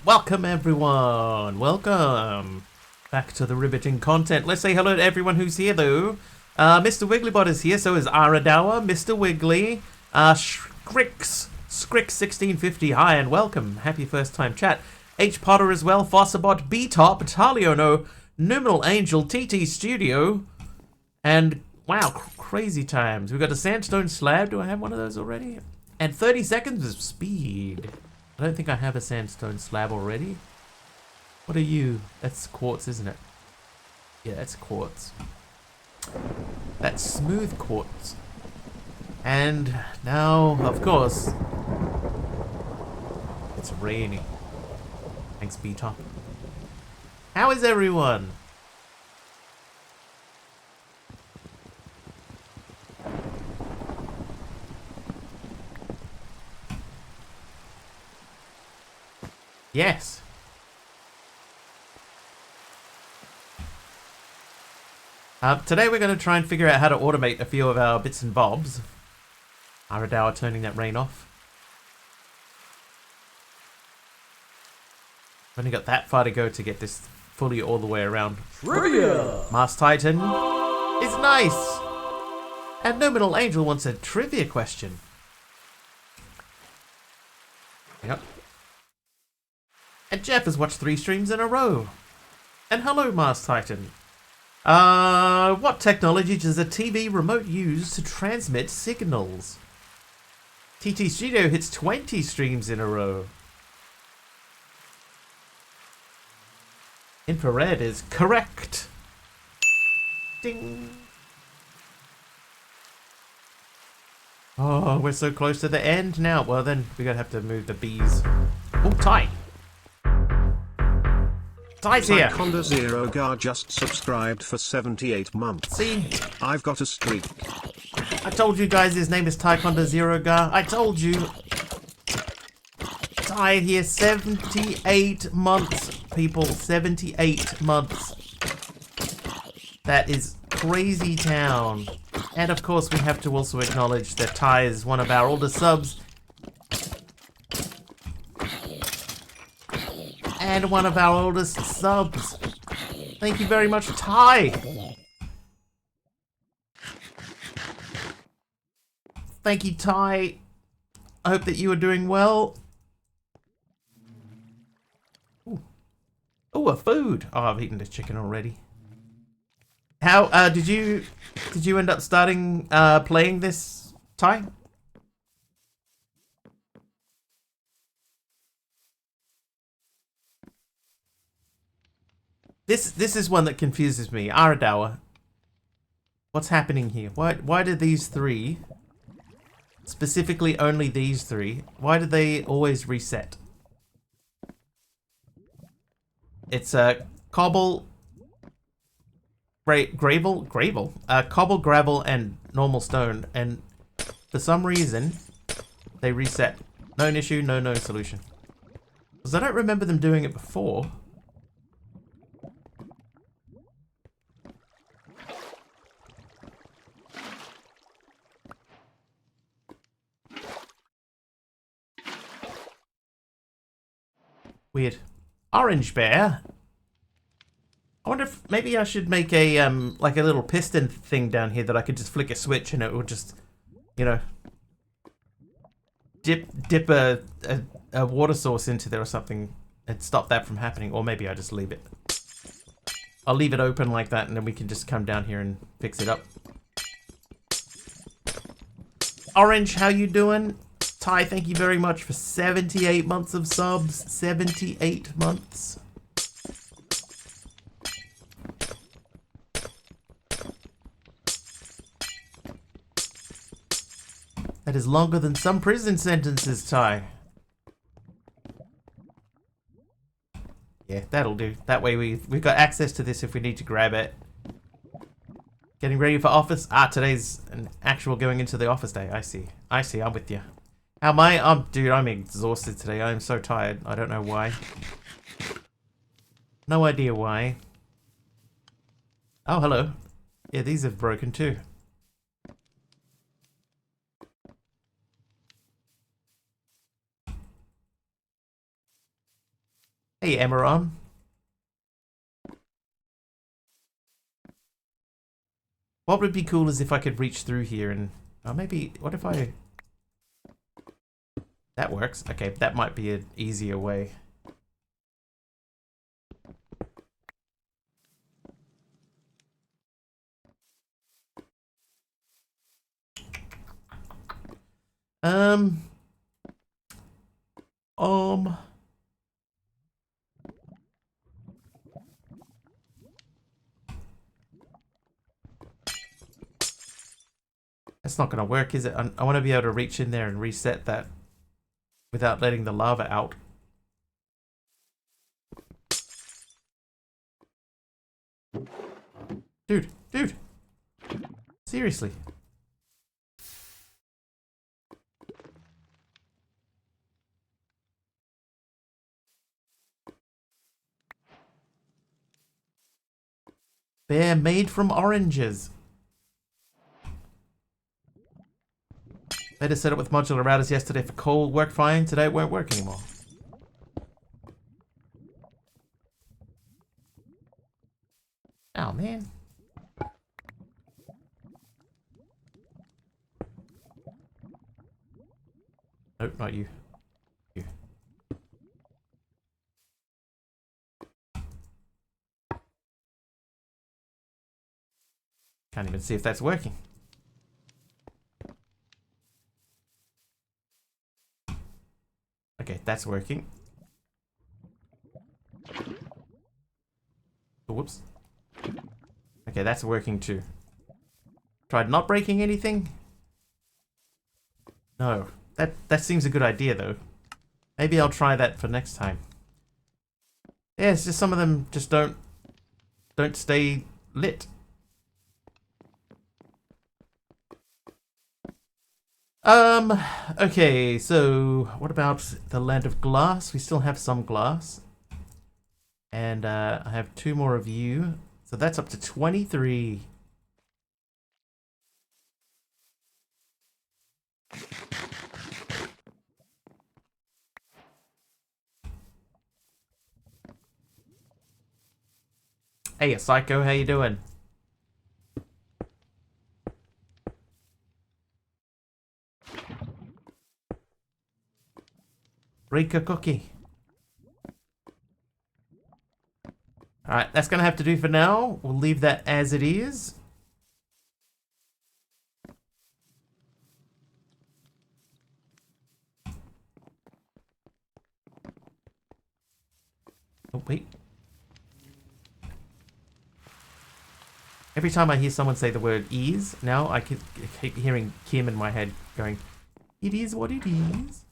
Welcome everyone, welcome back to the riveting content. Let's say hello to everyone who's here though. Mr. Wigglybot is here, so is Aradawa, Mr. Wiggly, Scrix1650, hi and welcome, happy first time chat. H Potter as well, Fossabot, B-Top, Taliono, Numinal Angel, TT Studio, and wow, crazy times. We've got a sandstone slab, do I have one of those already? And 30 seconds of speed. I don't think I have a sandstone slab already. What are you? That's quartz, isn't it? Yeah, that's quartz. That's smooth quartz. And now, of course, it's raining. Thanks, B-Top. How is everyone? Yes. Today we're going to try and figure out how to automate a few of our bits and bobs. Aradawa turning that rain off. Only got that far to go to get this fully all the way around. Trivia! Mars Titan is nice! And Nominal Angel wants a trivia question. Yep. And Jeff has watched 3 streams in a row. And hello, Mars Titan. What technology does a TV remote use to transmit signals? TT Studio hits 20 streams in a row. Infrared is correct. Ding. Oh, we're so close to the end now. Well, then we're going to have to move the bees. Oh, Ty. Ty's here. Tyconda Zero Gar just subscribed for 78 months. See? I've got a streak. I told you guys his name is Tyconda Zero Gar. I told you. Ty here, 78 months, people. 78 months. That is crazy town. And of course, we have to also acknowledge that Ty is one of our older subs. And one of our oldest subs. Thank you very much, Ty. Thank you, Ty. I hope that you are doing well. Ooh, ooh, a food. Oh, I've eaten this chicken already. How did you end up starting playing this, Ty? This is one that confuses me. Aradawa. What's happening here? Why did these 3, specifically only these 3, why did they always reset? It's cobble, gravel, cobble, gravel, and normal stone, and for some reason they reset. Known issue, no known solution. Because I don't remember them doing it before. Weird. Orange bear. I wonder if maybe I should make a like a little piston thing down here that I could just flick a switch and it would just, you know, dip a water source into there or something and stop that from happening. Or maybe I just leave it. I'll leave it open like that and then we can just come down here and fix it up. Orange, how you doing? Ty, thank you very much for 78 months of subs. 78 months. That is longer than some prison sentences, Ty. Yeah, that'll do. That way we've got access to this if we need to grab it. Getting ready for office? Ah, today's an actual going into the office day. I see. I'm with you. How am I? Dude, I'm exhausted today. I am so tired. I don't know why. No idea why. Oh, hello. Yeah, these have broken too. Hey, Amaron. What would be cool is if I could reach through here and... Oh, maybe... What if I... That works. Okay, that might be an easier way. Um... That's not going to work, is it? I want to be able to reach in there and reset that without letting the lava out. Dude, dude. Seriously. Bear made from oranges. Better set up with modular routers yesterday for coal. Worked fine. Today it won't work anymore. Oh, man. Nope, not you. You. Can't even see if that's working. Okay, that's working. Oh, whoops. Okay, that's working too. Tried not breaking anything? No. That seems a good idea though. Maybe I'll try that for next time. Yeah, it's just some of them just don't stay lit. Okay, so what about the land of glass? We still have some glass. And I have 2 more of you. So that's up to 23. Hey, Psycho, how you doing? Rika cookie. Alright, that's gonna have to do for now. We'll leave that as it is. Oh, wait. Every time I hear someone say the word is, now I keep hearing Kim in my head going, it is what it is.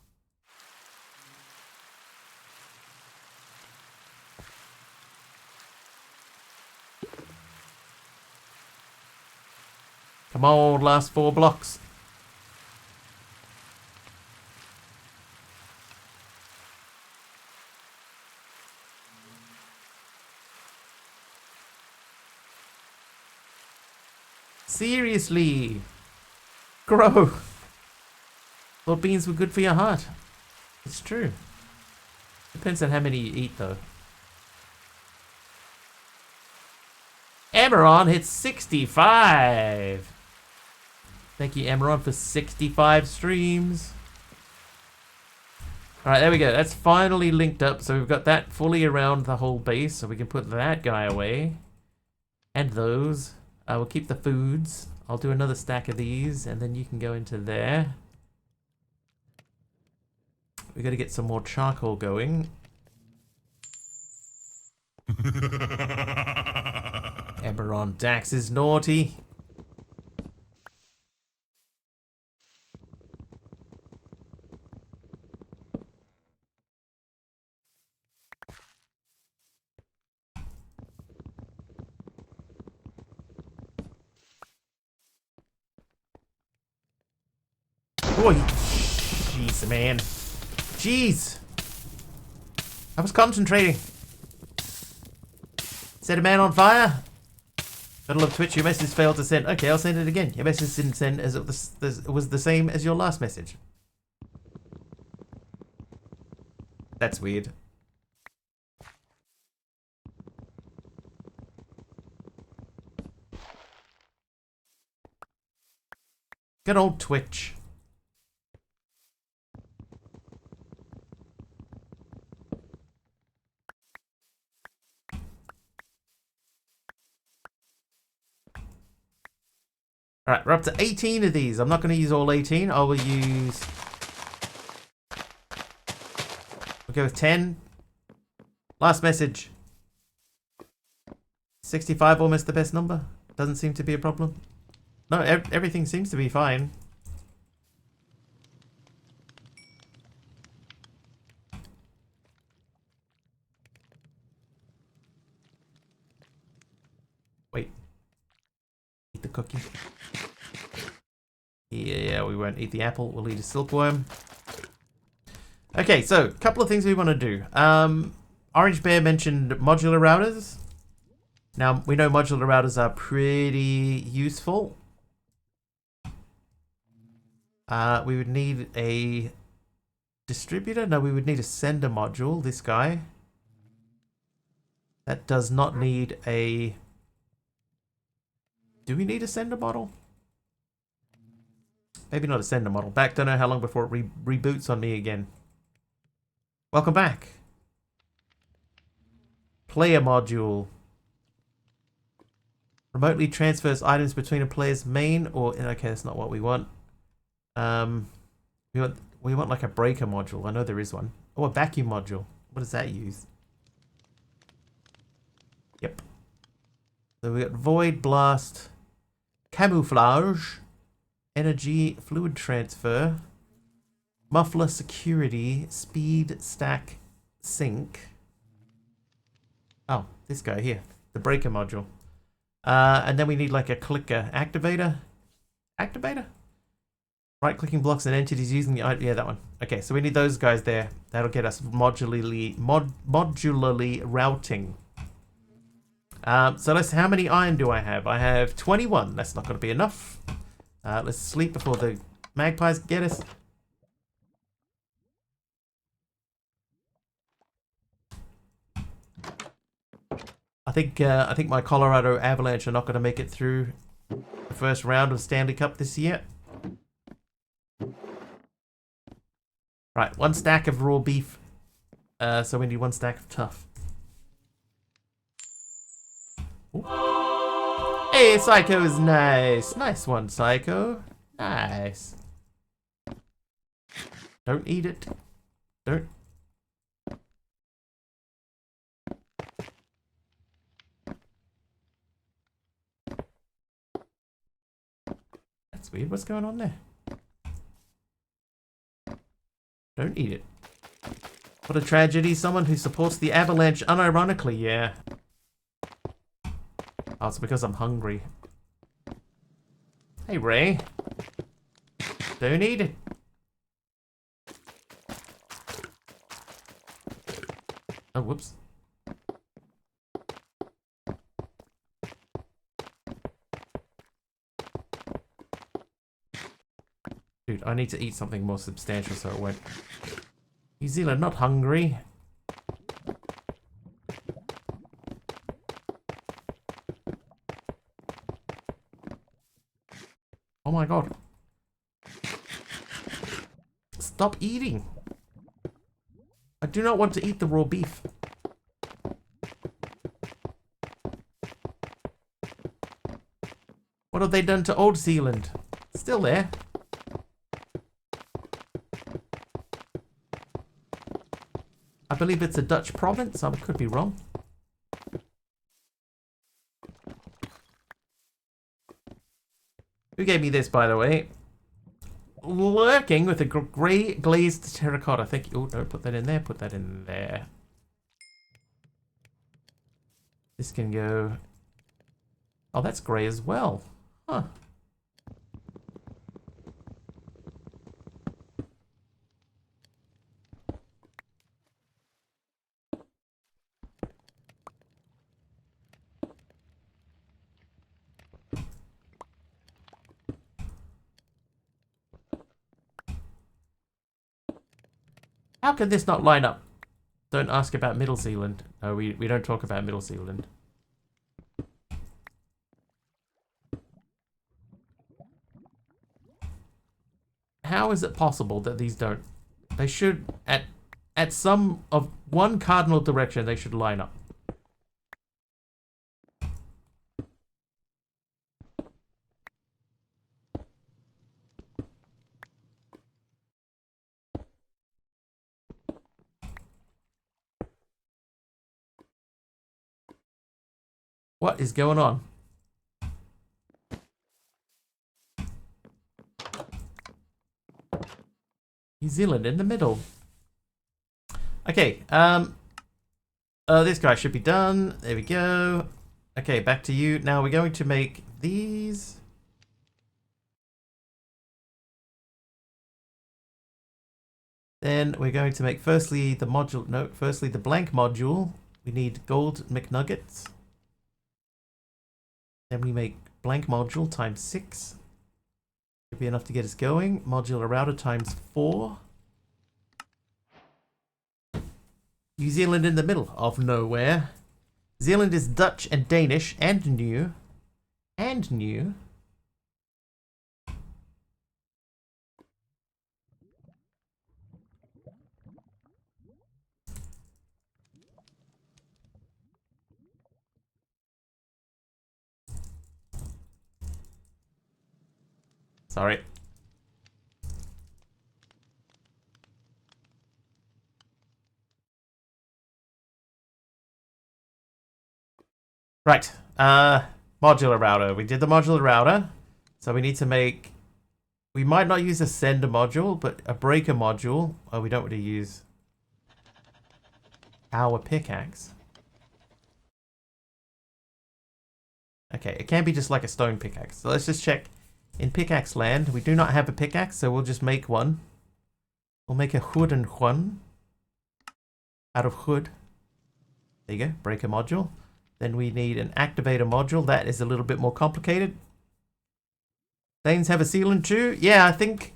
Come on, last 4 blocks. Seriously. Grow. Well, beans were good for your heart. It's true. Depends on how many you eat, though. Amaron hits 65. Thank you, Amaron, for 65 streams. Alright, there we go. That's finally linked up. So we've got that fully around the whole base. So we can put that guy away. And those. We'll keep the foods. I'll do another stack of these. And then you can go into there. We got to get some more charcoal going. Eberron Dax is naughty. Boy, jeez, man. Jeez. I was concentrating. Set a man on fire. Battle of Twitch, your message failed to send. Okay, I'll send it again. Your message didn't send as it was the same as your last message. That's weird. Good old Twitch. Alright, we're up to 18 of these. I'm not going to use all 18. I will use... We'll go with 10. Last message. 65 almost the best number. Doesn't seem to be a problem. No, everything seems to be fine. Wait. Eat the cookie. Yeah, we won't eat the apple. We'll eat a silkworm. Okay, so a couple of things we want to do. Orange Bear mentioned modular routers. Now, we know modular routers are pretty useful. We would need a distributor. No, we would need a sender module. This guy. That does not need a... Do we need a sender model? Maybe not a sender model. Back, don't know how long before it reboots on me again. Welcome back. Player module. Remotely transfers items between a player's main or... Okay, that's not what we want. We want like a breaker module. I know there is one. Oh, a vacuum module. What does that use? Yep. So we got void, blast, camouflage, energy, fluid transfer, muffler, security, speed, stack, sync. Oh, this guy here, the breaker module. And then we need like a clicker activator. Activator? Right-clicking blocks and entities using the... Yeah, that one. Okay, so we need those guys there. That'll get us modularly routing. So let's... How many iron do I have? I have 21. That's not going to be enough. Let's sleep before the magpies get us. I think my Colorado Avalanche are not going to make it through the first round of Stanley Cup this year. Right, 1 stack of raw beef. So we need 1 stack of tough. Ooh. Hey, Psycho is nice. Nice one, Psycho. Nice. Don't eat it. Don't. That's weird. What's going on there? Don't eat it. What a tragedy. Someone who supports the Avalanche unironically, yeah. Oh, it's because I'm hungry. Hey, Ray. Don't eat it. Oh, whoops. Dude, I need to eat something more substantial so it won't... New Zealand, not hungry. Oh my god. Stop eating. I do not want to eat the raw beef. What have they done to Old Zealand? Still there. I believe it's a Dutch province. I could be wrong. Who gave me this, by the way? Lurking with a grey glazed terracotta. Thank you. Oh, don't put that in there. Put that in there. This can go... Oh, that's grey as well. Huh. How can this not line up? Don't ask about Middle Zealand. No, we don't talk about Middle Zealand. how is it possible that these don't? They should, at some of one cardinal direction, they should line up. What is going on? New Zealand in the middle. Okay, this guy should be done. There we go. Okay, back to you. Now we're going to make these. Then we're going to make firstly the module, no, firstly the blank module. We need gold McNuggets. Then we make blank module times 6. Should be enough to get us going. Modular router times 4. New Zealand in the middle of nowhere. Zealand is Dutch and Danish and new. And new. Sorry. Right. Modular router. We did the modular router. So we need to make... We might not use a sender module, but a breaker module. Oh, we don't really use our pickaxe. Okay, it can be just like a stone pickaxe. So let's just check. In pickaxe land, we do not have a pickaxe, so we'll just make one. We'll make a hood and one out of hood. There you go, breaker module. Then we need an activator module. That is a little bit more complicated. Danes have a Zealand too? Yeah, I think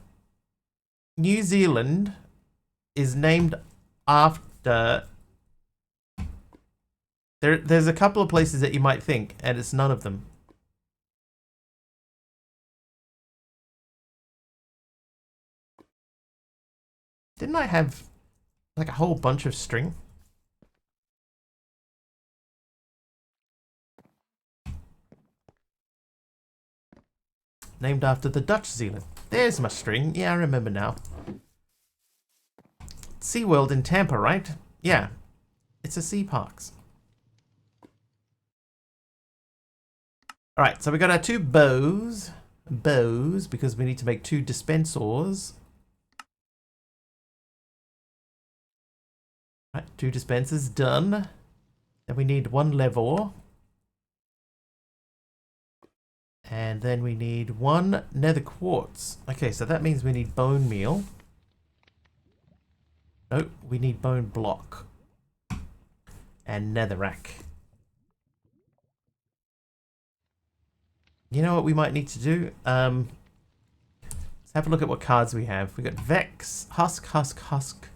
New Zealand is named after... There's a couple of places that you might think, and it's none of them. Didn't I have like a whole bunch of string? Named after the Dutch Zealand. There's my string. Yeah, I remember now. SeaWorld in Tampa, right? Yeah. It's a sea parks. Alright, so we got our 2 bows. Bows, because we need to make 2 dispensers. Right, 2 dispensers done. Then we need 1 lever. And then we need 1 nether quartz. Okay, so that means we need bone meal. Nope, we need bone block. And netherrack. You know what we might need to do? Let's have a look at what cards we have. We got Vex, Husk, Husk, Husk,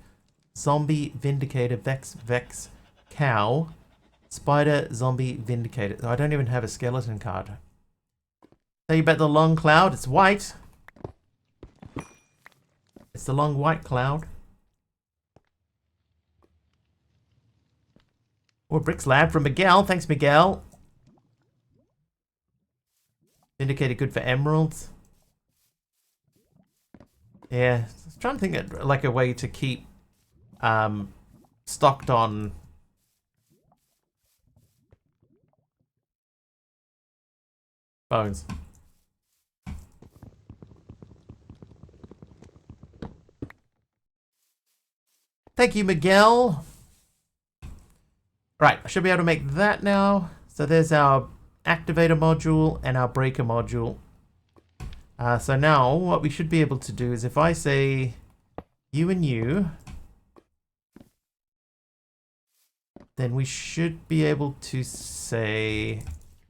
Zombie, Vindicator, Vex, Vex, Cow, Spider, Zombie, Vindicator. Oh, I don't even have a skeleton card. Tell you about the long cloud. It's white. It's the long white cloud. Or Bricks Lab from Miguel. Thanks, Miguel. Vindicator good for emeralds. Yeah, I was trying to think of like a way to keep stocked on bones. Thank you, Miguel. Right, I should be able to make that now. So there's our activator module and our breaker module. So now what we should be able to do is if I say you and you, then we should be able to say...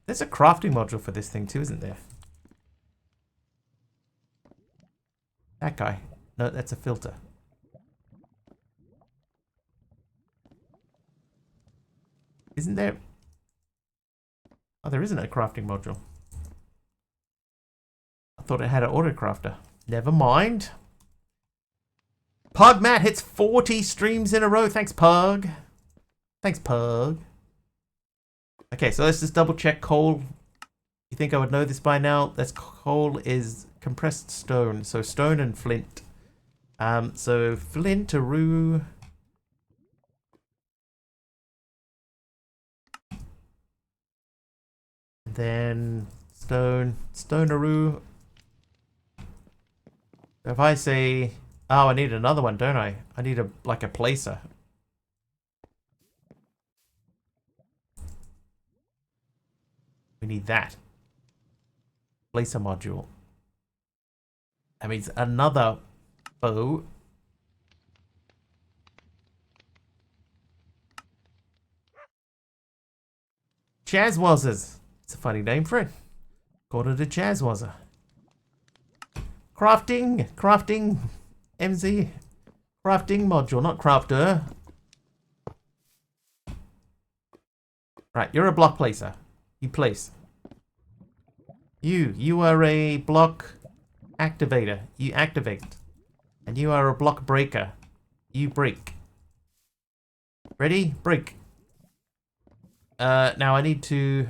There's a crafting module for this thing too, isn't there? That guy. No, that's a filter. Isn't there... Oh, there isn't a crafting module. I thought it had an auto crafter. Never mind. Pug Matt hits 40 streams in a row. Thanks, Pug. Thanks, Pug. Okay, so let's just double check coal. You think I would know this by now? That's coal is compressed stone. So stone and flint. So flintaroo. Then stoneroo. If I say, oh, I need another one, don't I? I need a placer. We need that. Placer module. That means another bow. Jazzwazzers. It's a funny name for it. Called it a Jazzwazzer. Crafting, MZ. Crafting module, not crafter. Right, you're a block placer. You place. You are a block activator. You activate. And you are a block breaker. You break. Ready? Break. Now I need to...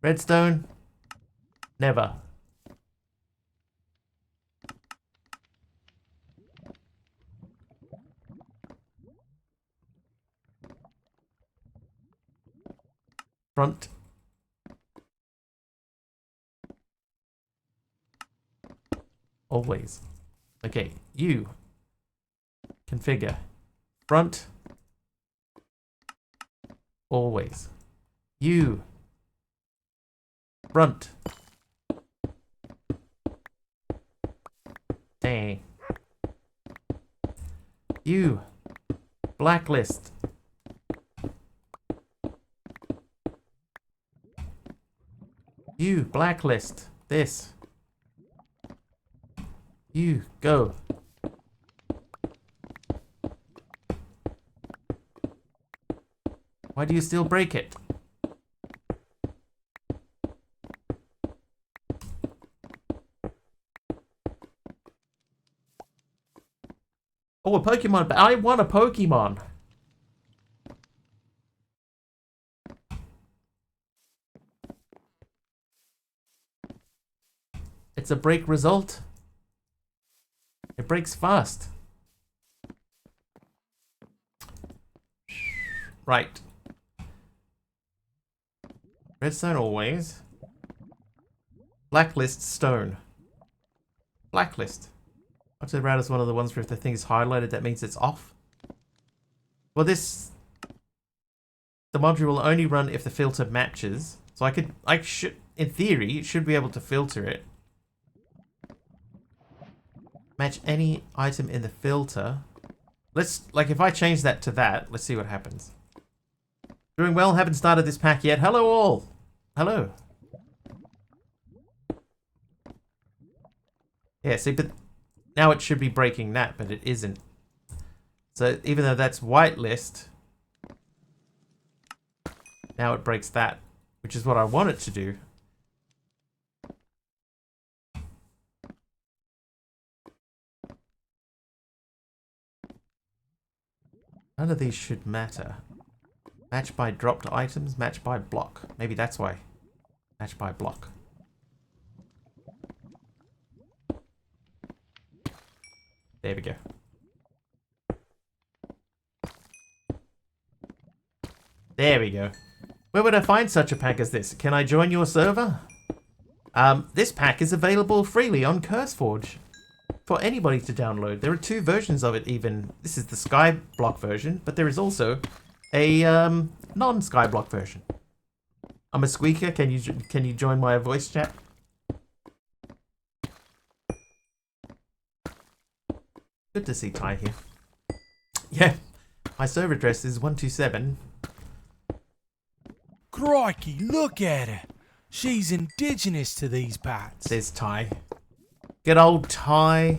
Redstone? Never. Front. Always. Okay, you. Configure. Front. Always. You. Front. Dang. You. Blacklist. You. Blacklist. This. You. Go. Why do you still break it? Oh, a Pokemon. I want a Pokemon. It's a break result. It breaks fast. Right. Redstone always. Blacklist stone. Blacklist. I'd say red is one of the ones where if the thing is highlighted, that means it's off. Well, the module will only run if the filter matches. So I should, in theory, it should be able to filter it. Match any item in the filter. If I change that to that, let's see what happens. Doing well, haven't started this pack yet. Hello all. Hello. Yeah, see, but now it should be breaking that, but it isn't. So even though that's whitelist, now it breaks that, which is what I want it to do. None of these should matter. Match by dropped items, match by block. Maybe that's why. Match by block. There we go. There we go. Where would I find such a pack as this? Can I join your server? This pack is available freely on CurseForge for anybody to download. There are 2 versions of it even. This is the Skyblock version, but there is also a non-Skyblock version. I'm a squeaker. Can you join my voice chat? Good to see Ty here. Yeah, my server address is 127. Crikey, look at her. She's indigenous to these parts. Says Ty. Good old Ty.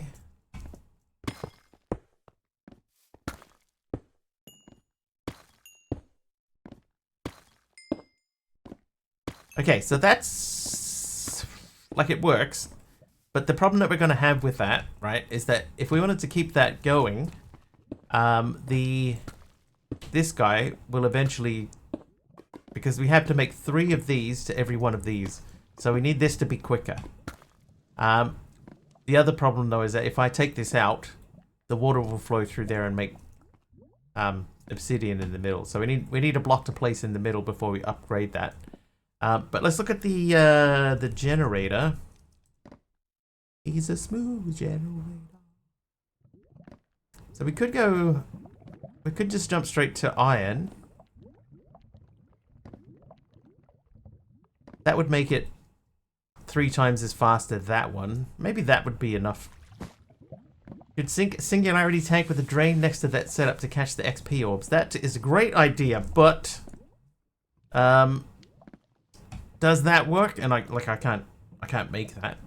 Okay, so that's like it works. But the problem that we're going to have with that, right, is that if we wanted to keep that going, this guy will eventually, because we have to make 3 of these to every one of these, so we need this to be quicker. The other problem though is that if I take this out, the water will flow through there and make obsidian in the middle. So we need a block to place in the middle before we upgrade that. But let's look at the generator. He's a smooth generator. So we could just jump straight to iron. That would make it 3 times as fast as that one. Maybe that would be enough. You'd sink a singularity tank with a drain next to that setup to catch the XP orbs. That is a great idea, but does that work? And I can't make that.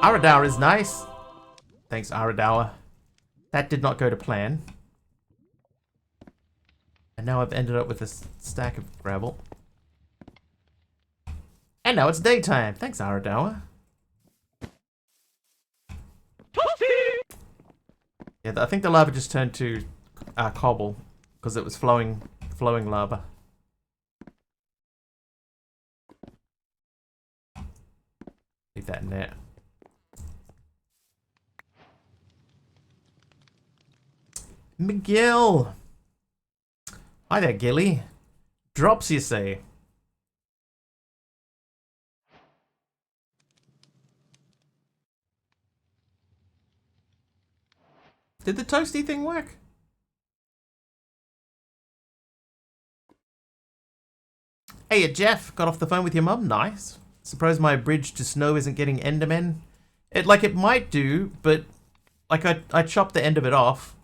Aradawa is nice. Thanks, Aradawa. That did not go to plan. And now I've ended up with a stack of gravel. And now it's daytime. Thanks, Aradawa. Yeah, I think the lava just turned to cobble because it was flowing lava. Leave that in there. Miguel! Hi there, Gilly. Drops, you say? Did the toasty thing work? Hey, Jeff. Got off the phone with your mum. Nice. Suppose my bridge to snow isn't getting Endermen? It might do, but like I chopped the end of it off.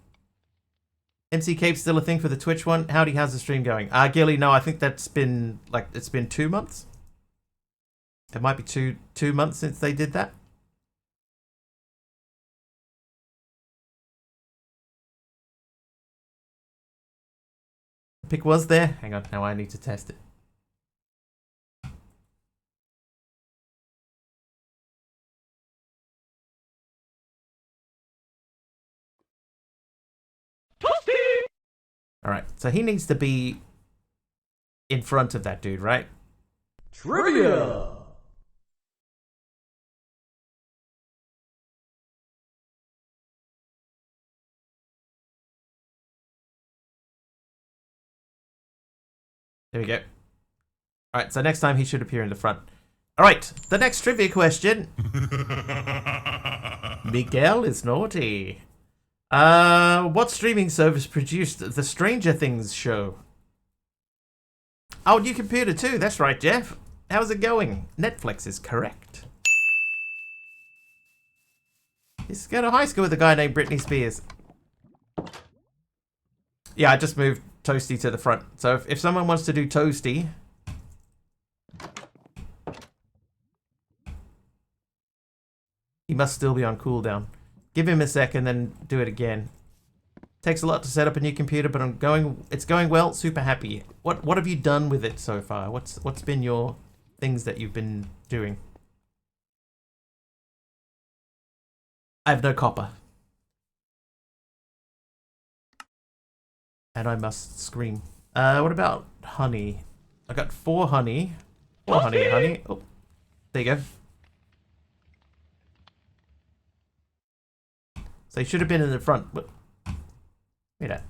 MC Cape's still a thing for the Twitch one. Howdy, how's the stream going? Gilly, no, I think that's been, it's been 2 months. It might be two months since they did that. The pick was there. Hang on, now I need to test it. Alright, so he needs to be in front of that dude, right? Trivia! There we go. Alright, so next time he should appear in the front. Alright, the next trivia question. Miguel is naughty. What streaming service produced the Stranger Things show? Oh, new computer too. That's right, Jeff. How's it going? Netflix is correct. He's going to high school with a guy named Britney Spears. Yeah, I just moved Toasty to the front. So if someone wants to do Toasty... he must still be on cooldown. Give him a sec and then do it again. Takes a lot to set up a new computer, but it's going well. Super happy. What have you done with it so far? What's been your things that you've been doing? I have no copper. And I must scream. What about honey? I got 4 honey. 4 honey. Oh, there you go. So he should have been in the front. But wait at.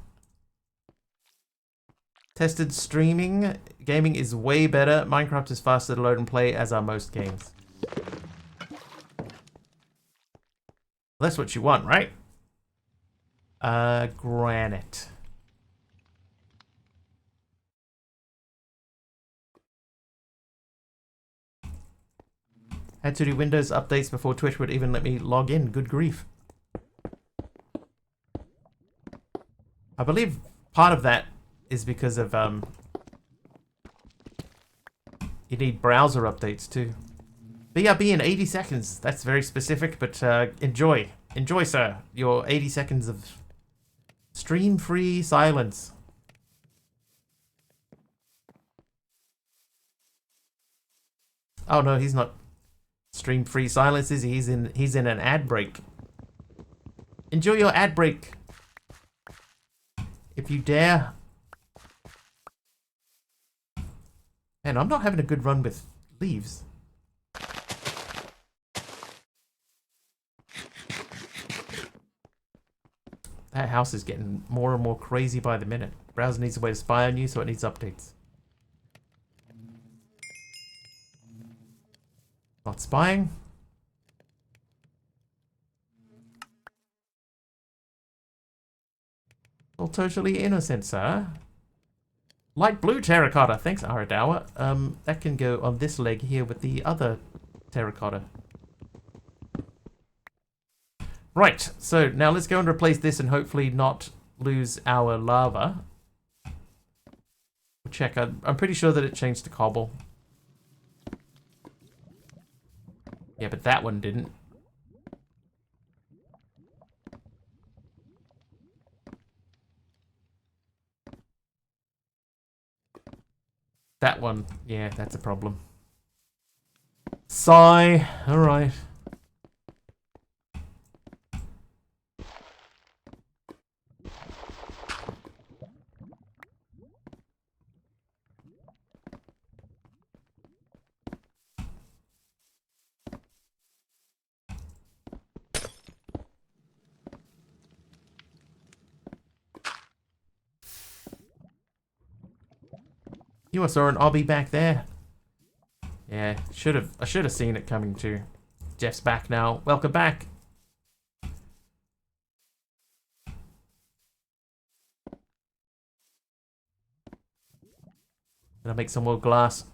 Tested streaming. Gaming is way better. Minecraft is faster to load and play, as are most games. Well, that's what you want, right? Granite. Had to do Windows updates before Twitch would even let me log in. Good grief. I believe part of that is because of You need browser updates too. BRB in 80 seconds. That's very specific, but enjoy. Enjoy, sir. Your 80 seconds of stream-free silence. Oh no, he's not stream-free silence, is he? He's in an ad break. Enjoy your ad break. If you dare. Man, I'm not having a good run with leaves. That house is getting more and more crazy by the minute. Browser needs a way to spy on you, so it needs updates. Not spying. All totally innocent, sir. Light blue terracotta. Thanks, Aradawa. That can go on this leg here with the other terracotta. Right, so now let's go and replace this and hopefully not lose our lava. We'll check. I'm pretty sure that it changed to cobble. Yeah, but that one didn't. That one, yeah, that's a problem. Sigh. All right. You are Soren, I'll be back there. Yeah, I should have seen it coming too. Jeff's back now. Welcome back. Gonna make some more glass.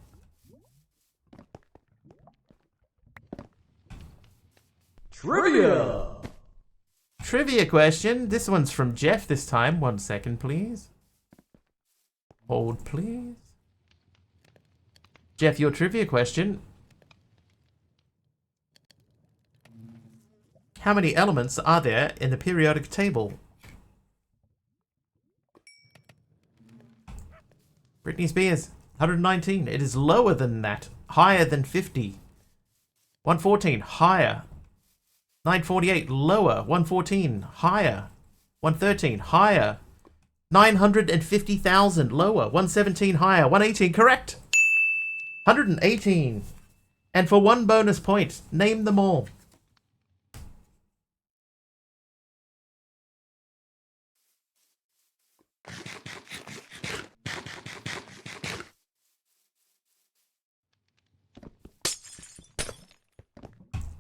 Trivia! Trivia question. This one's from Jeff this time. 1 second, please. Hold, please. Jeff, your trivia question. How many elements are there in the periodic table? Britney Spears, 119. It is lower than that. Higher than 50. 114, higher. 948, lower. 114, higher. 113, higher. 950,000, lower. 117, higher. 118, correct. 118. And for 1 bonus point, name them all.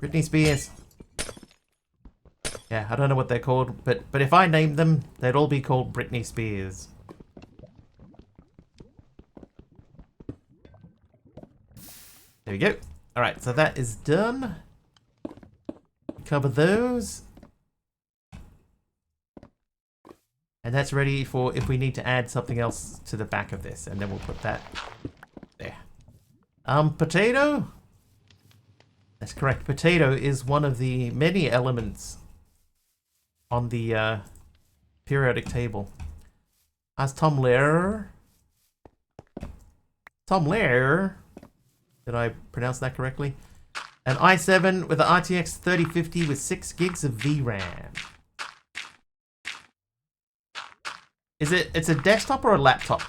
Britney Spears. Yeah, I don't know what they're called, but if I named them, they'd all be called Britney Spears. There we go. Alright, so that is done. Cover those. And that's ready for if we need to add something else to the back of this, and then we'll put that there. Potato? That's correct. Potato is one of the many elements on the periodic table. As Tom Lehrer. Tom Lehrer. Did I pronounce that correctly? An i7 with an RTX 3050 with 6 gigs of VRAM. It's a desktop or a laptop?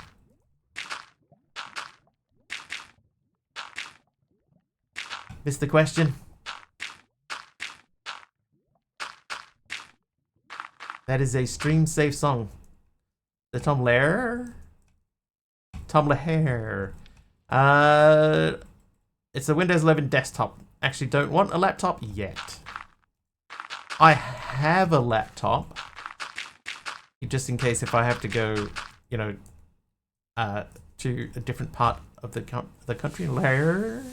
Missed the question. That is a stream safe song. The Tom Lehrer? Tom Lehrer. It's a Windows 11 desktop. Actually, don't want a laptop yet. I have a laptop. Just in case if I have to go, you know, to a different part of the country. Lehrer.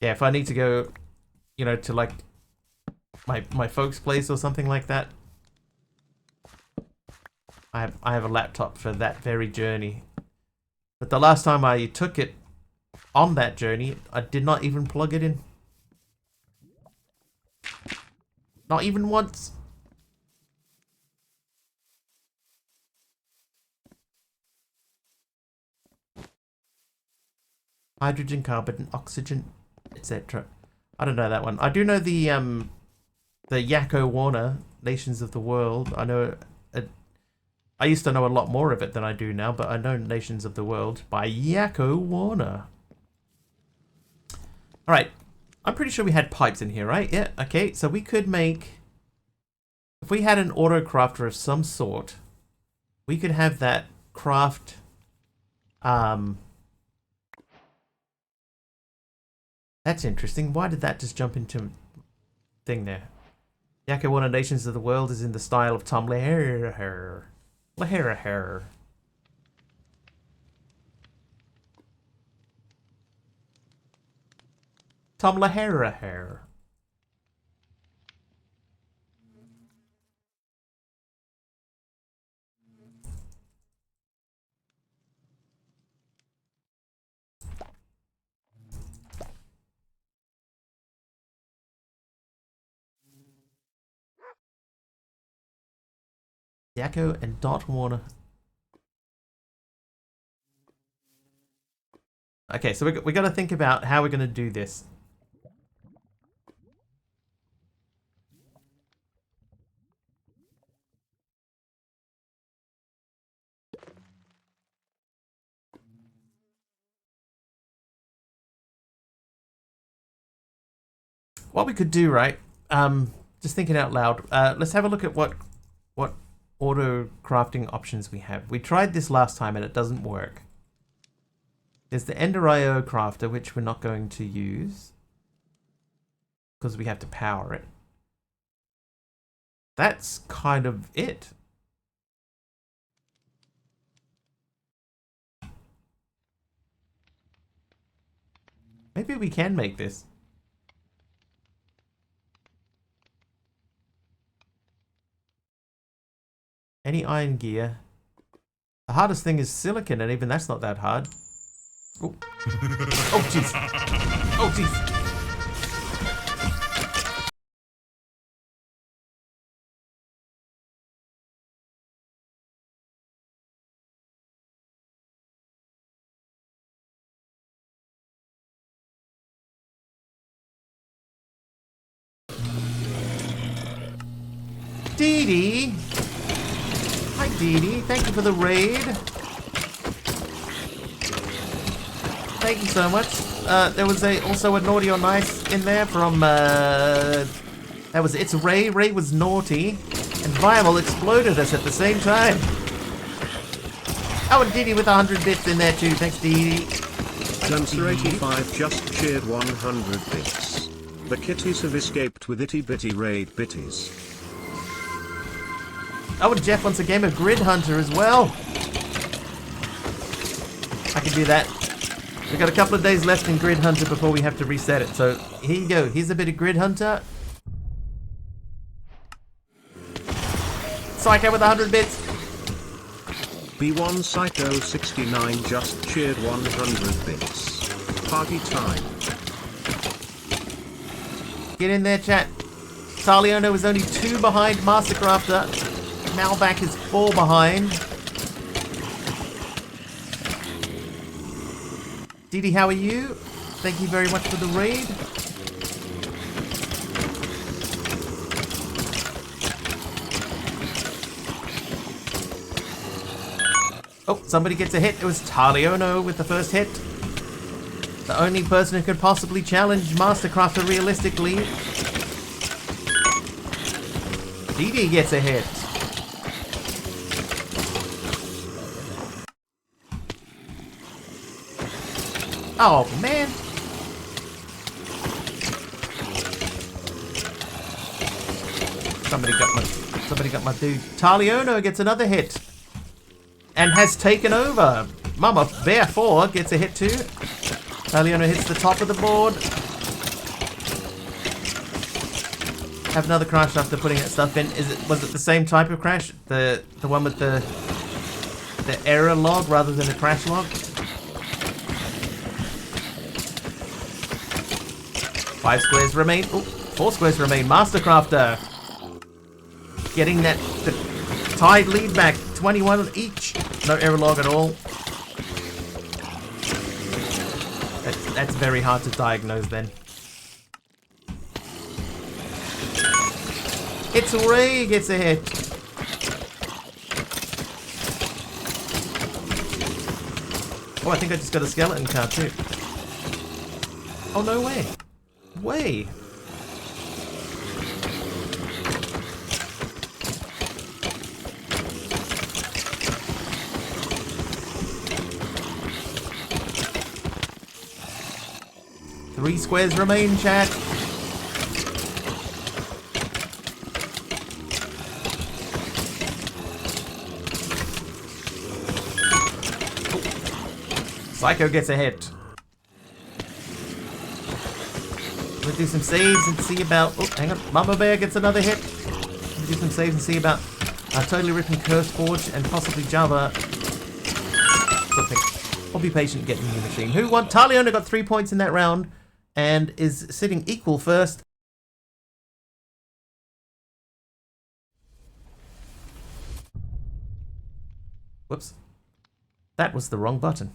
Yeah, if I need to go, you know, to like my folks' place or something like that. I have a laptop for that very journey. But the last time I took it on that journey, I did not even plug it in. Not even once. Hydrogen, carbon, oxygen, etc. I don't know that one. I do know the Yakko Warner, Nations of the World. I know. I used to know a lot more of it than I do now, but I know Nations of the World by Yakko Warner. Alright. I'm pretty sure we had pipes in here, right? Yeah, okay. So we could make... If we had an auto crafter of some sort, we could have that craft... That's interesting. Why did that just jump into thing there? Yakko Warner Nations of the World is in the style of Tom Lehrer. Lehrer. Tom Lehrer. Yakko and Dot Warner. Okay, so we got to think about how we're going to do this. What we could do, right? Just thinking out loud. Let's have a look at what auto crafting options we have. We tried this last time and it doesn't work. There's the Ender IO crafter, which we're not going to use because we have to power it. That's kind of it. Maybe we can make this. Any iron gear. The hardest thing is silicon, and even that's not that hard. Oh, oh jeez. Oh jeez. Dee Dee. Hi Dee Dee, thank you for the raid. Thank you so much. There was also a naughty or nice in there from that was It's Ray. Ray was naughty, and Viable exploded us at the same time. Oh, and Dee Dee with 100 bits in there too. Thanks, Dee Dee. Sensor85 just cheered 100 bits. The kitties have escaped with itty bitty raid bitties. Oh, and Jeff wants a game of Grid Hunter as well. I can do that. We've got a couple of days left in Grid Hunter before we have to reset it. So here you go. Here's a bit of Grid Hunter. Psycho with 100 bits. B1 Psycho 69 just cheered 100 bits. Party time. Get in there, chat. Taliono is only 2 behind Mastercrafter. Malvac is 4 behind. Didi, how are you? Thank you very much for the raid. Oh, somebody gets a hit. It was Taliono with the first hit. The only person who could possibly challenge Mastercrafter realistically. Didi gets a hit. Oh man. Somebody got my dude. Taliono gets another hit. And has taken over. Mama Bear 4 gets a hit too. Taliono hits the top of the board. Have another crash after putting that stuff in. Was it the same type of crash? The one with the error log rather than a crash log? 5 squares remain. Oh, 4 squares remain. Mastercrafter. Getting that the tied lead back. 21 each. No error log at all. That's very hard to diagnose then. It's Ray gets a hit. Oh, I think I just got a skeleton card too. Oh, no way. Way. Three squares remain, chat. Psycho gets a hit. We'll do some saves and see about... Oh, hang on. Mama Bear gets another hit. We'll do some saves and see about Totally Written Curse Forge and possibly Java. Something. I'll be patient getting the machine. Who won? Tali only got 3 points in that round and is sitting equal first. Whoops. That was the wrong button.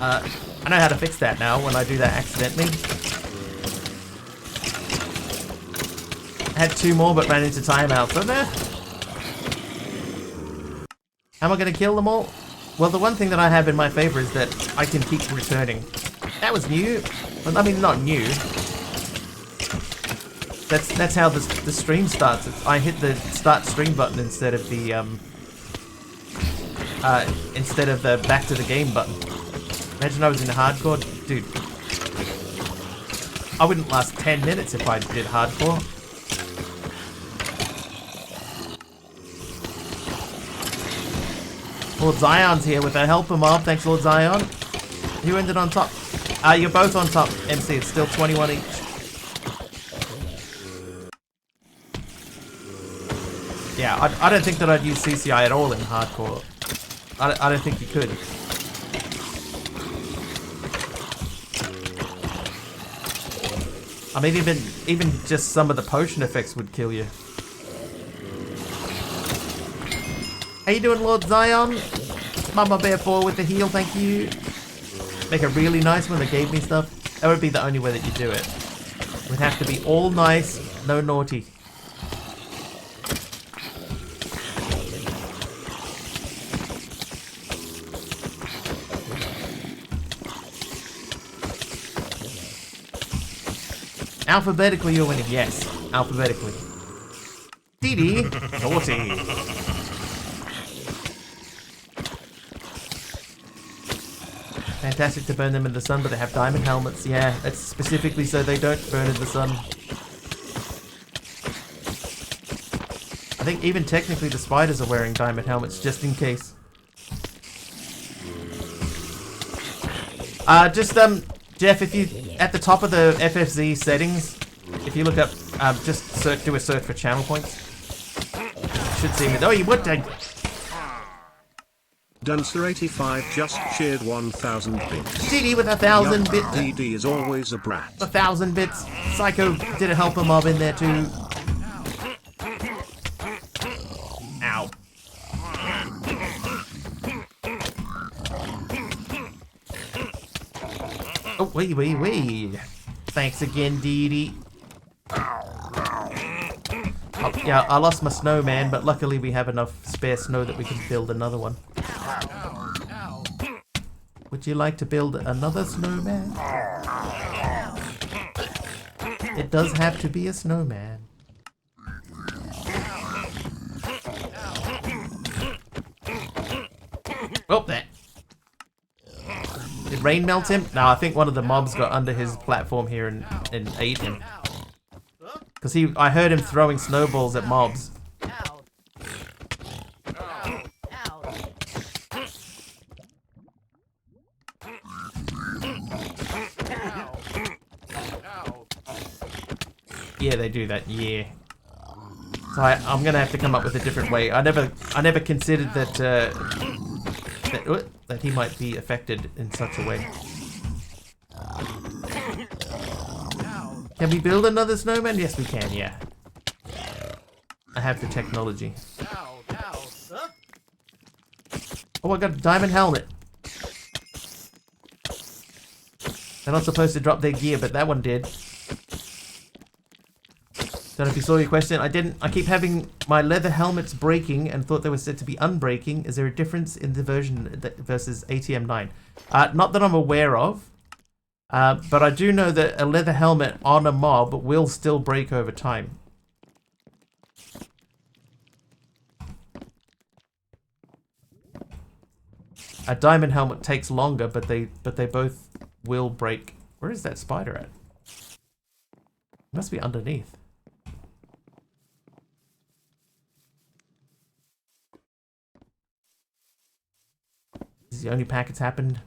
I know how to fix that now when I do that accidentally. I had 2 more but ran into timeout. So there. Am I going to kill them all? Well, the one thing that I have in my favor is that I can keep returning. That was new. Well, I mean, not new. That's how the stream starts. I hit the start stream button instead of the back to the game button. Imagine I was in hardcore. Dude, I wouldn't last 10 minutes if I did hardcore. Lord Zion's here with a helper mob. Thanks, Lord Zion. Who ended on top? You're both on top, MC. It's still 21 each. Yeah, I don't think that I'd use CCI at all in hardcore. I don't think you could. I mean, even just some of the potion effects would kill you. How you doing, Lord Zion? Mama Bear 4 with the heal, thank you. Make a really nice one that gave me stuff. That would be the only way that you do it. It would have to be all nice, no naughty. Alphabetically, you're winning. Yes, alphabetically. Didi, naughty. Fantastic to burn them in the sun, but they have diamond helmets. Yeah, that's specifically so they don't burn in the sun. I think even technically the spiders are wearing diamond helmets just in case. Jeff, if you at the top of the FFZ settings, if you look up, just do a search for channel points. Should see me. Oh, you would. Dunster85 just shared 1,000 bits. DD with 1,000 bits. DD is always a brat. 1,000 bits. Psycho did a helper mob in there too. Ow. Oh, wee. Thanks again, DD. Oh, yeah, I lost my snowman, but luckily we have enough spare snow that we can build another one. Would you like to build another snowman? It does have to be a snowman. Oh, there. Did rain melt him? No, I think one of the mobs got under his platform here and ate him. Because I heard him throwing snowballs at mobs. Yeah, they do that. Yeah. So I'm gonna have to come up with a different way. I never considered that that he might be affected in such a way. Can we build another snowman? Yes, we can, yeah. I have the technology. Oh, I got a diamond helmet. They're not supposed to drop their gear, but that one did. Don't know if you saw your question. I didn't. I keep having my leather helmets breaking and thought they were said to be unbreaking. Is there a difference in the version versus ATM 9? Not that I'm aware of. But I do know that a leather helmet on a mob will still break over time. A diamond helmet takes longer, but they both will break. Where is that spider at? It must be underneath. This is the only pack it's happened.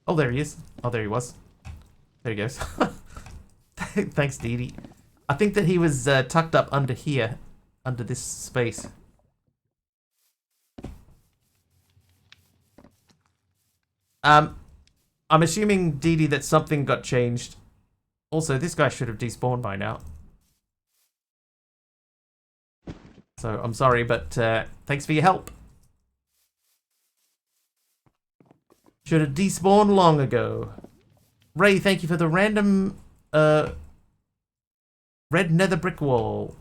Oh, there he is. Oh, there he was. There he goes. Thanks, Dee Dee. I think that he was tucked up under here, under this space. I'm assuming, Dee Dee, that something got changed. Also, this guy should have despawned by now. So, I'm sorry, but thanks for your help. Should have despawned long ago. Ray, thank you for the random red nether brick wall.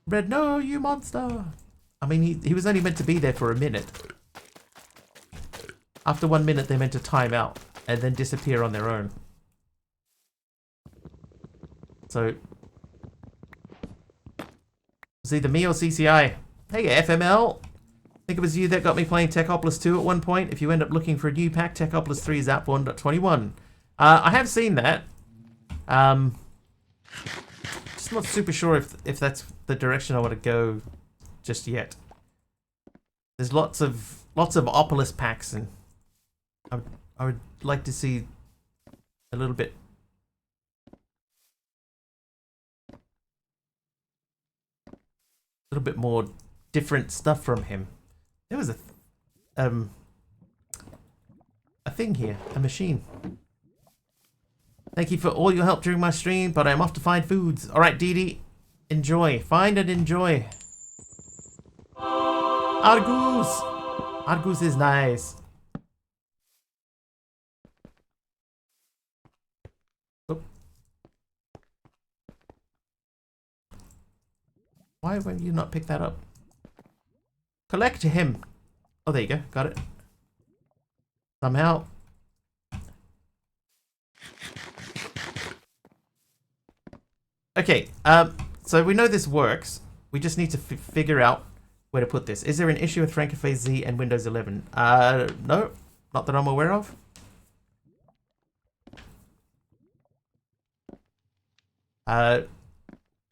Red, no, you monster. I mean, he was only meant to be there for a minute. After 1 minute, they're meant to time out and then disappear on their own. So, it was either me or CCI. Hey, FML. I think it was you that got me playing Techopolis 2 at one point. If you end up looking for a new pack, Techopolis 3 is at 1.21. I have seen that. Just not super sure if that's the direction I want to go just yet. There's lots of Opolis packs, and I would like to see a little bit more different stuff from him. There was a thing here, a machine. Thank you for all your help during my stream, but I'm off to find foods. All right, Dee Dee, enjoy. Find and enjoy. Argus! Argus is nice. Oh. Why won't you not pick that up? Collect him. Oh, there you go. Got it. Somehow. Okay, so we know this works. We just need to figure out where to put this. Is there an issue with Francophase Z and Windows 11? No, not that I'm aware of. It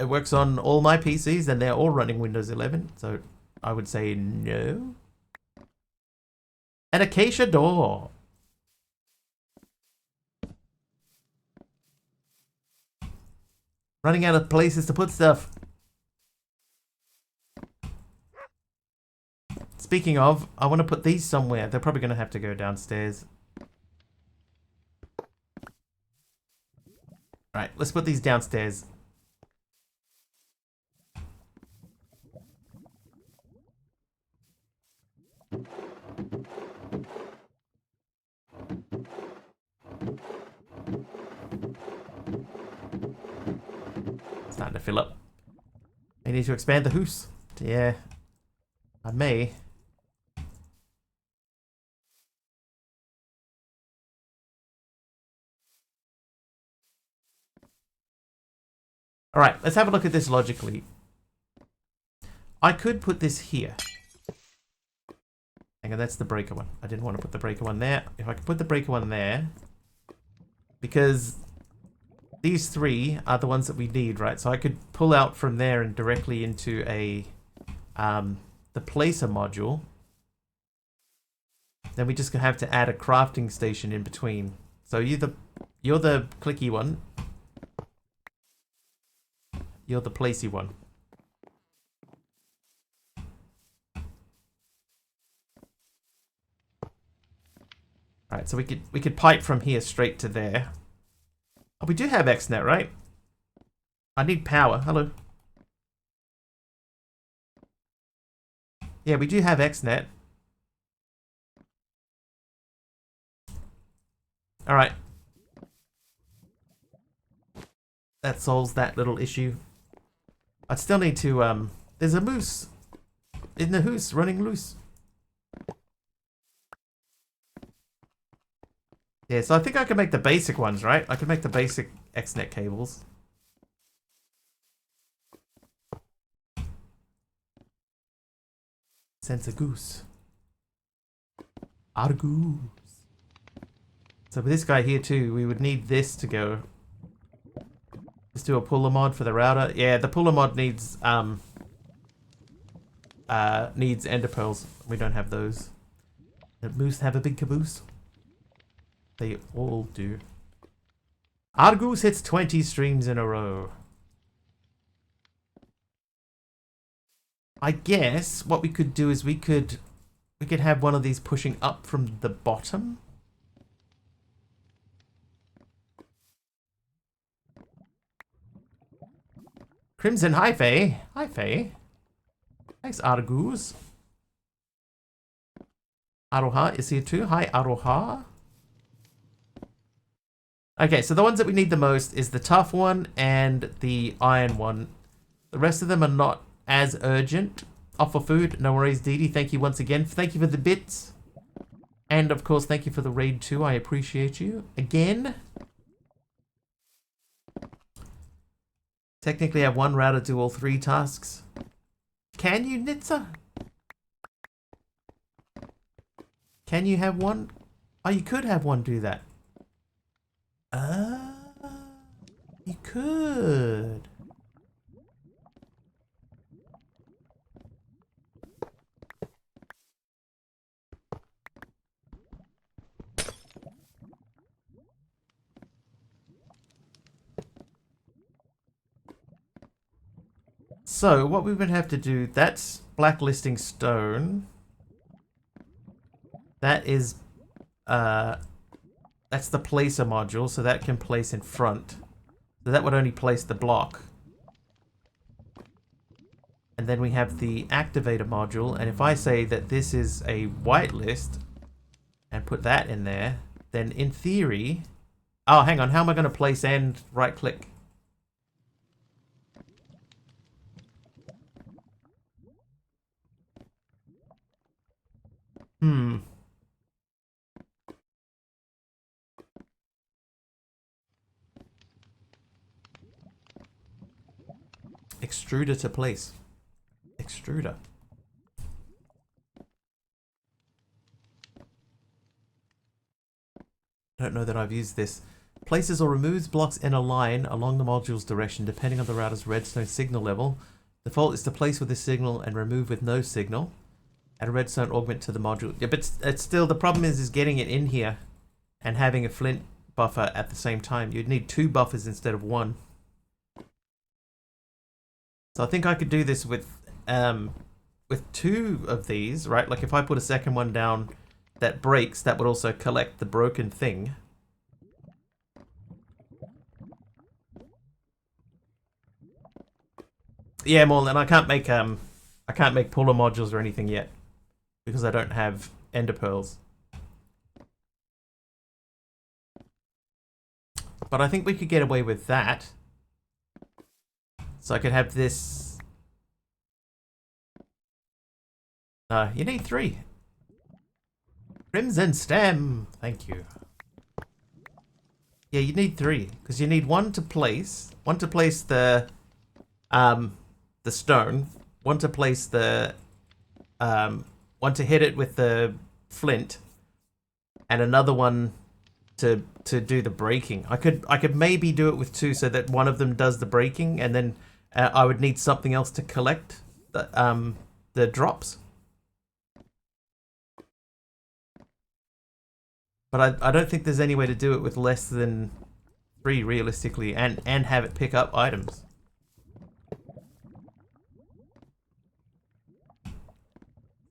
works on all my PCs and they're all running Windows 11, so I would say no. An acacia door. Running out of places to put stuff. Speaking of, I want to put these somewhere. They're probably going to have to go downstairs. Right, let's put these downstairs. Starting to fill up. I need to expand the house. Yeah, I may. All right, let's have a look at this logically. I could put this here. Hang on, that's the breaker one. I didn't want to put the breaker one there. If I could put the breaker one there, because these three are the ones that we need, right? So I could pull out from there and directly into a the placer module. Then we just have to add a crafting station in between. So you're the clicky one. You're the placey one. Alright, so we could pipe from here straight to there. Oh, we do have XNet, right? I need power. Hello. Yeah, we do have XNet. Alright. That solves that little issue. I still need to, there's a moose in the hoose running loose. Yeah, so I think I can make the basic ones, right? I can make the basic XNet cables. Sense a goose. Argoose. So with this guy here too, we would need this to go. Let's do a puller mod for the router. Yeah, the puller mod needs ender pearls. We don't have those. Does moose have a big caboose? They all do. Argoose hits 20 streams in a row. I guess what we could do is we could have one of these pushing up from the bottom. Crimson, hi Faye. Hi Faye. Thanks Argoose. Aroha is here too. Hi Aroha. Okay, so the ones that we need the most is the tough one and the iron one. The rest of them are not as urgent. Offer food, no worries, Dee Dee. Thank you once again. Thank you for the bits. And of course, thank you for the raid too. I appreciate you. Again. Technically, I have one router do all 3 tasks. Can you, Nitsa? Can you have one? Oh, you could have one do that. You could. So, what we would have to do, that's blacklisting stone. That is, that's the placer module, so that can place in front. So that would only place the block. And then we have the activator module, and if I say that this is a whitelist, and put that in there, then in theory... Oh, hang on, how am I going to place and right-click? Extruder to place. Extruder. Don't know that I've used this. Places or removes blocks in a line along the module's direction depending on the router's redstone signal level. Default is to place with a signal and remove with no signal. Add a redstone augment to the module. Yeah, but it's still, the problem is getting it in here and having a flint buffer at the same time. You'd need 2 buffers instead of 1. So I think I could do this with 2 of these, right? Like if I put a second one down that breaks, that would also collect the broken thing. Yeah, Morland, I can't make puller modules or anything yet because I don't have ender pearls. But I think we could get away with that. So I could have this. You need 3. Crimson stem. Thank you. Yeah, you need 3 because you need 1 to place the stone, 1 to place the 1 to hit it with the flint, and another one to do the breaking. I could maybe do it with 2 so that one of them does the breaking, and then I would need something else to collect the drops. But I don't think there's any way to do it with less than 3 realistically, and have it pick up items.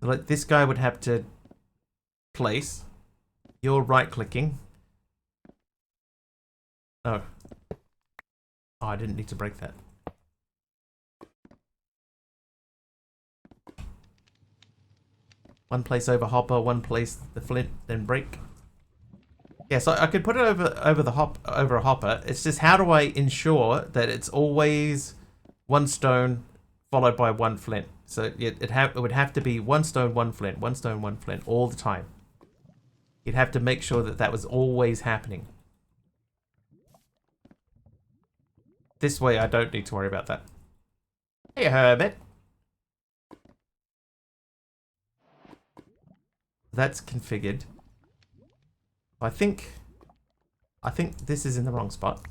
Like this guy would have to place. You're right clicking. Oh. Oh, I didn't need to break that. One place over hopper, one place the flint, then break. Yeah, so I could put it over a hopper. It's just how do I ensure that it's always 1 stone followed by 1 flint? So it would have to be 1 stone, 1 flint, 1 stone, 1 flint all the time. You'd have to make sure that that was always happening. This way I don't need to worry about that. Hey, Hermit. That's configured. I think this is in the wrong spot.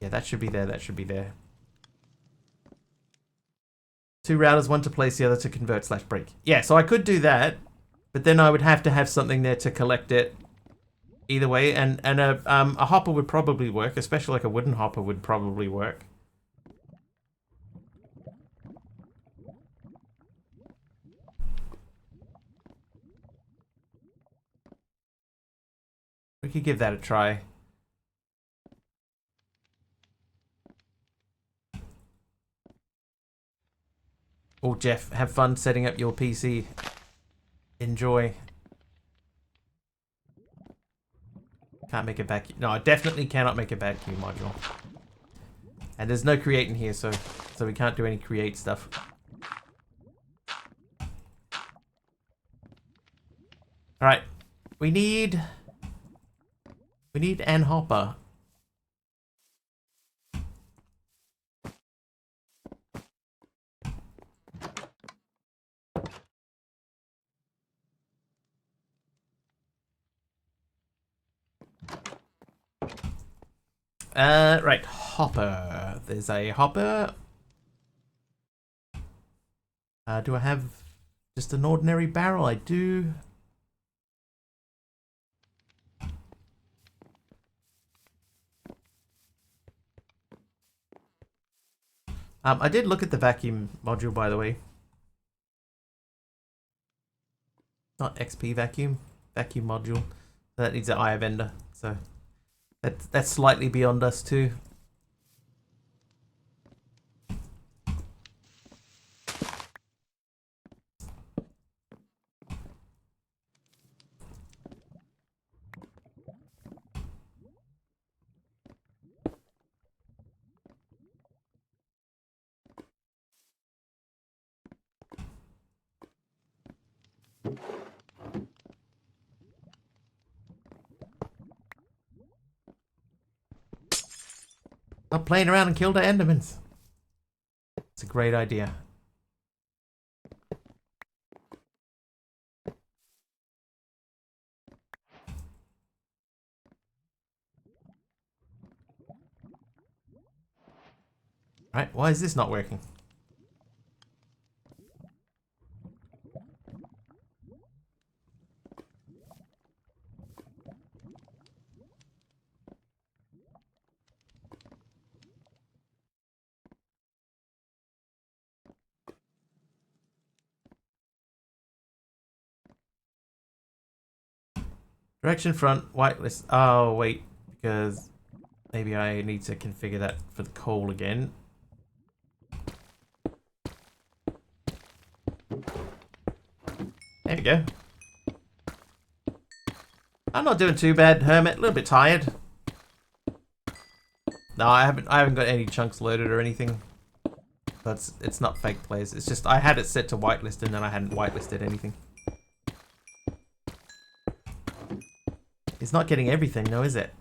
Yeah, that should be there, that should be there. 2 routers, one to place, the other to convert / break. Yeah, so I could do that, but then I would have to have something there to collect it either way, and a hopper would probably work, especially like a wooden hopper would probably work. We could give that a try. Oh, Jeff, have fun setting up your PC. Enjoy. Can't make a vacuum. No, I definitely cannot make a vacuum module. And there's no create in here, so we can't do any create stuff. Alright. We need an hopper. Right, hopper. There's a hopper. Do I have just an ordinary barrel? I do. I did look at the vacuum module, by the way. Not XP vacuum module. That needs an eye vendor, so that's slightly beyond us too. Not playing around and kill the Endermans. It's a great idea. Right, why is this not working? Direction front, whitelist. Oh, wait, because maybe I need to configure that for the coal again. There we go. I'm not doing too bad, Hermit. A little bit tired. No, I haven't got any chunks loaded or anything. But it's not fake plays. It's just I had it set to whitelist and then I hadn't whitelisted anything. It's not getting everything, though, is it?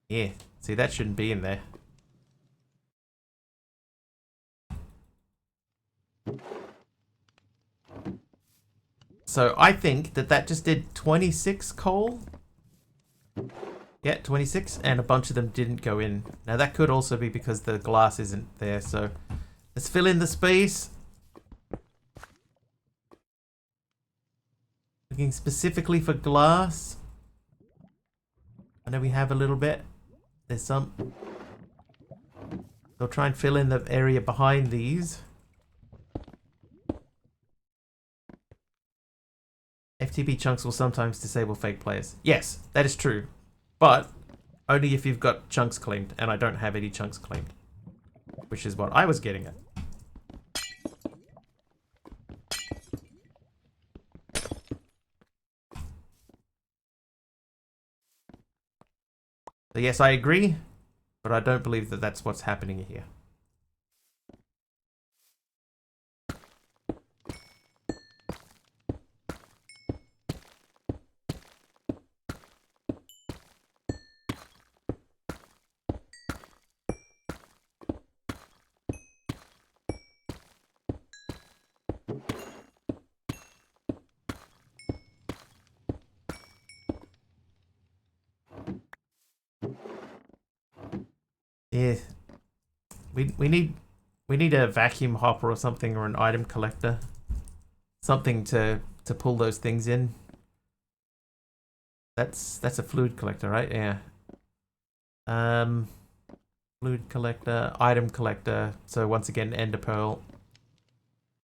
Yeah. See, that shouldn't be in there. So I think that just did 26 coal. Yeah, 26, and a bunch of them didn't go in. Now that could also be because the glass isn't there, so let's fill in the space. Looking specifically for glass. I know we have a little bit. There's some. We'll try and fill in the area behind these. FTP chunks will sometimes disable fake players. Yes, that is true. But only if you've got chunks claimed, and I don't have any chunks claimed. Which is what I was getting at. So yes, I agree, but I don't believe that that's what's happening here. Yeah, we need a vacuum hopper or something, or an item collector, something to pull those things in. That's a fluid collector, right? Yeah. Fluid collector, item collector. So once again, ender pearl.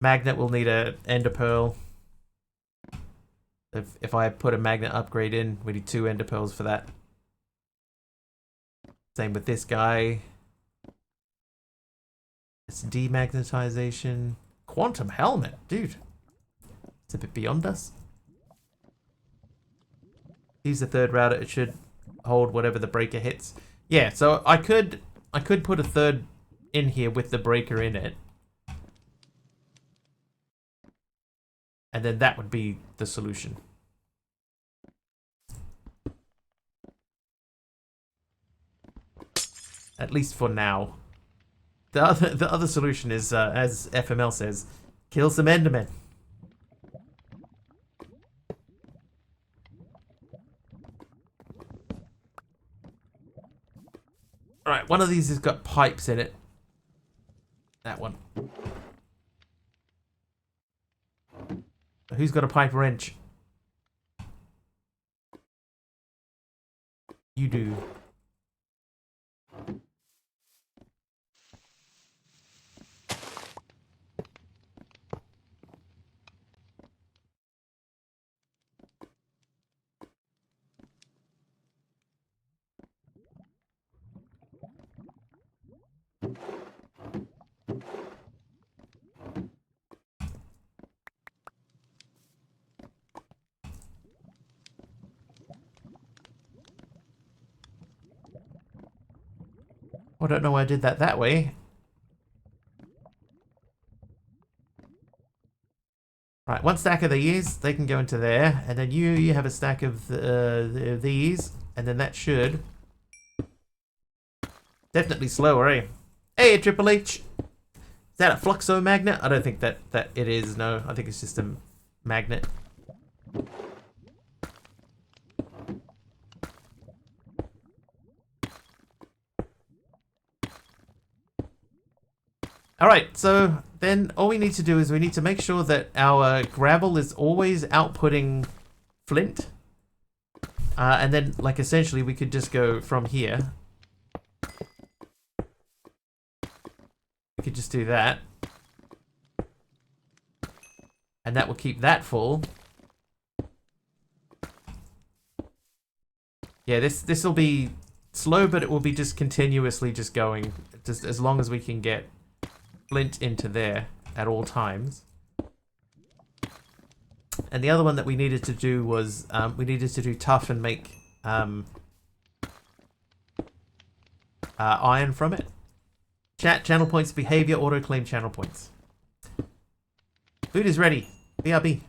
Magnet will need a ender pearl. If I put a magnet upgrade in, we need 2 ender pearls for that. Same with this guy. It's demagnetization. Quantum helmet, dude. It's a bit beyond us. Use the 3rd router. It should hold whatever the breaker hits. Yeah, so I could put a 3rd in here with the breaker in it. And then that would be the solution. At least for now. The other solution is, as FML says, kill some Endermen. Alright, one of these has got pipes in it. That one. Who's got a pipe wrench? You do. I don't know why I did that way. Right, 1 stack of these, they can go into there, and then you have a stack of these, and then that should definitely slower, eh? Hey, Triple H, is that a fluxo magnet? I don't think that it is. No, I think it's just a magnet. Alright, so then all we need to do is we need to make sure that our gravel is always outputting flint. And then, like, essentially we could just go from here. We could just do that. And that will keep that full. Yeah, this will be slow, but it will be just continuously just going. Just as long as we can get flint into there at all times. And the other one that we needed to do was we needed to do tough and make iron from it. Chat, channel points, behavior, auto claim channel points. Food is ready. BRB.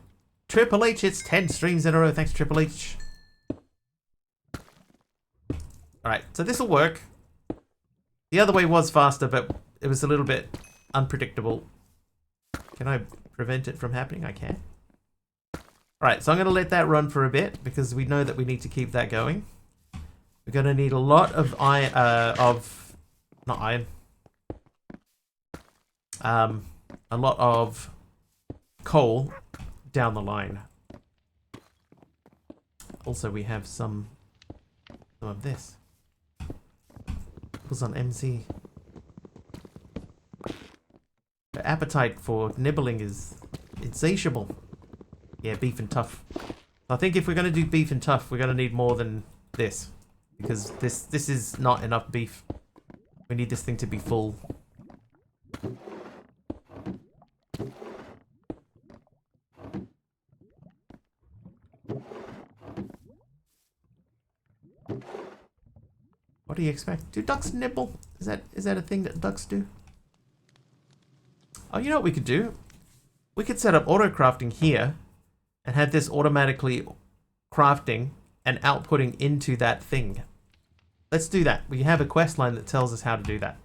Triple H, it's 10 streams in a row. Thanks, Triple H. Alright, so this will work. The other way was faster, but it was a little bit unpredictable. Can I prevent it from happening? I can. Alright, so I'm going to let that run for a bit because we know that we need to keep that going. We're gonna need a lot of iron, not iron. A lot of coal down the line. Also, we have some of this. Was on MC. The appetite for nibbling is insatiable. Yeah, beef and tough. I think if we're gonna do beef and tough, we're gonna need more than this, because this is not enough beef. We need this thing to be full. What do you expect? Do ducks nibble? Is that a thing that ducks do? Oh, you know what we could do? We could set up auto crafting here and have this automatically crafting and outputting into that thing. Let's do that. We have a quest line that tells us how to do that.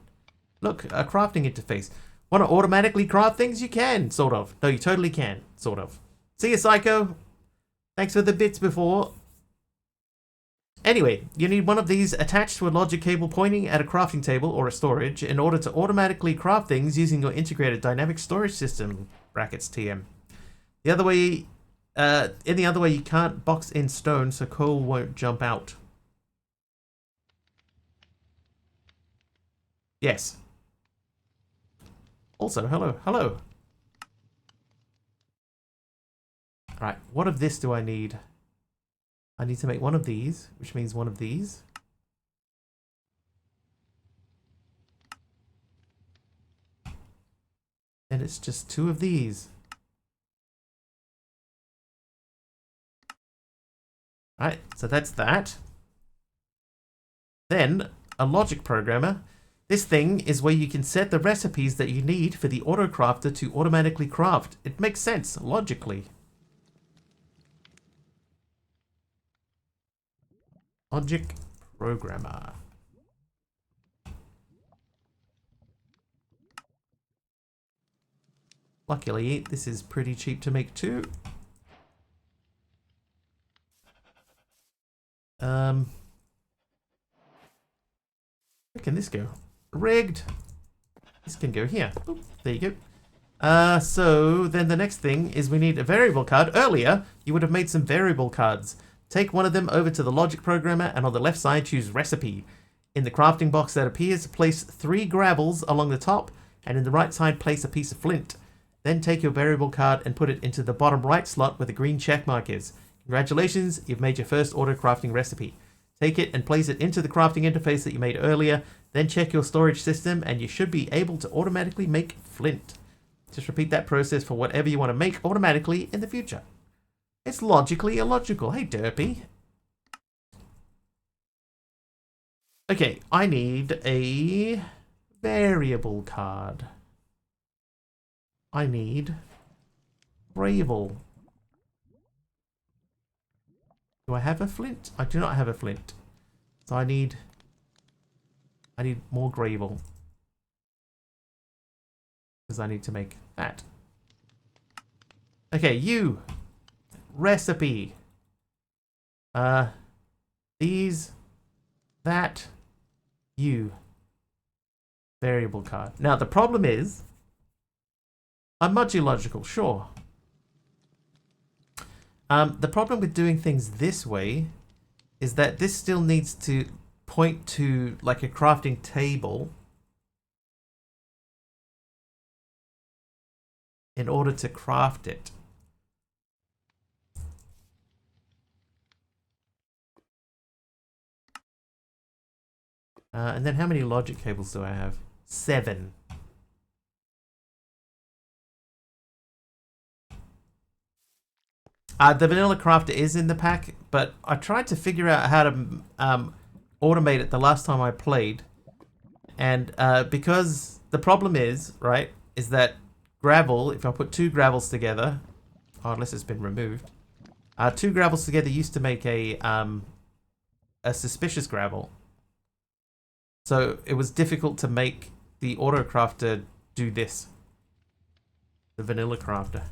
Look, a crafting interface. Want to automatically craft things? You can, sort of. No, you totally can, sort of. See you, Psycho. Thanks for the bits before. Anyway, you need one of these attached to a logic cable pointing at a crafting table or a storage in order to automatically craft things using your integrated dynamic storage system, brackets TM. The other way, in the other way, you can't box in stone so coal won't jump out. Yes. Also, hello. Right, what of this do I need? I need to make one of these, which means one of these. And it's just two of these. Right, so that's that. Then, a logic programmer. This thing is where you can set the recipes that you need for the auto crafter to automatically craft. It makes sense, logically. Logic programmer. Luckily, this is pretty cheap to make too. Where can this go? Rigged. This can go here. Oop, there you go. So then the next thing is we need a variable card. Earlier, you would have made some variable cards. Take one of them over to the logic programmer and on the left side choose recipe. In the crafting box that appears, place 3 gravels along the top and in the right side place a piece of flint. Then take your variable card and put it into the bottom right slot where the green check mark is. Congratulations, you've made your first auto crafting recipe. Take it and place it into the crafting interface that you made earlier, then check your storage system and you should be able to automatically make flint. Just repeat that process for whatever you want to make automatically in the future. It's logically illogical. Hey, Derpy. Okay, I need a variable card. I need gravel. Do I have a flint? I do not have a flint. So I need more gravel. Because I need to make that. Okay, you. Recipe. These. That. You. Variable card. Now the problem is, I'm logical, sure. The problem with doing things this way is that this still needs to point to like a crafting table in order to craft it. And then how many logic cables do I have? 7. The vanilla crafter is in the pack, but I tried to figure out how to automate it the last time I played. And because the problem is, right, is that gravel, if I put 2 gravels together, unless it's been removed, 2 gravels together used to make a suspicious gravel. So it was difficult to make the auto crafter do this. The vanilla crafter.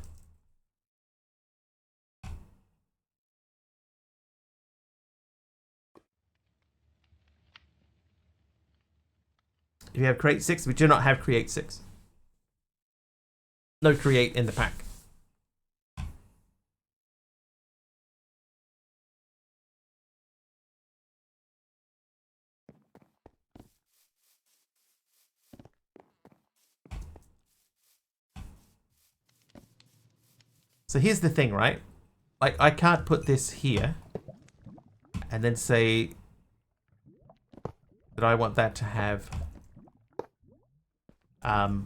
If you have create 6, we do not have create 6. No create in the pack. So here's the thing, right? Like, I can't put this here and then say that I want that to have oh,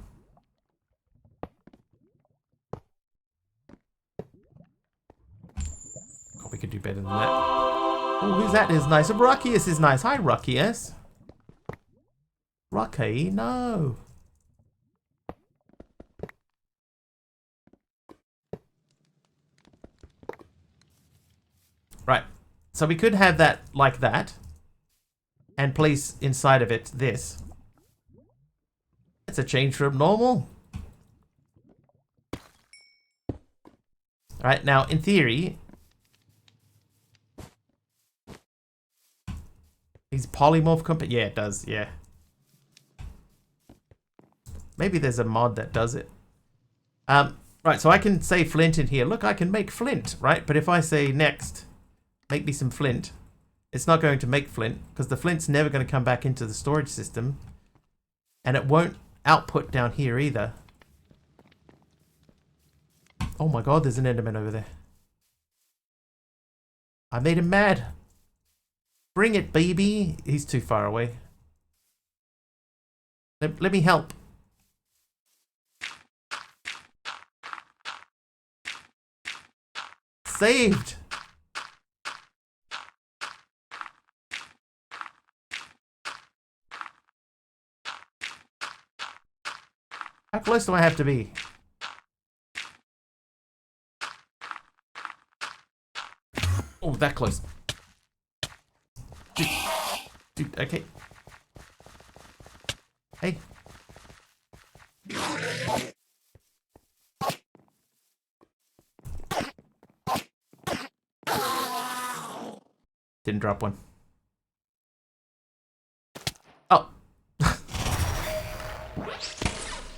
we could do better than that. Oh, who's that? Is nice. Rockius is nice. Hi, Rockius. Rocky, no. Right. So we could have that like that. And place inside of it this. It's a change from normal. Alright, now in theory, these polymorph company. Yeah, it does, yeah. Maybe there's a mod that does it. Right, so I can say flint in here. Look, I can make flint, right? But if I say next, make me some flint, it's not going to make flint because the flint's never going to come back into the storage system. And it won't output down here either. Oh my god, there's an Enderman over there. I made him mad. Bring it, baby. He's too far away. Let me help. Saved. How close do I have to be? Oh, that close. Dude, okay. Hey. Didn't drop one. Oh.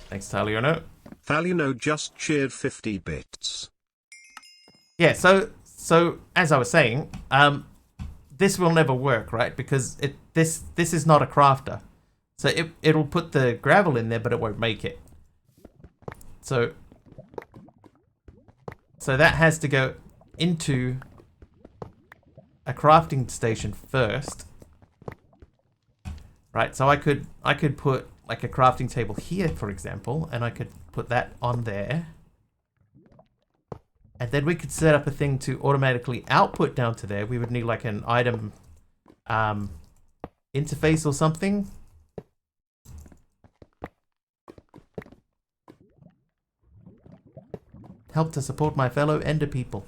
Thanks, Taliono. Thalino just cheered 50 bits. Yeah, so as I was saying, this will never work, right? Because this is not a crafter. So it'll put the gravel in there, but it won't make it. So that has to go into a crafting station first. Right, so I could put like a crafting table here, for example, and I could put that on there. And then we could set up a thing to automatically output down to there. We would need like an item interface or something. Help to support my fellow Ender people.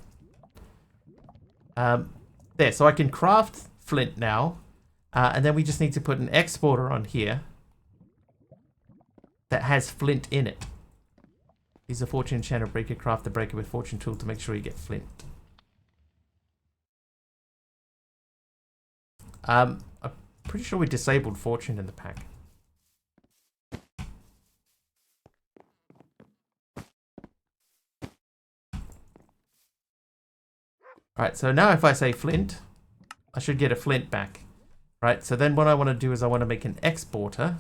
There, so I can craft flint now. And then we just need to put an exporter on here that has flint in it. Use a fortune enchanter breaker, craft the breaker with fortune tool to make sure you get flint. I'm pretty sure we disabled fortune in the pack. Right, so now if I say flint, I should get a flint back. Right, so then what I want to do is I want to make an exporter.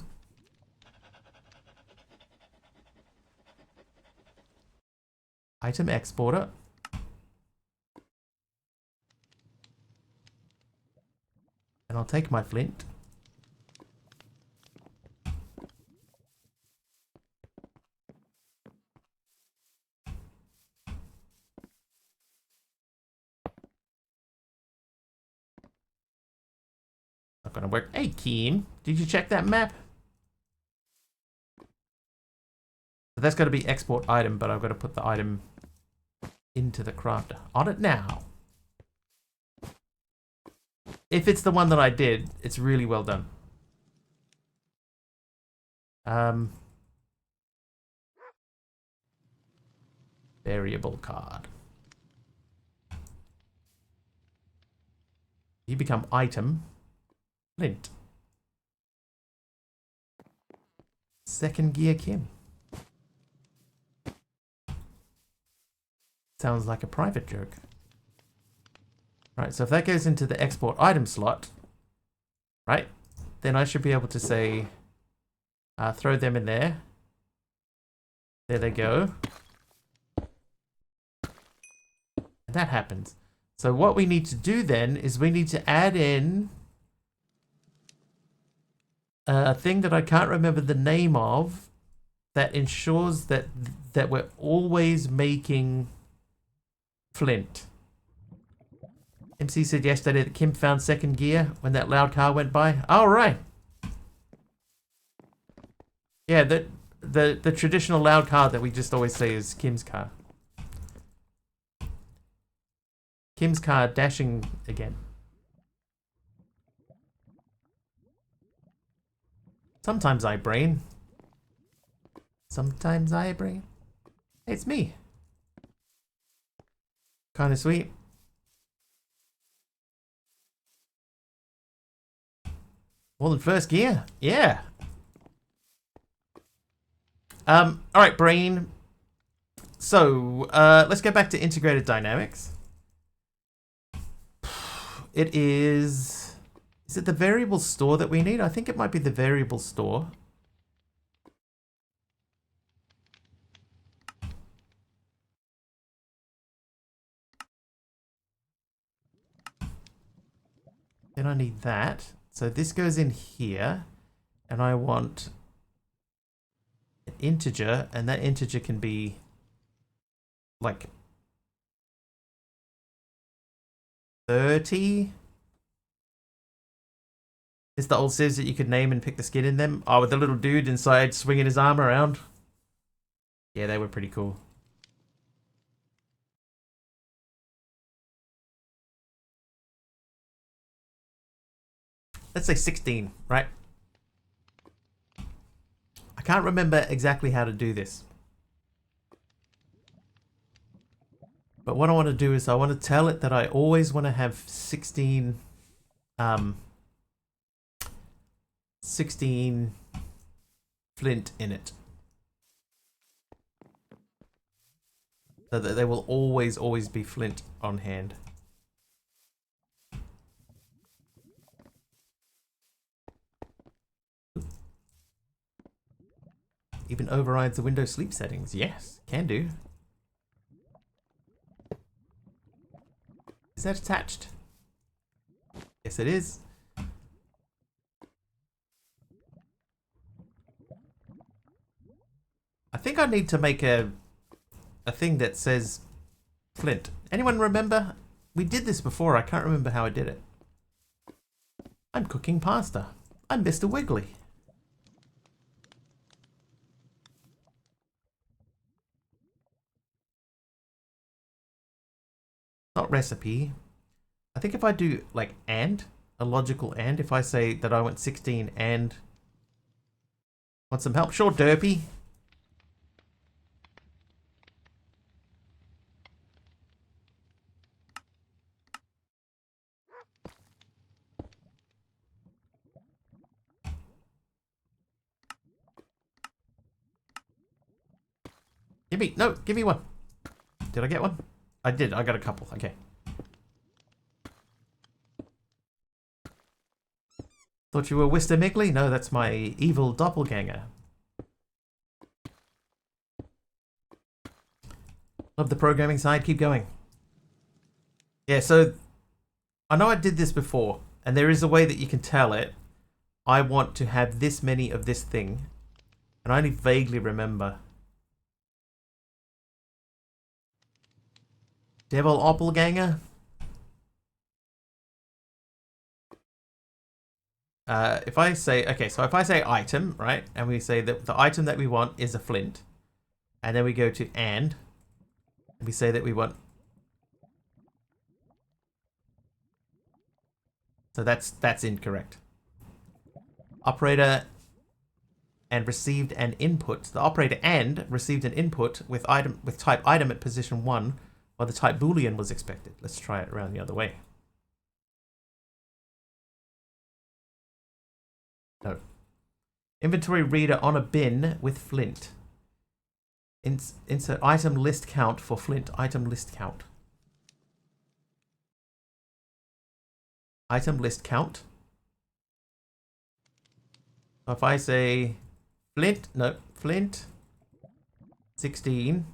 Item exporter. And I'll take my flint. Not gonna work. Hey, Keen, did you check that map? So that's got to be export item, but I've got to put the item into the crafter. On it now. If it's the one that I did, it's really well done. Variable card. You become item. Flint. Second gear Kim. Sounds like a private joke. Right, so if that goes into the export item slot, right, then I should be able to say, throw them in there. There they go. And that happens. So what we need to do then is we need to add in a thing that I can't remember the name of that ensures that we're always making flint. MC said yesterday that Kim found second gear when that loud car went by. Oh, right. Yeah, the traditional loud car that we just always say is Kim's car. Kim's car dashing again. Sometimes I brain. Sometimes I brain. Hey, it's me. Kind of sweet. More than first gear? Yeah. All right, brain. So, let's get back to integrated dynamics. It is it the variable store that we need? I think it might be the variable store. Then I need that. So this goes in here, and I want an integer, and that integer can be like 30. It's the old civs that you could name and pick the skin in them. Oh, with the little dude inside swinging his arm around. Yeah, they were pretty cool. Let's say 16, right? I can't remember exactly how to do this. But what I want to do is I want to tell it that I always want to have 16 flint in it. So that there will always be flint on hand. Even overrides the Windows sleep settings. Yes, can do. Is that attached? Yes, it is. I think I need to make a thing that says flint. Anyone remember? We did this before. I can't remember how I did it. I'm cooking pasta. I'm Mr. Wiggly. Not recipe. I think if I do like and, a logical and, if I say that I want 16 and want some help, sure, derpy. Give me one. Did I get one? I did. I got a couple. Okay. Thought you were Mr. Migley? No, that's my evil doppelganger. Love the programming side. Keep going. Yeah, so I know I did this before, and there is a way that you can tell it, I want to have this many of this thing, and I only vaguely remember. Devil Doppelganger. If I say, okay, so if I say item, right, and we say that the item that we want is a flint, and then we go to and we say that we want, so that's incorrect. Operator and received an input. The operator and received an input with type item at position 1, while the type boolean was expected. Let's try it around the other way. No. Inventory reader on a bin with flint. Insert item list count for flint. Item list count. Item list count. If I say flint, no, flint 16.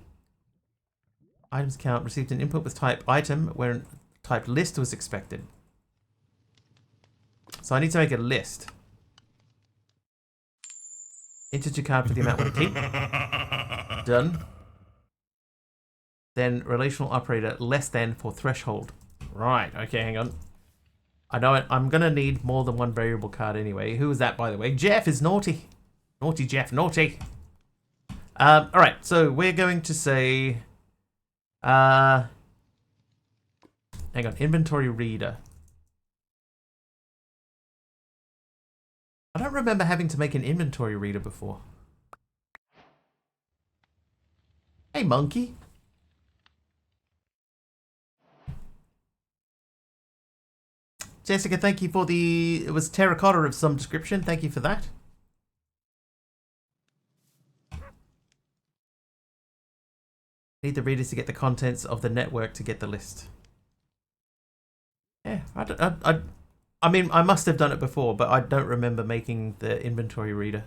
Items count received an input with type item where type list was expected. So I need to make a list. Integer card for the amount we keep. Done. Then relational operator less than for threshold. Right, okay, hang on. I know it. I'm going to need more than one variable card anyway. Who is that, by the way? Jeff is naughty. Naughty Jeff, naughty. Alright, so we're going to say... hang on, inventory reader. I don't remember having to make an inventory reader before. Hey, monkey. Jessica, thank you for the... It was terracotta of some description. Thank you for that. Need the readers to get the contents of the network to get the list. Yeah, I mean, I must have done it before, but I don't remember making the inventory reader.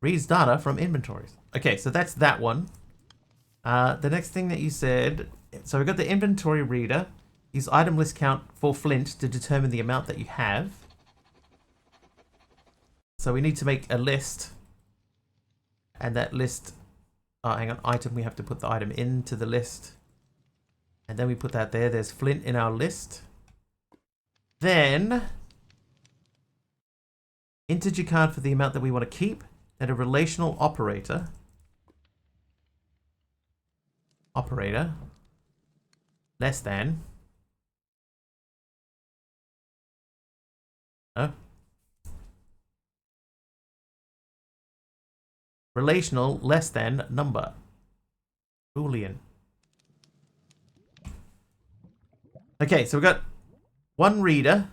Reads data from inventories. Okay, so that's that one. The next thing that you said... So we've got the inventory reader. Use item list count for flint to determine the amount that you have. So we need to make a list. And that list... Oh, hang on. Item, we have to put the item into the list. And then we put that there. There's flint in our list. Then... integer card for the amount that we want to keep. Then a relational operator. Operator. Less than... No. Relational less than number. Boolean. Okay, so we've got one reader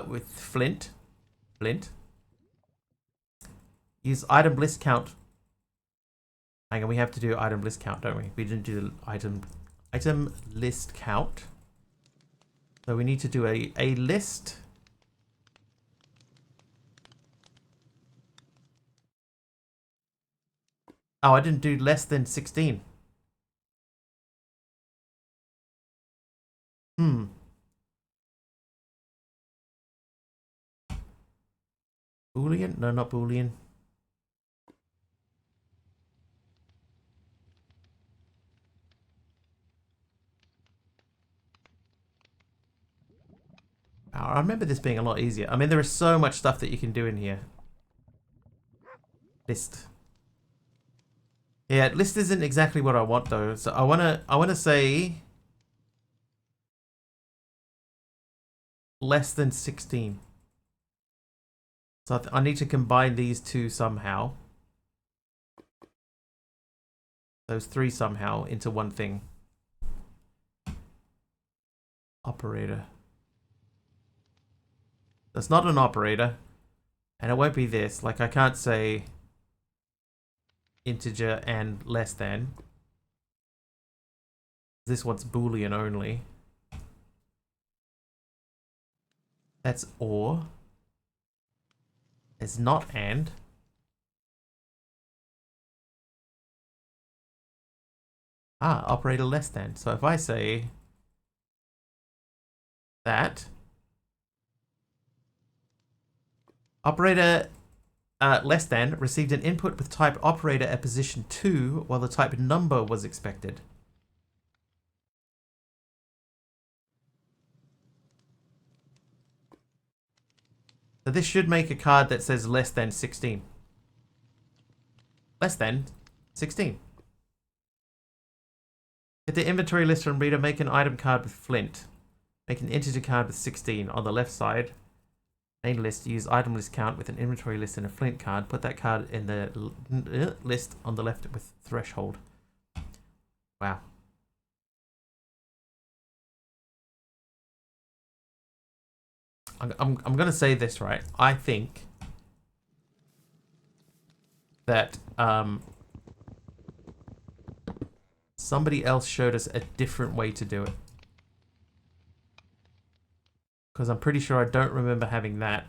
with flint. Flint. Use item list count. Hang on, we have to do item list count, don't we? We didn't do the item list count. So we need to do a list. Oh, I didn't do less than 16. Boolean? No, not Boolean. I remember this being a lot easier. I mean, there is so much stuff that you can do in here. List. Yeah, list isn't exactly what I want though. So I wanna say less than 16. So I need to combine these two somehow. Those three somehow into one thing. Operator. That's not an operator. And it won't be this. Like, I can't say integer and less than. This one's Boolean only. That's or. It's not and. Ah, operator less than. So if I say that. Operator less than received an input with type operator at position 2 while the type number was expected. So this should make a card that says less than 16. Less than 16. Get the inventory list from reader, make an item card with flint. Make an integer card with 16 on the left side. Main list, use item list count with an inventory list and a flint card. Put that card in the list on the left with threshold. Wow. I'm gonna say this, right? I think that somebody else showed us a different way to do it. Because I'm pretty sure I don't remember having that.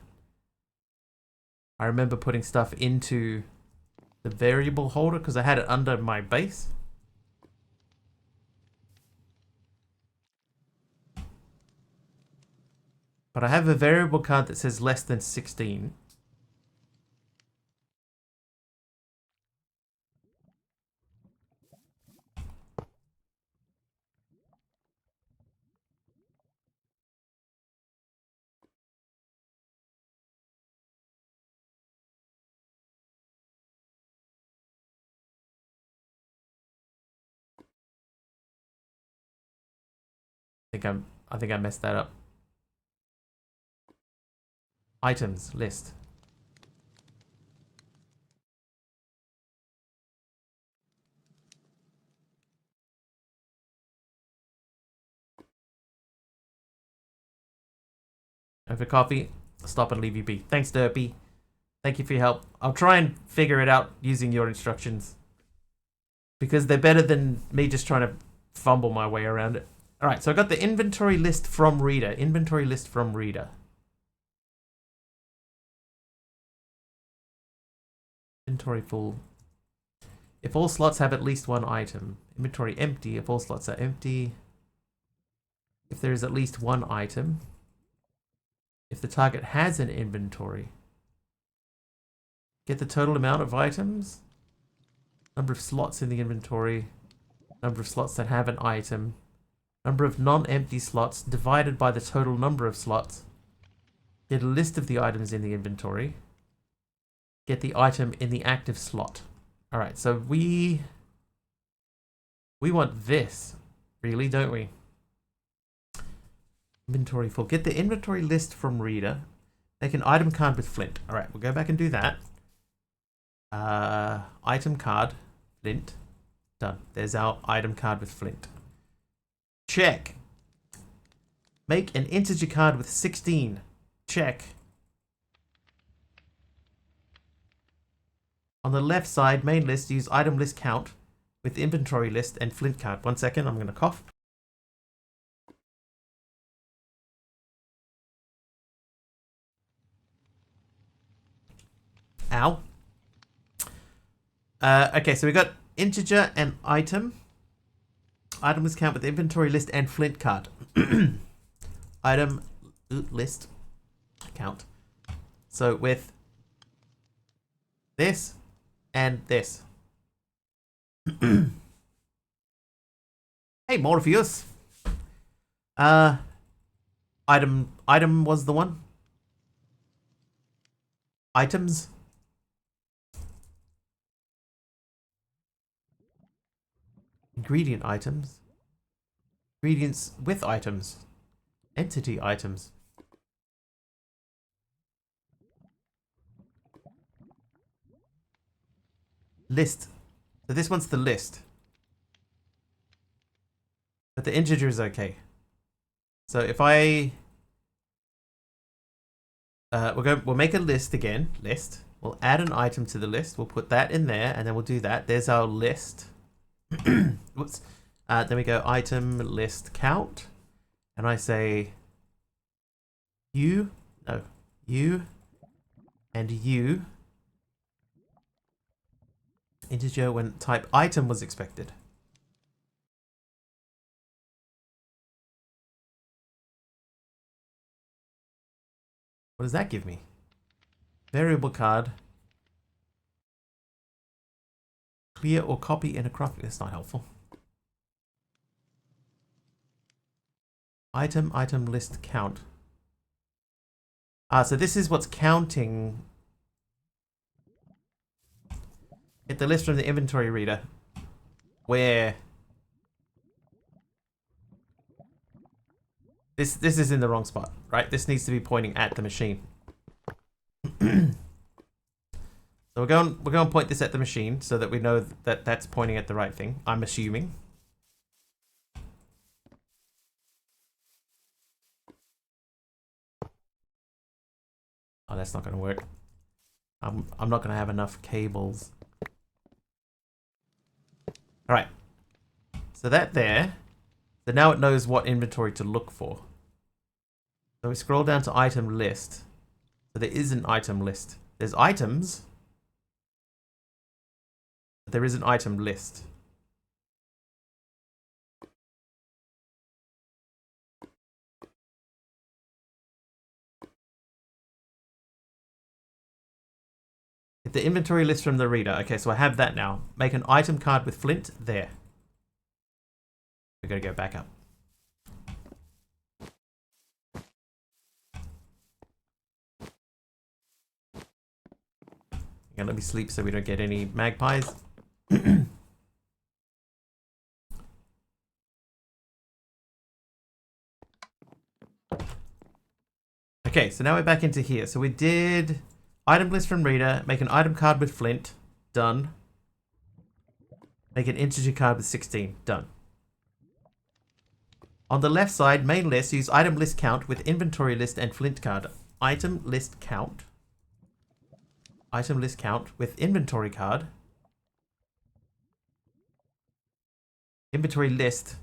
I remember putting stuff into the variable holder because I had it under my base. But I have a variable card that says less than 16. I think I messed that up. Items list. And for coffee, stop and leave you be. Thanks, Derpy. Thank you for your help. I'll try and figure it out using your instructions. Because they're better than me just trying to fumble my way around it. Alright, so I got the inventory list from reader. Inventory list from reader. Inventory full. If all slots have at least one item. Inventory empty if all slots are empty. If there is at least one item. If the target has an inventory. Get the total amount of items. Number of slots in the inventory. Number of slots that have an item. Number of non-empty slots divided by the total number of slots. Get a list of the items in the inventory. Get the item in the active slot. Alright, so we want this, really, don't we? Inventory full. Get the inventory list from reader. Make an item card with flint. Alright, we'll go back and do that. Item card, flint. Done. There's our item card with flint. Check. Make an integer card with 16. Check. On the left side, main list, use item list count with inventory list and flint card. 1 second, I'm going to cough. Ow. Okay, so we got integer and item. Item list count with inventory list and flint card. Item list count. So with this and this. Hey, Morpheus. Item was the one. Items. Ingredient items. Ingredients with items. Entity items. List. So this one's the list. But the integer is okay. So if I we'll make a list again. List. We'll add an item to the list. We'll put that in there, and then we'll do that. There's our list. Whoops. Then we go item list count, and I say you and you. Integer when type item was expected. What does that give me? Variable card. Clear or copy in a crop. That's not helpful. Item list count. So this is what's counting. Get the list from the inventory reader. Where this is in the wrong spot, right? This needs to be pointing at the machine. So we're going to point this at the machine so that we know that that's pointing at the right thing. I'm assuming. that's not gonna work. I'm not gonna have enough cables. Alright. So that there. So now it knows what inventory to look for. So we scroll down to item list. So there is an item list. There's items. But there is an item list. Get the inventory list from the reader. Okay, so I have that now. Make an item card with flint. There. We're gonna go back up. Yeah, let me sleep so we don't get any magpies. Okay, so now we're back into here. So we did item list from reader, make an item card with flint, done. Make an integer card with 16, done. On the left side, main list, use item list count with inventory list and flint card. Item list count. Item list count with inventory card. Inventory list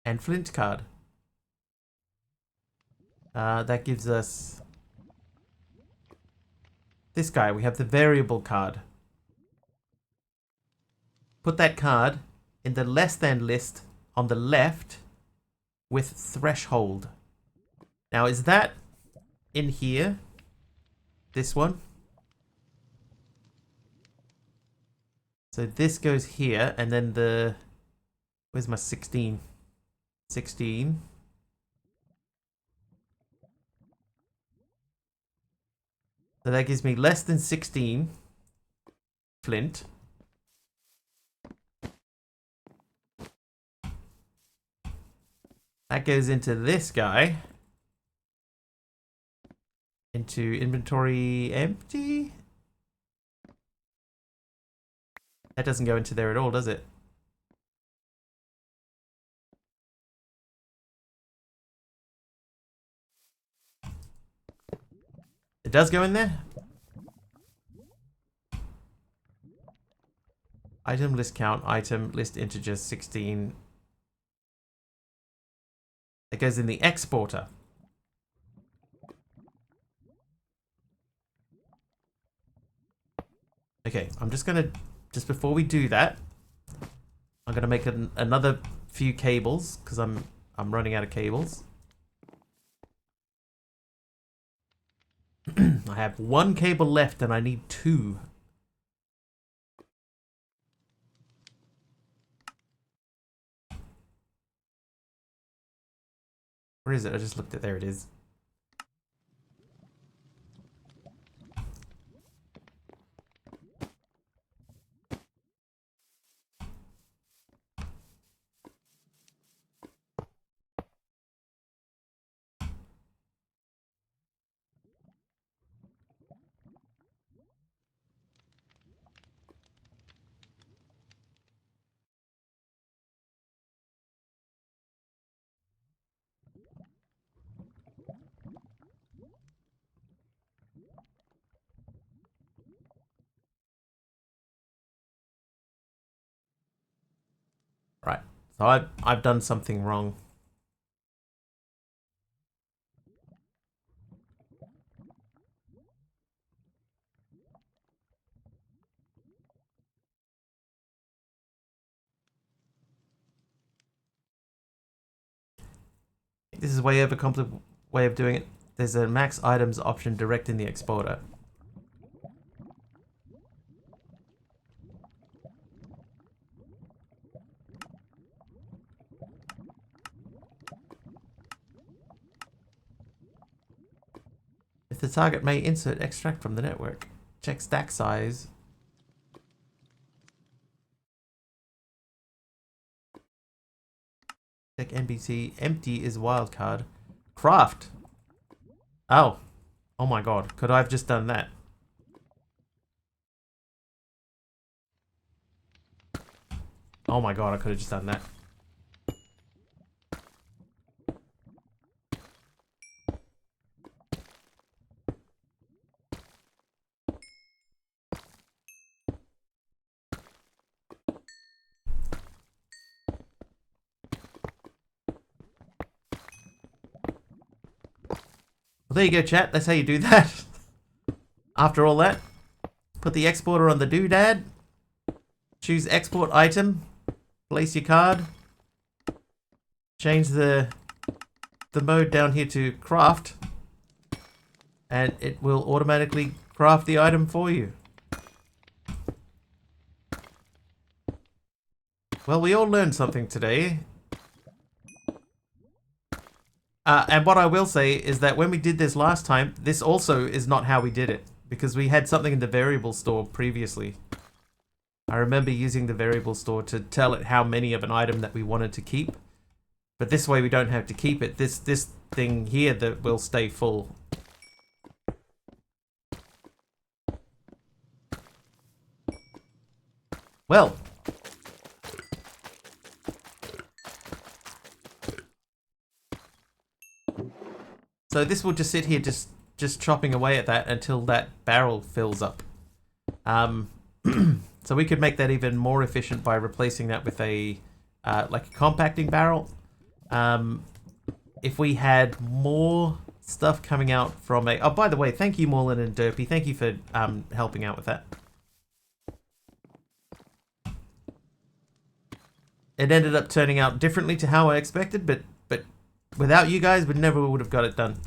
and flint card. That gives us this guy. We have the variable card. Put that card in the less than list on the left with threshold. Now, is that in here? This one? So this goes here, and then the... Where's my 16? 16. So that gives me less than 16 flint. That goes into this guy. Into inventory empty. That doesn't go into there at all, does it? It does go in there? Item list count, item list integers 16. It goes in the exporter. Okay, I'm just gonna, just before we do that, I'm gonna make another few cables because I'm running out of cables. I have one cable left and I need 2. Where is it? I just looked at, there it is. Right. So I've done something wrong. This is way over complicated way of doing it. There's a max items option direct in the exporter. If the target may insert extract from the network. Check stack size. Check NBC. Empty is wildcard. Craft. Oh. Oh my god. Could I have just done that? Oh my god, I could have just done that. there you go, chat. That's how you do that. After all that, put the exporter on the doodad. Choose export item. Place your card. Change the mode down here to craft. And it will automatically craft the item for you. Well, we all learned something today. And what I will say is that when we did this last time, this also is not how we did it. Because we had something in the variable store previously. I remember using the variable store to tell it how many of an item that we wanted to keep. But this way we don't have to keep it. This thing here that will stay full. Well. So this will just sit here just chopping away at that until that barrel fills up. So we could make that even more efficient by replacing that with a like a compacting barrel. If we had more stuff coming out from a... Oh, by the way, thank you, Morlin and Derpy. Thank you for helping out with that. It ended up turning out differently to how I expected, but without you guys, we never would have got it done.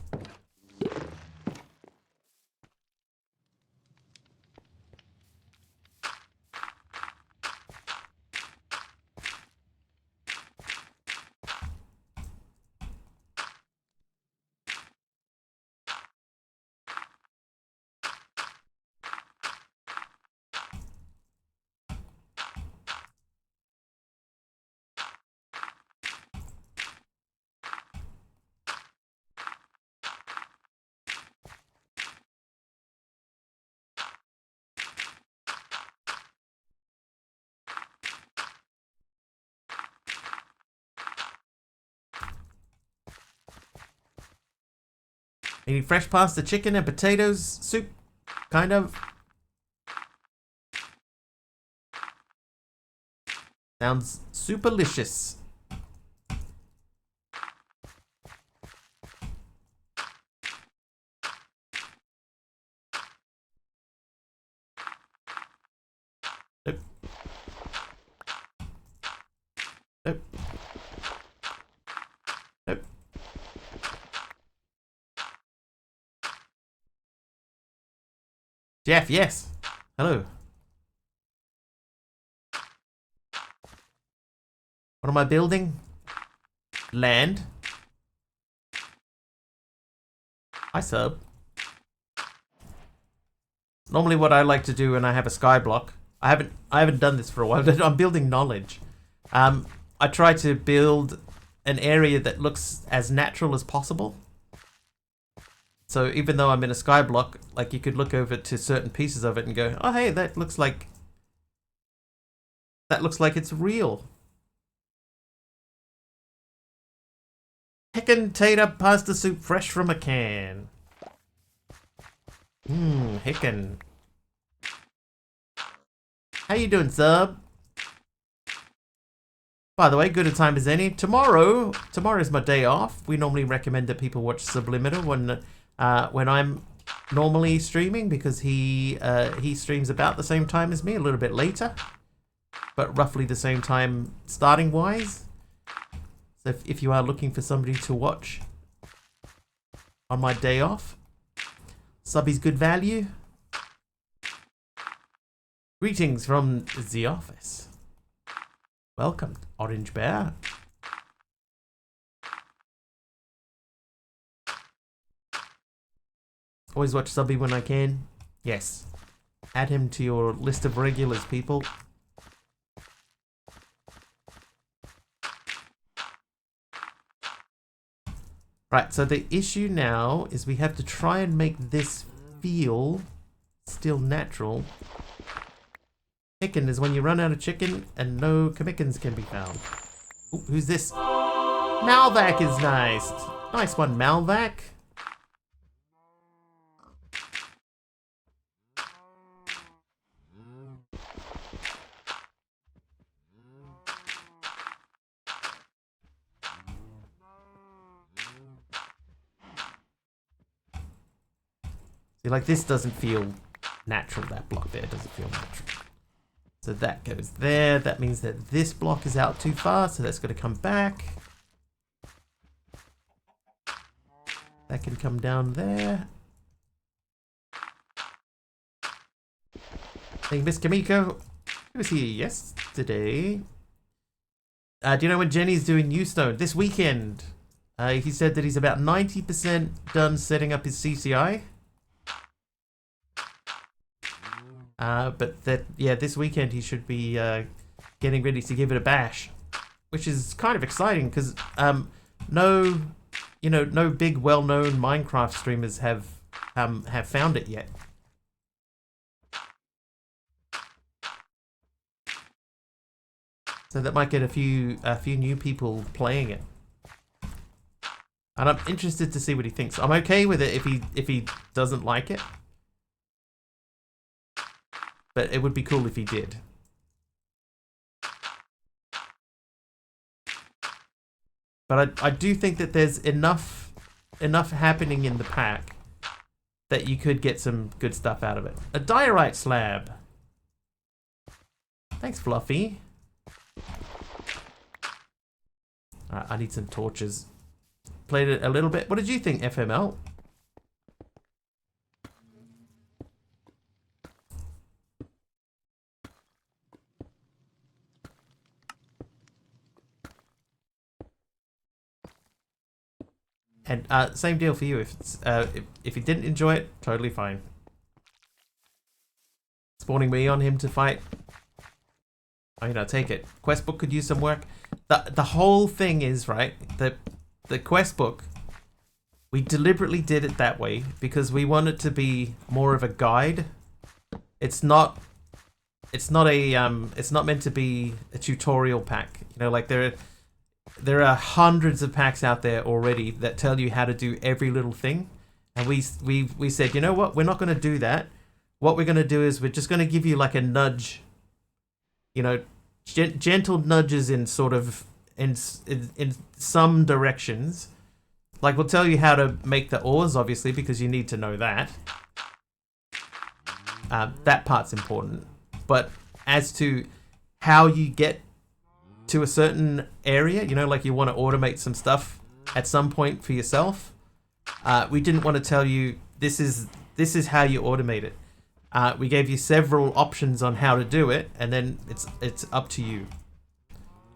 Any fresh pasta, chicken, and potatoes soup? Kind of. Sounds superlicious. Nope. Nope. Nope. Jeff, yes. Hello. What am I building? Land. Hi, sub. Normally what I like to do when I have a sky block, I haven't done this for a while, but I'm building knowledge. I try to build an area that looks as natural as possible. So even though I'm in a sky block, like you could look over to certain pieces of it and go, oh hey, that looks like it's real. Heckin' tater pasta soup fresh from a can. Heckin'. How you doing, sub? By the way, good a time as any. Tomorrow's my day off. We normally recommend that people watch Subliminal when I'm normally streaming, because he streams about the same time as me, a little bit later, but roughly the same time starting wise. So if you are looking for somebody to watch on my day off, subby's good value. Greetings from the office. Welcome, Orange Bear. Always watch Subby when I can. Yes. Add him to your list of regulars, people. Right, so the issue now is we have to try and make this feel still natural. Chicken is when you run out of chicken and no commickens can be found. Ooh, who's this? Malvac is nice. Nice one, Malvac. See, like this doesn't feel natural. That block there doesn't feel natural. So that goes there. That means that this block is out too far, so that's going to come back. That can come down there. Hey, Miss Kamiko, I was here yesterday. Do you know when Jenny's doing Newstone? This weekend. He said that he's about 90% done setting up his CCI. But that, yeah, this weekend he should be getting ready to give it a bash, which is kind of exciting because no big well-known Minecraft streamers have found it yet. So that might get a few new people playing it. And I'm interested to see what he thinks. I'm okay with it if he doesn't like it. But it would be cool if he did. But I do think that there's enough happening in the pack that you could get some good stuff out of it. A diorite slab. Thanks, Fluffy. I need some torches. Played it a little bit. What did you think, FML? And same deal for you. If it's, if you didn't enjoy it, totally fine. Spawning me on him to fight. Take it. Quest book could use some work. The whole thing is, right, the quest book, we deliberately did it that way because we want it to be more of a guide. It's not meant to be a tutorial pack. Like there are hundreds of packs out there already that tell you how to do every little thing. And we said, you know what? We're not going to do that. What we're going to do is we're just going to give you like a nudge, gentle nudges in sort of in some directions. Like we'll tell you how to make the ores, obviously, because you need to know that. That part's important. But as to how you get to a certain area, like you want to automate some stuff at some point for yourself, we didn't want to tell you this is how you automate it. We gave you several options on how to do it, and then it's up to you.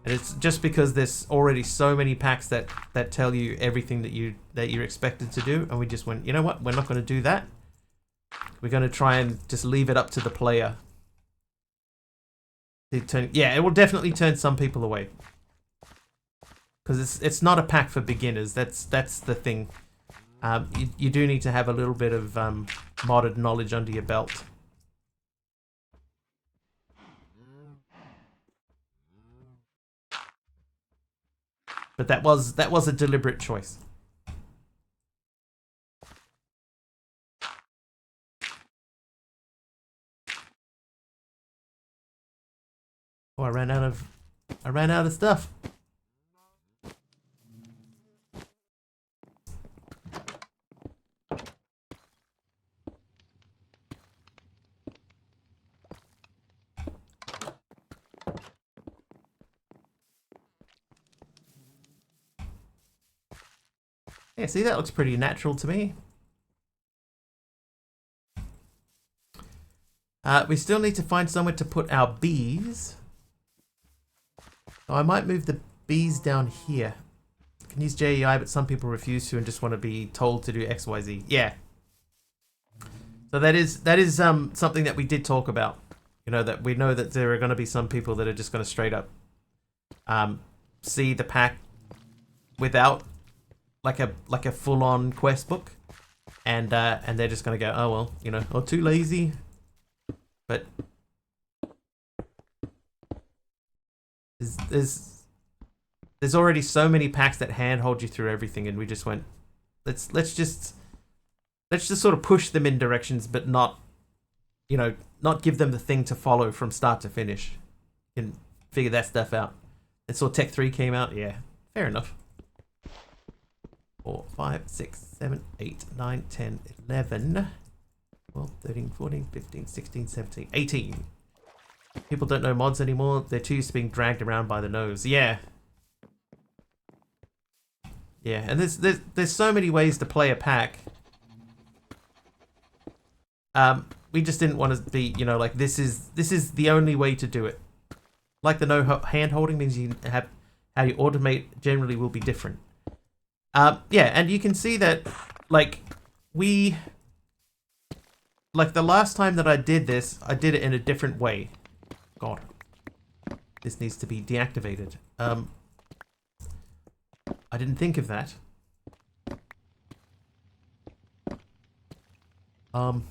And it's just because there's already so many packs that tell you everything that you're expected to do, and we just went, you know what? We're not going to do that. We're going to try and just leave it up to the player. It will definitely turn some people away, because it's not a pack for beginners. That's the thing. You do need to have a little bit of modded knowledge under your belt. But that was a deliberate choice. Oh, I ran out of stuff. Yeah, see, that looks pretty natural to me. We still need to find somewhere to put our bees. Oh, I might move the bees down here. I can use JEI, but some people refuse to and just want to be told to do XYZ. Yeah. So that is something that we did talk about. That we know that there are going to be some people that are just going to straight up see the pack without like a full-on quest book, and they're just gonna go, oh well, or too lazy. But there's already so many packs that handhold you through everything, and we just went, let's just sort of push them in directions, but not give them the thing to follow from start to finish. You can figure that stuff out. And so Tech 3 came out, yeah, fair enough. 4, 5, 6, 7, 8, 9, 10, 11. 12, 13, 14, 15, 16, 17, 18. People don't know mods anymore. They're too used to being dragged around by the nose. Yeah. Yeah, and there's so many ways to play a pack. We just didn't want to be, you know, like this is the only way to do it. Like the no hand holding means you have how you automate generally will be different. Yeah, and you can see that like the last time that I did this, I did it in a different way. God. This needs to be deactivated. I didn't think of that. Can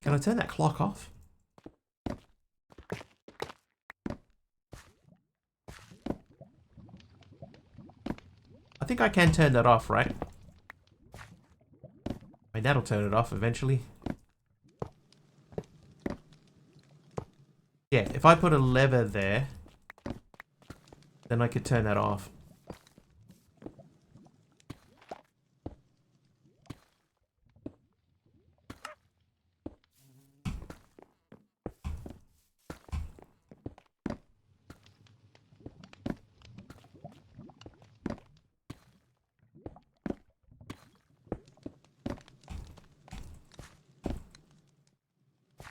I turn that clock off? I think I can turn that off, right? I mean, that'll turn it off eventually. Yeah, if I put a lever there, then I could turn that off.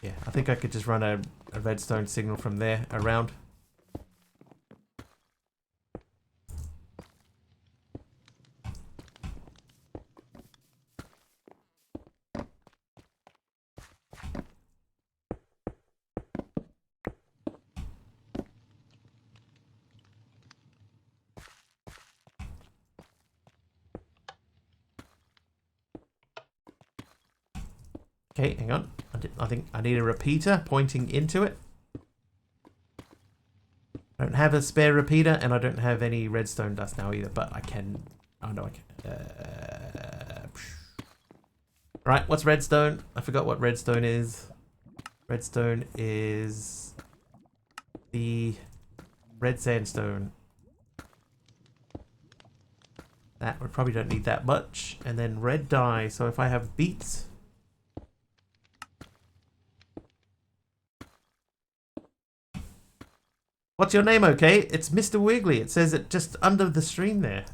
Yeah, I think I could just run a redstone signal from there around. Okay, hang on. I think I need a repeater pointing into it. I don't have a spare repeater, and I don't have any redstone dust now either, but I can... Oh, no, I can. Right, what's redstone? I forgot what redstone is. Redstone is the red sandstone. That, we probably don't need that much. And then red dye, so if I have beets... What's your name, okay? It's Mr. Wiggly. It says it just under the stream there.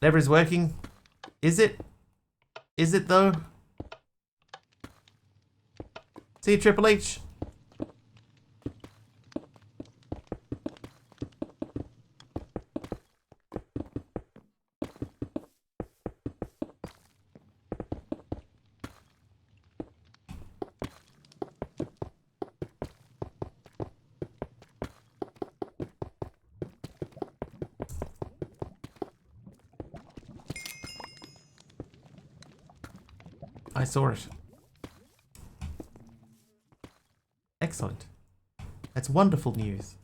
Lever is working. Is it? Is it though? See you, Triple H. I saw it. Excellent. That's wonderful news.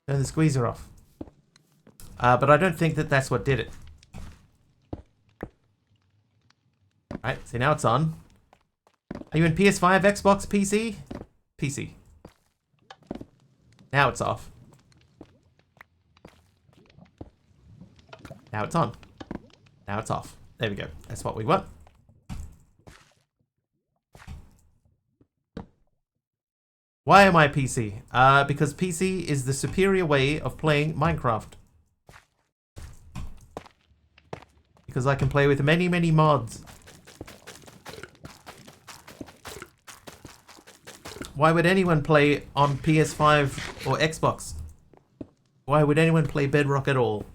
Turn the squeezer off. But I don't think that that's what did it. Right, see now it's on. Are you in PS5, Xbox, PC? PC. Now it's off. Now it's on. Now it's off. There we go. That's what we want. Why am I PC? Because PC is the superior way of playing Minecraft. Because I can play with many, many mods. Why would anyone play on PS5 or Xbox? Why would anyone play Bedrock at all?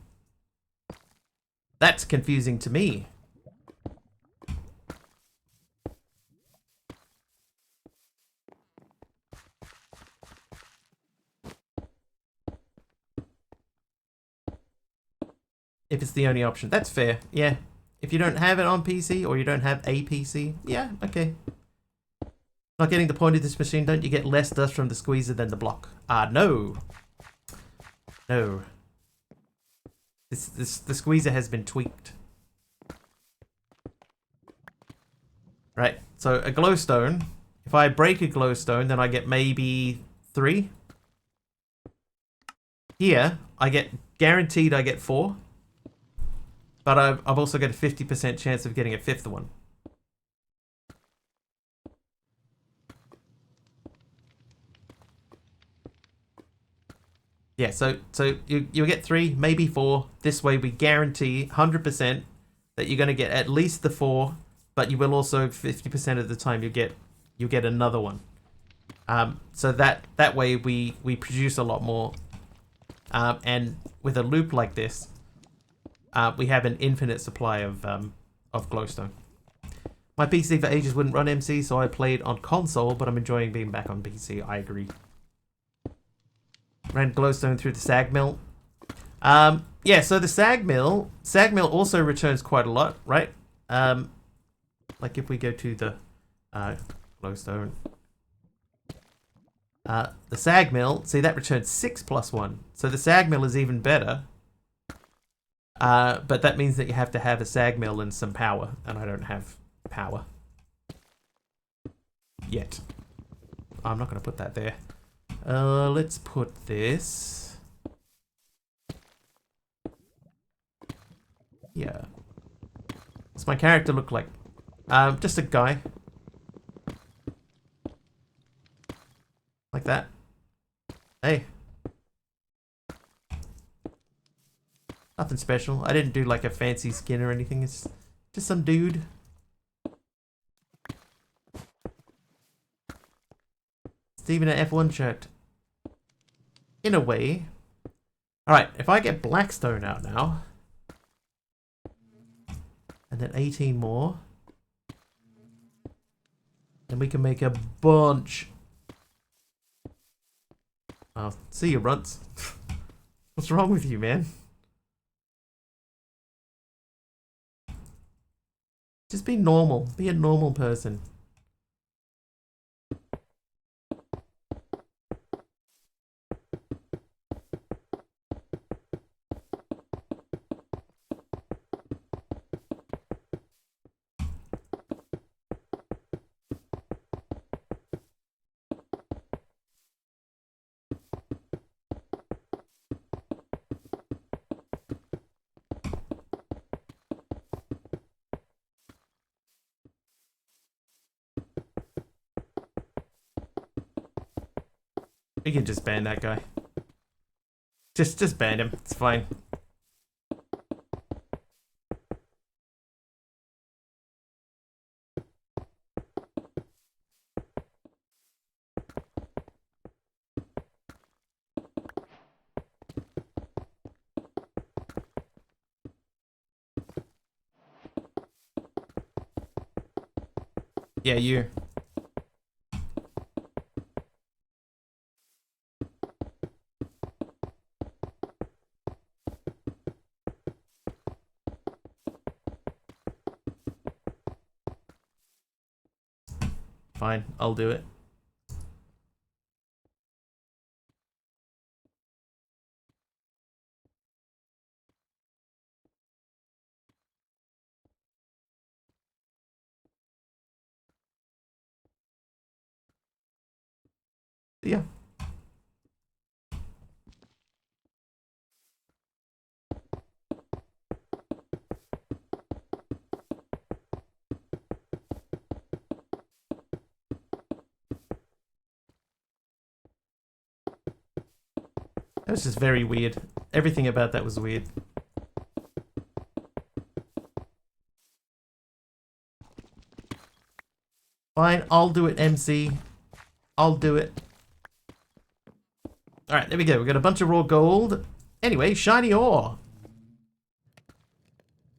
That's confusing to me. If it's the only option. That's fair, yeah. If you don't have it on PC or you don't have a PC, yeah, okay. Not getting the point of this machine, don't you get less dust from the squeezer than the block? No. No. The squeezer has been tweaked. Right, so a glowstone, If I break a glowstone, then I get maybe 3. Here, I get guaranteed I get 4. But I've also got a 50% chance of getting a 5th one. Yeah, so you'll get 3, maybe 4. This way we guarantee 100% that you're going to get at least the 4, but you will also 50% of the time you get another one. So that way we produce a lot more. And with a loop like this, we have an infinite supply of glowstone. My PC for ages wouldn't run MC, so I played on console, but I'm enjoying being back on PC. I agree. Ran glowstone through the sag mill. Yeah, so the sag mill also returns quite a lot, right? Like if we go to the glowstone, the sag mill, see that returns 6 plus 1. So the sag mill is even better. But that means that you have to have a sag mill and some power, and I don't have power yet. I'm not going to put that there. Let's put this. Yeah. What's my character look like? Just a guy. Like that. Hey. Nothing special. I didn't do like a fancy skin or anything. It's just some dude. It's even an F1 shirt. In a way. Alright, if I get Blackstone out now. And then 18 more. Then we can make a bunch. Oh, see you, runts. What's wrong with you, man? Just be normal. Be a normal person. We can just ban that guy. Just ban him. It's fine. Yeah, you. Fine, I'll do it. Yeah. That was just very weird. Everything about that was weird. Fine, I'll do it, MC. I'll do it. Alright, there we go. We got a bunch of raw gold. Anyway, shiny ore.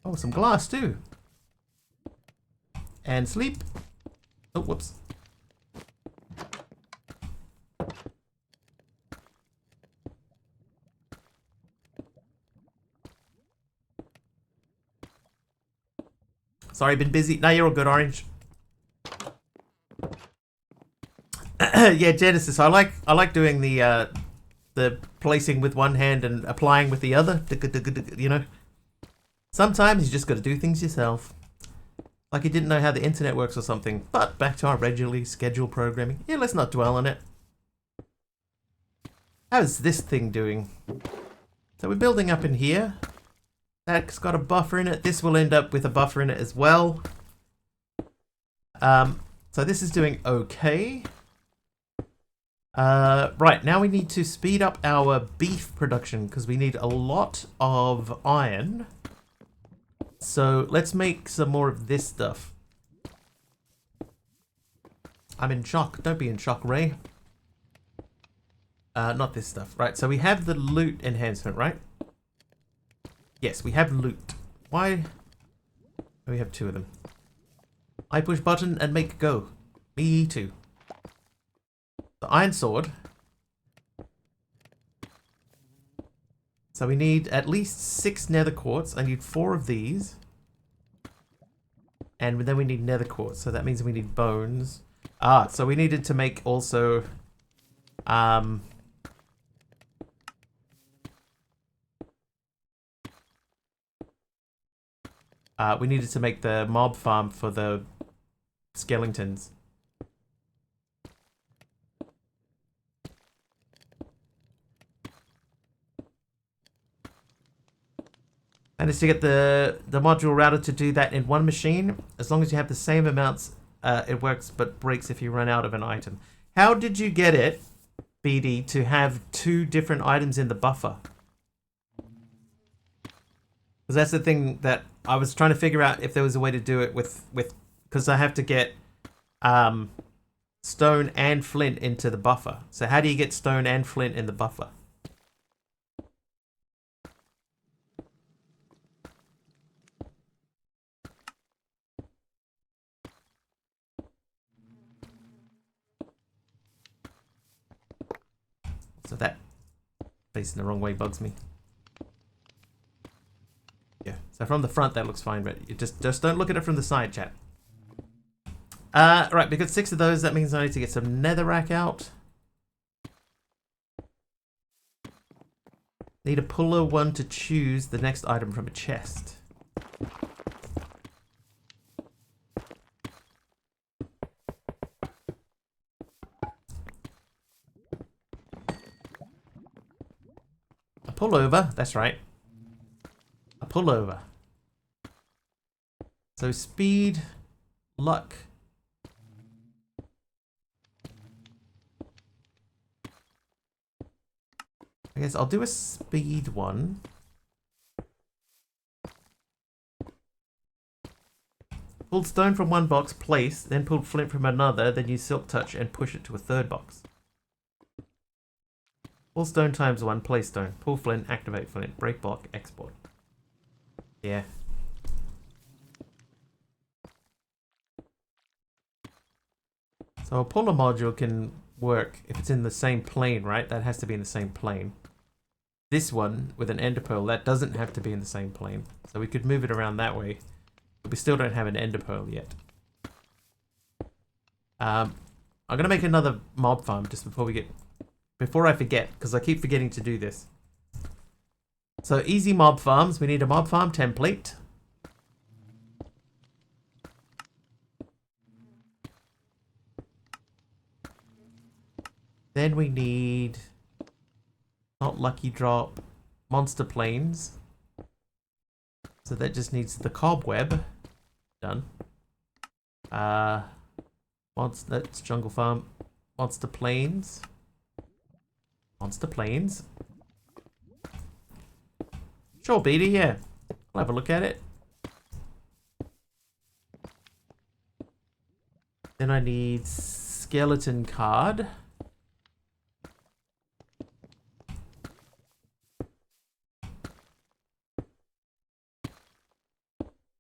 Oh, some glass too. And sleep. Oh, whoops. Sorry, been busy. No, you're all good, Orange. Yeah, Genesis. I like doing the placing with one hand and applying with the other. You know. Sometimes you just got to do things yourself. Like he didn't know how the internet works or something. But back to our regularly scheduled programming. Yeah, let's not dwell on it. How's this thing doing? So we're building up in here. That's got a buffer in it. This will end up with a buffer in it as well. So this is doing okay. Right, now we need to speed up our beef production because we need a lot of iron. So let's make some more of this stuff. I'm in shock. Don't be in shock, Ray. Not this stuff. Right, so we have the loot enhancement, right? Yes, we have loot. Why? We have 2 of them. I push button and make go. Me too. The iron sword. So we need at least 6 nether quartz. I need 4 of these. And then we need nether quartz. So that means we need bones. Ah, so we needed to make also... we needed to make the mob farm for the skeletons. Managed to get the module router to do that in one machine. As long as you have the same amounts, it works but breaks if you run out of an item. How did you get it, BD, to have 2 different items in the buffer? Because that's the thing that I was trying to figure out if there was a way to do it with because I have to get stone and flint into the buffer. So how do you get stone and flint in the buffer? So that facing the wrong way bugs me. Yeah, so from the front that looks fine, but you just don't look at it from the side, chat. Right, because 6 of those, that means I need to get some netherrack out. Need a puller 1 to choose the next item from a chest. A pullover, that's right. A pullover. So speed, luck. I guess I'll do a speed one. Pulled stone from one box, place, then pulled flint from another, then use silk touch and push it to a 3rd box. Pull stone times 1, place stone. Pull flint, activate flint, break block, export. Yeah. So a puller module can work if it's in the same plane, right? That has to be in the same plane. This one with an ender pearl, that doesn't have to be in the same plane. So we could move it around that way. But we still don't have an ender pearl yet. I'm going to make another mob farm just before I forget, because I keep forgetting to do this. So easy mob farms, we need a mob farm template. Then we need, not lucky drop, monster planes. So that just needs the cobweb. Done. That's jungle farm. Monster planes. Monster planes. Sure, BD, yeah. I'll have a look at it. Then I need skeleton card.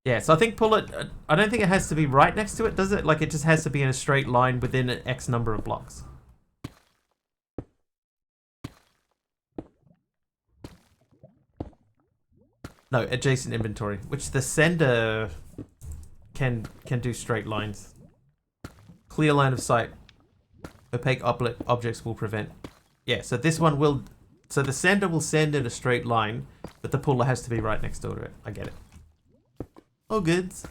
Yeah, so I think pull it. I don't think it has to be right next to it, does it? Like it just has to be in a straight line within an X number of blocks. No, adjacent inventory, which the sender can do straight lines. Clear line of sight. Opaque objects will prevent. Yeah, so this one will. So the sender will send in a straight line, but the puller has to be right next door to it. I get it. Oh, goods.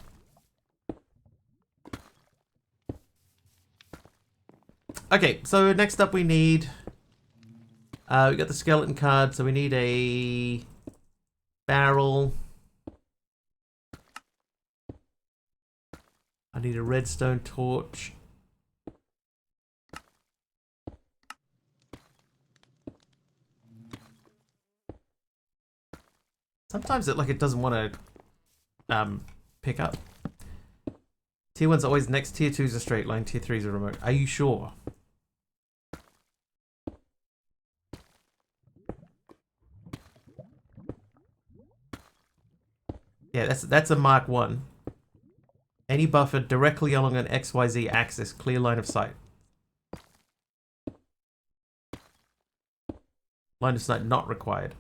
Okay, so next up we need... we got the skeleton card, so we need a barrel. I need a redstone torch. Sometimes it doesn't want to pick up. Tier 1's always next, Tier 2's a straight line, Tier 3's a remote. Are you sure? Yeah, that's a Mark 1. Any buffer directly along an XYZ axis, clear line of sight. Line of sight not required.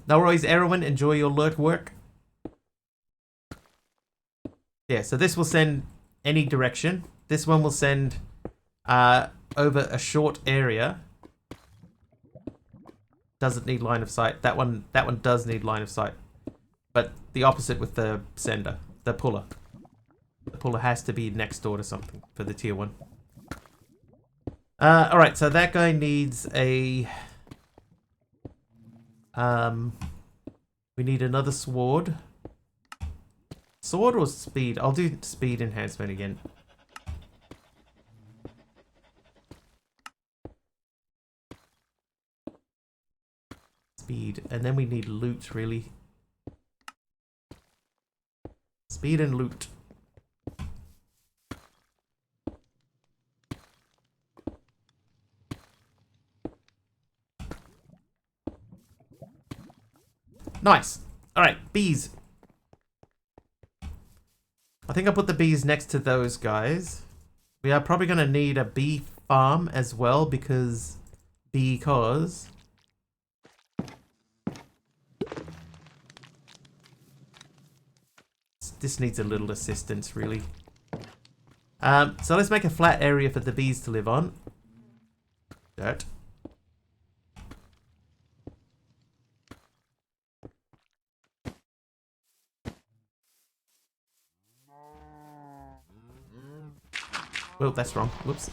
No worries, Erwin. Enjoy your lurk work. Yeah, so this will send any direction. This one will send over a short area. Doesn't need line of sight. That one does need line of sight. But the opposite with the sender, the puller. The puller has to be next door to something for the tier 1. Alright, so that guy needs a... we need another sword. Sword or speed? I'll do speed enhancement again. Speed. And then we need loot, really. Speed and loot. Nice. Alright, bees. I think I'll put the bees next to those guys. We are probably going to need a bee farm as well because this needs a little assistance, really. So let's make a flat area for the bees to live on. Dirt. Well, that's wrong. Whoops.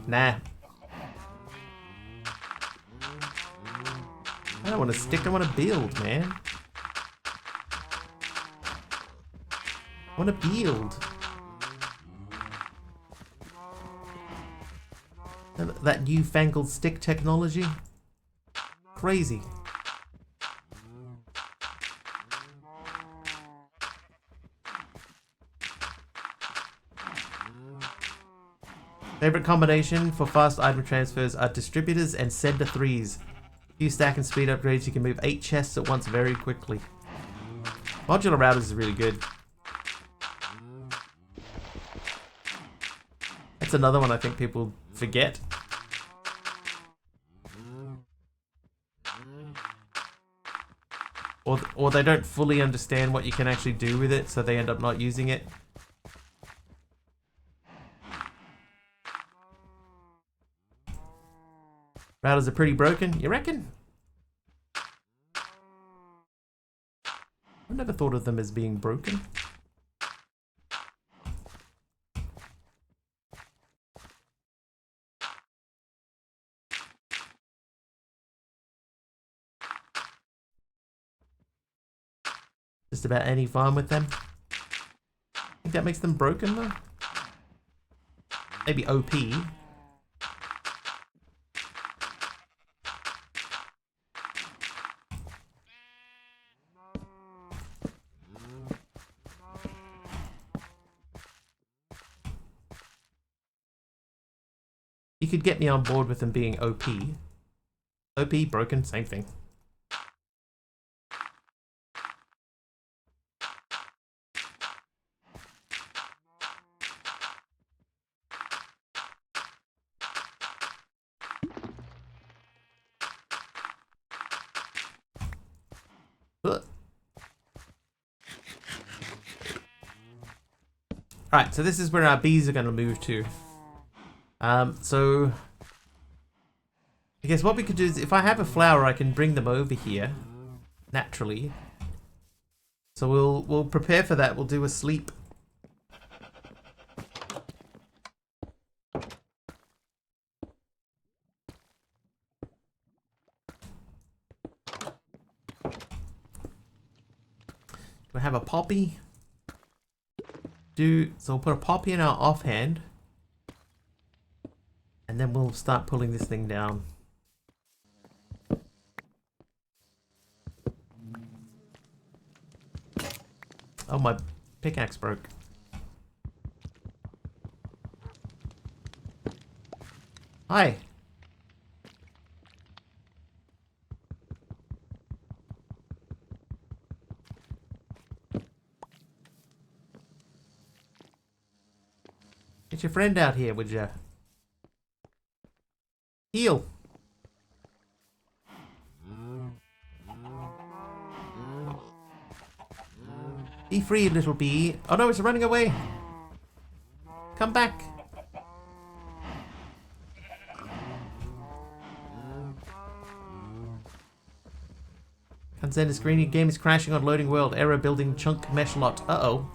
Nah. I don't want to stick, I want to build, man. I want to build. That newfangled stick technology. Crazy. Favorite combination for fast item transfers are distributors and sender 3s. Few stack and speed upgrades, you can move 8 chests at once very quickly. Modular routers is really good. That's another one I think people forget. Or they don't fully understand what you can actually do with it, so they end up not using it. Routers are pretty broken, you reckon? I've never thought of them as being broken. Just about any farm with them. Think that makes them broken though? Maybe OP. You could get me on board with them being OP. OP, broken, same thing. Alright, so this is where our bees are going to move to. So I guess what we could do is if I have a flower, I can bring them over here. naturally. So we'll prepare for that. We'll do a sleep. We have a poppy. So we'll put a poppy in our offhand. And then we'll start pulling this thing down. Oh, my pickaxe broke. Hi. Get your friend out here, would ya? Heal. Be free, little bee. Oh no, it's running away. Come back. Can't send a screen. Your game is crashing on loading world. Error building chunk mesh lot. Uh-oh.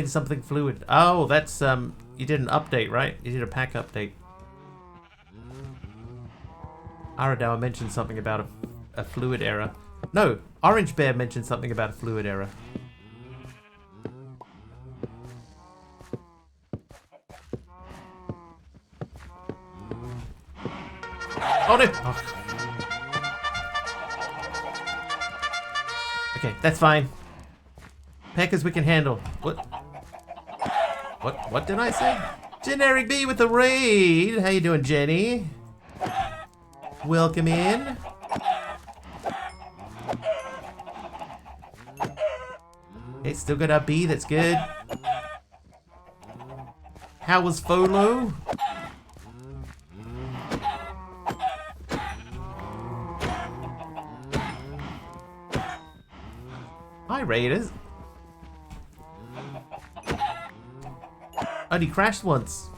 Something fluid. Oh, that's you did an update, right? You did a pack update. Aradawa mentioned something about a fluid error. No, Orange Bear mentioned something about a fluid error. Oh no! Oh. Okay, that's fine. Packers we can handle. What did I say? Generic B with the raid. How you doing, Jenny? Welcome in. Okay, still got our B. That's good. How was Folo? Hi, Raiders. Only crashed once.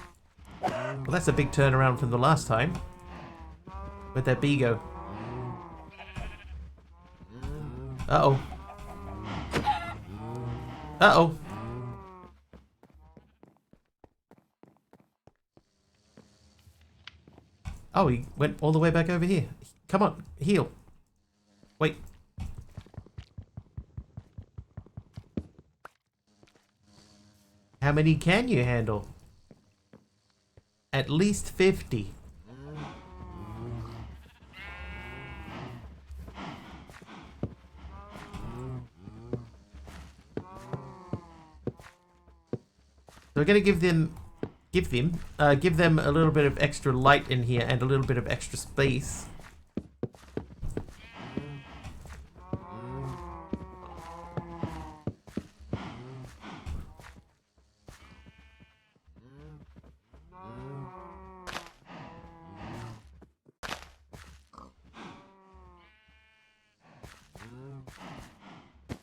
Well, that's a big turnaround from the last time. Where'd that bee go? Uh-oh. Uh-oh. Oh, he went all the way back over here. Come on, heal. Wait. How many can you handle? At least 50. So we're gonna give them a little bit of extra light in here and a little bit of extra space.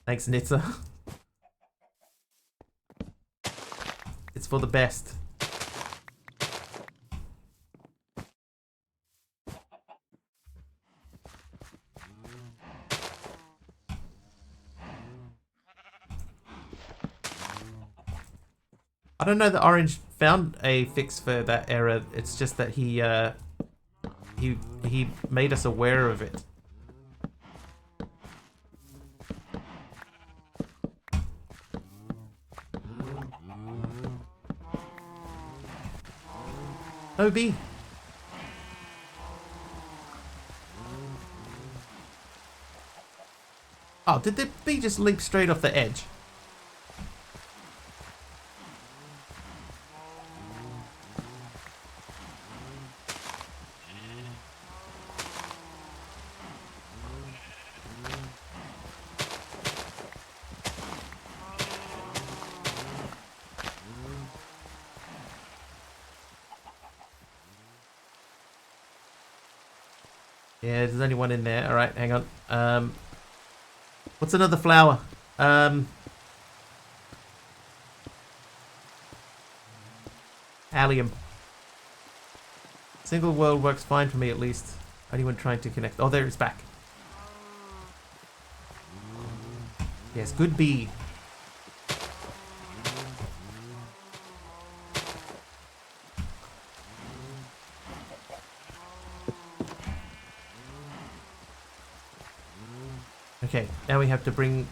Thanks, Nitsa. It's for the best. I don't know that Orange found a fix for that error. It's just that he made us aware of it. No bee. Oh, did the bee just leap straight off the edge? Yeah, there's only one in there. All right, hang on. What's another flower? Allium. Single world works fine for me at least. Anyone trying to connect? Oh, there it's back. Yes, good bee. Okay, now we have to bring...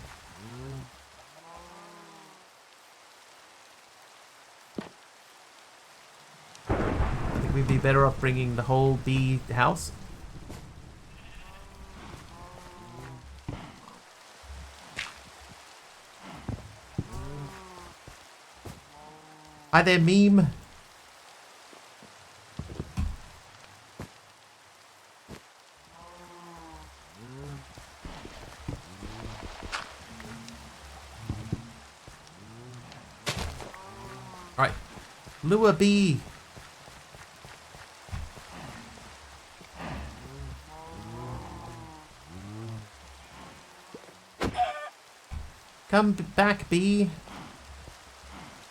I think we'd be better off bringing the whole bee house. Hi there, meme. All right, lure bee. Come back, bee.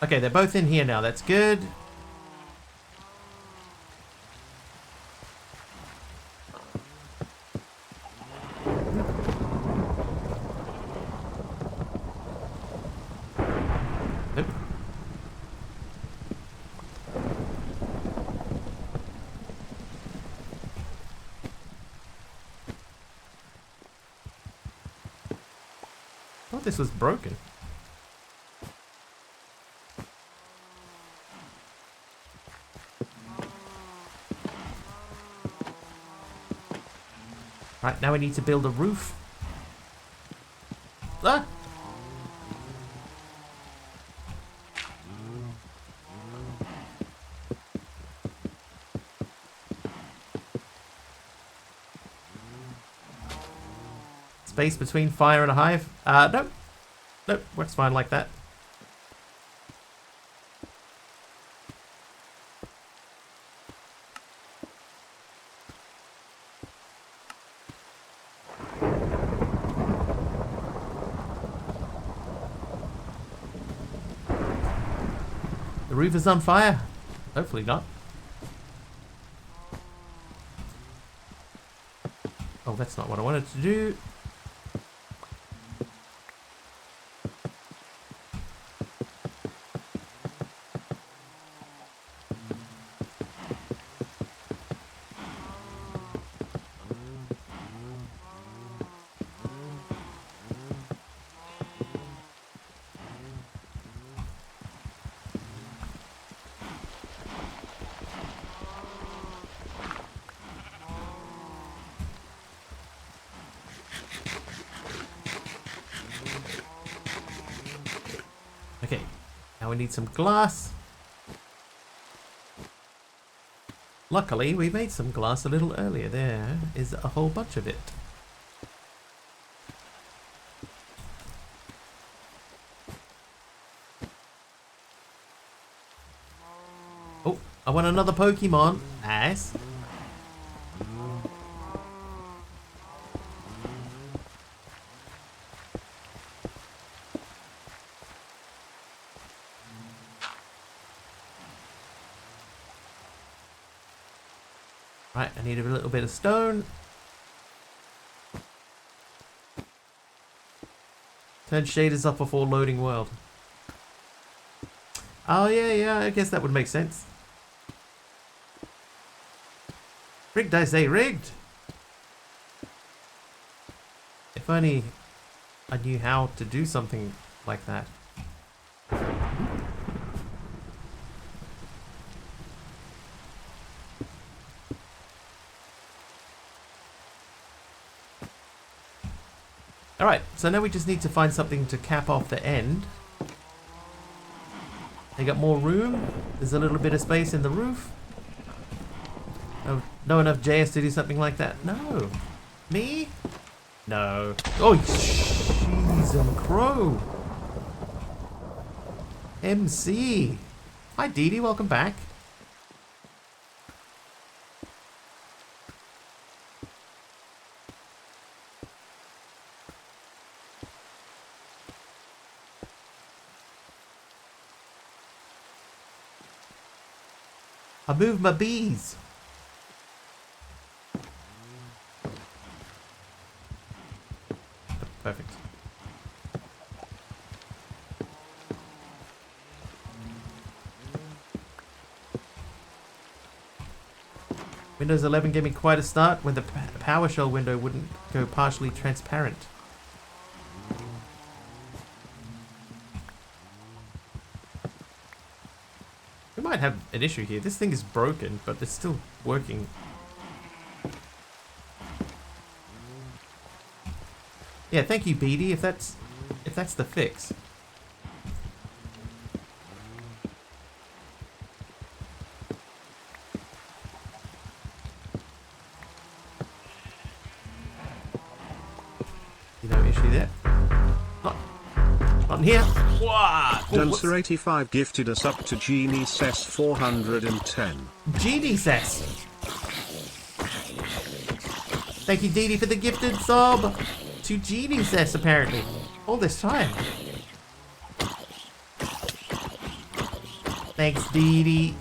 Okay, they're both in here now. That's good. Nope. I thought this was broken. Right, now we need to build a roof. Ah! Space between fire and a hive? Nope. Nope, works fine like that. The roof is on fire. Hopefully not. Oh, that's not what I wanted to do. Okay, now we need some glass. Luckily, we made some glass a little earlier. There is a whole bunch of it. Oh, I want another Pokemon. Nice. Right, I need a little bit of stone. Turn shaders up before loading world. Oh yeah, I guess that would make sense. Rigged, I say, rigged! If only I knew how to do something like that. Alright, so now we just need to find something to cap off the end. They got more room. There's a little bit of space in the roof. Oh, no enough JS to do something like that? No. Me? No. Oh, jeez and crow. MC. Hi, Dee Dee. Welcome back. I moved my bees. Perfect. Windows 11 gave me quite a start when the PowerShell window wouldn't go partially transparent. We might have an issue here. This thing is broken, but it's still working. Yeah, thank you, Beatty, if that's the fix. No issue there. Not in here. What? Dancer85 gifted us up to Genie Cess 410. Genie Cess. Thank you, Dee Dee, for the gifted sub to Genie Cess, apparently. All this time. Thanks, Dee Dee.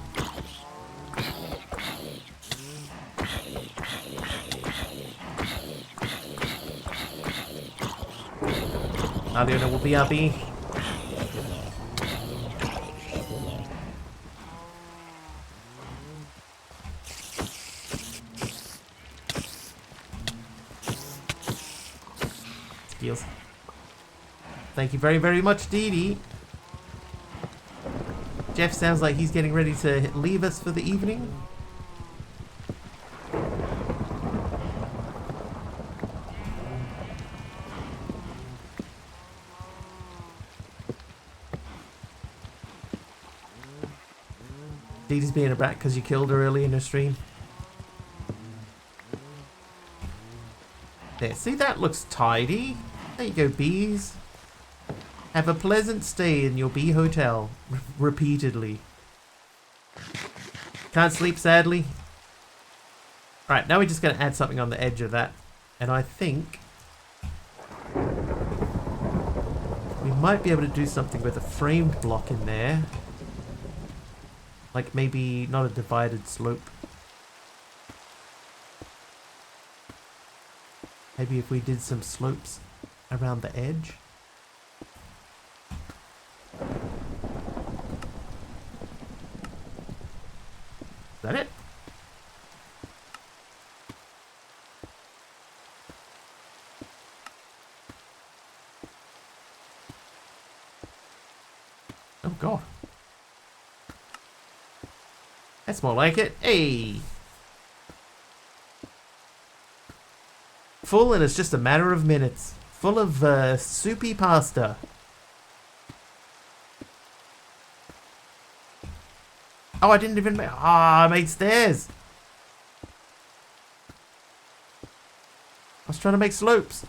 Aliona will be happy. Skills. Thank you very, very much, Dee Dee. Jeff sounds like he's getting ready to leave us for the evening. Dee Dee's being a brat because you killed her early in the stream. There, see, that looks tidy. There you go, bees. Have a pleasant stay in your bee hotel. Repeatedly. Can't sleep, sadly. Right, now we're just going to add something on the edge of that. And I think we might be able to do something with a framed block in there. Like maybe not a divided slope. Maybe if we did some slopes around the edge. Is that it? Oh god. That's more like it. Hey! Full, and it's just a matter of minutes. Full of soupy pasta. Oh, I didn't even make... Ah, I made stairs. I was trying to make slopes.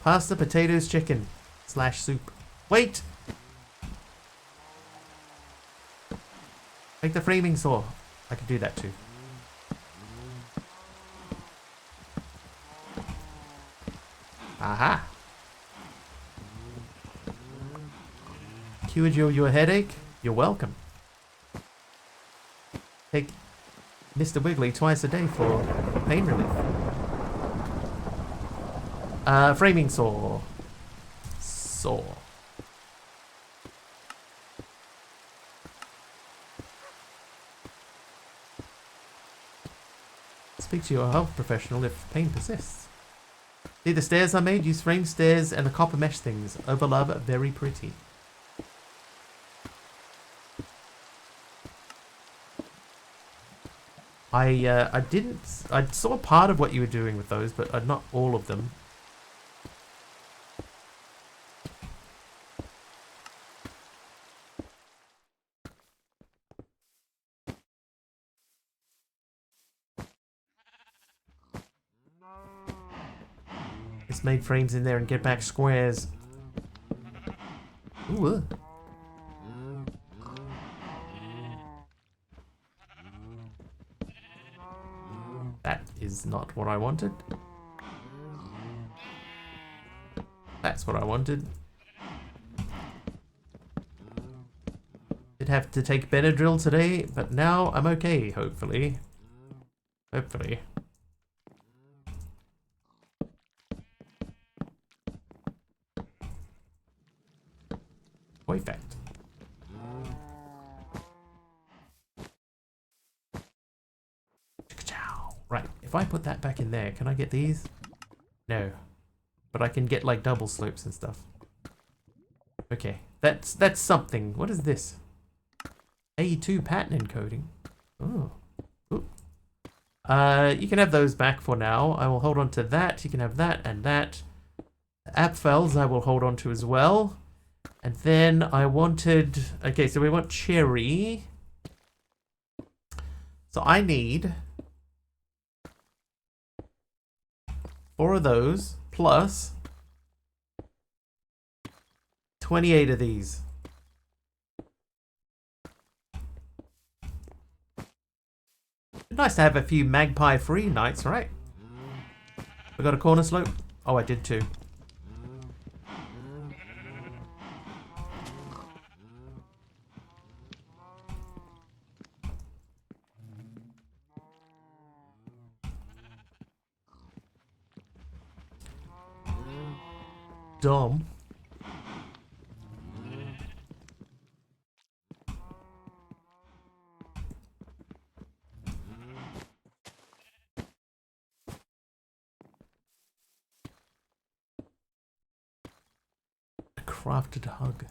Pasta, potatoes, chicken. / soup. Wait! Make the framing saw. I can do that too. Aha! Cured your headache? You're welcome. Take Mr. Wiggly twice a day for pain relief. Framing saw. Saw. Speak to your health professional if pain persists. See the stairs I made? Use frame stairs and the copper mesh things. Overlove, very pretty. I saw part of what you were doing with those, but not all of them. Just made frames in there and get back squares. Ooh. That is not what I wanted. That's what I wanted. Did have to take Benadryl today, but now I'm okay, hopefully. Hopefully. Perfect. Right, if I put that back in there, can I get these? No. But I can get like double slopes and stuff. Okay, that's something. What is this? A2 pattern encoding. Oh. Ooh. You can have those back for now. I will hold on to that. You can have that and that. The app files I will hold on to as well. And then I wanted... Okay, so we want cherry. So I need 4 of those plus 28 of these. Nice to have a few magpie free nights, right? We got a corner slope? Oh, I did too. Dumb. A crafted hug.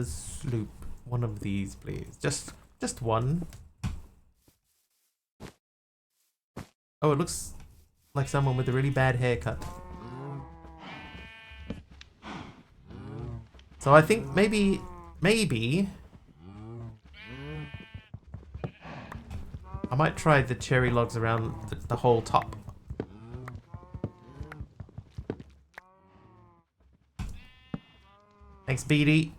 Sloop. One of these, please. Just one. Oh, it looks like someone with a really bad haircut. So I think maybe I might try the cherry logs around the whole top. Thanks, BD.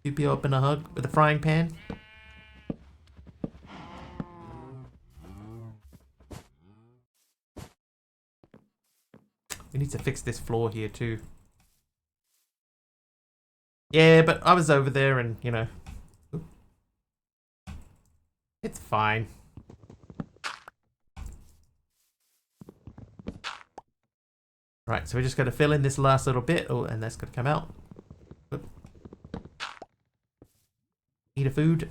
Scoop you up in a hug with a frying pan. We need to fix this floor here too. Yeah, but I was over there and, you know. It's fine. Right, so we just got to fill in this last little bit. Oh, and that's going to come out. Oop. Eat a food.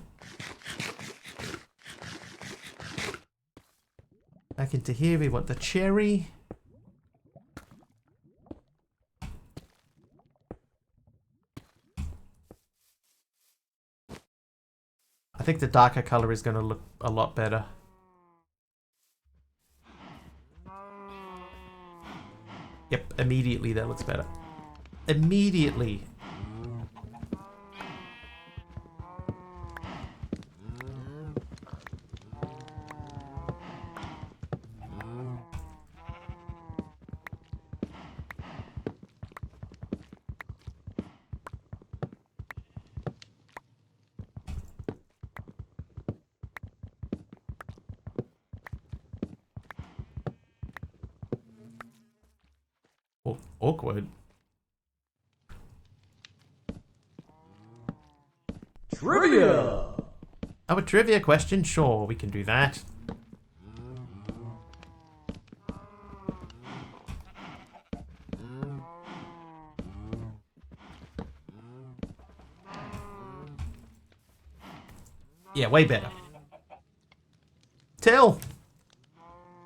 Back into here, we want the cherry. I think the darker color is going to look a lot better. Yep, immediately that looks better. Immediately. Awkward. Trivia! Oh, a trivia question? Sure, we can do that. Yeah, way better. Till!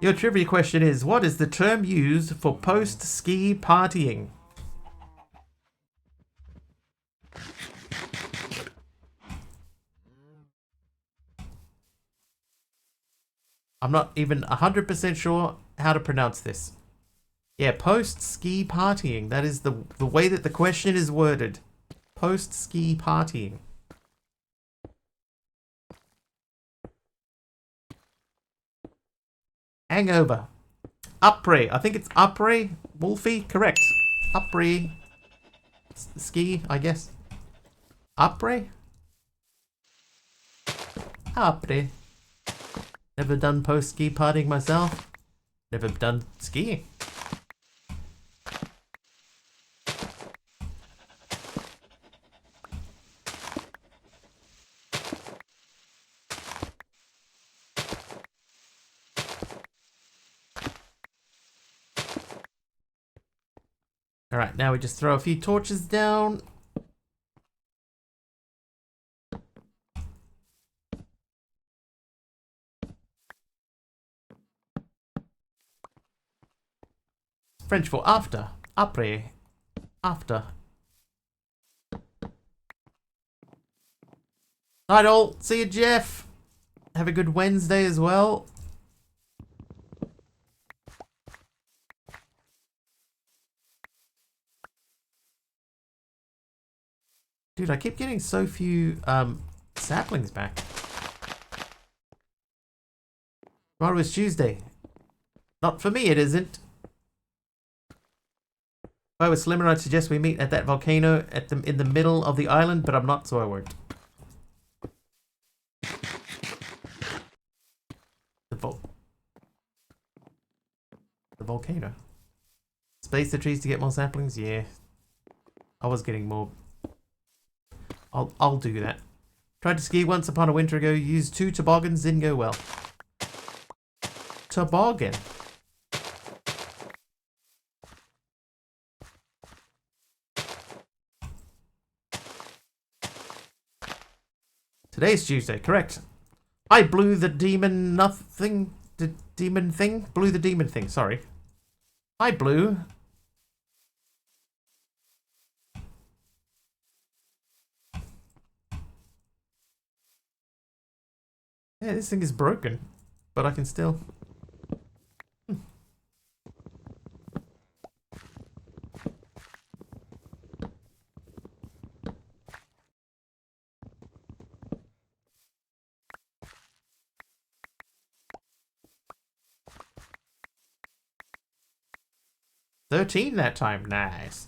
Your trivia question is, what is the term used for post-ski partying? I'm not even 100% sure how to pronounce this. Yeah, post-ski partying. That is the way that the question is worded. Post-ski partying. Hangover. Après. I think it's après. Wolfie? Correct. Après. Ski, I guess. Après? Après. Never done post-ski partying myself. Never done skiing. Alright, now we just throw a few torches down. French for after. Après. After. Night all. See you, Jeff. Have a good Wednesday as well. Dude, I keep getting so few saplings back. Tomorrow is Tuesday. Not for me, it isn't. If I was Slimmer, I'd suggest we meet at that volcano in the middle of the island, but I'm not, so I won't. The volcano. Space the trees to get more saplings? Yeah. I was getting more. I'll do that. Tried to ski once upon a winter ago, used 2 toboggans, didn't go well. Toboggan. Today's Tuesday, correct. I blew the demon nothing. The demon thing? Blew the demon thing, sorry. I blew. Yeah, this thing is broken, but I can still. 13 that time, nice.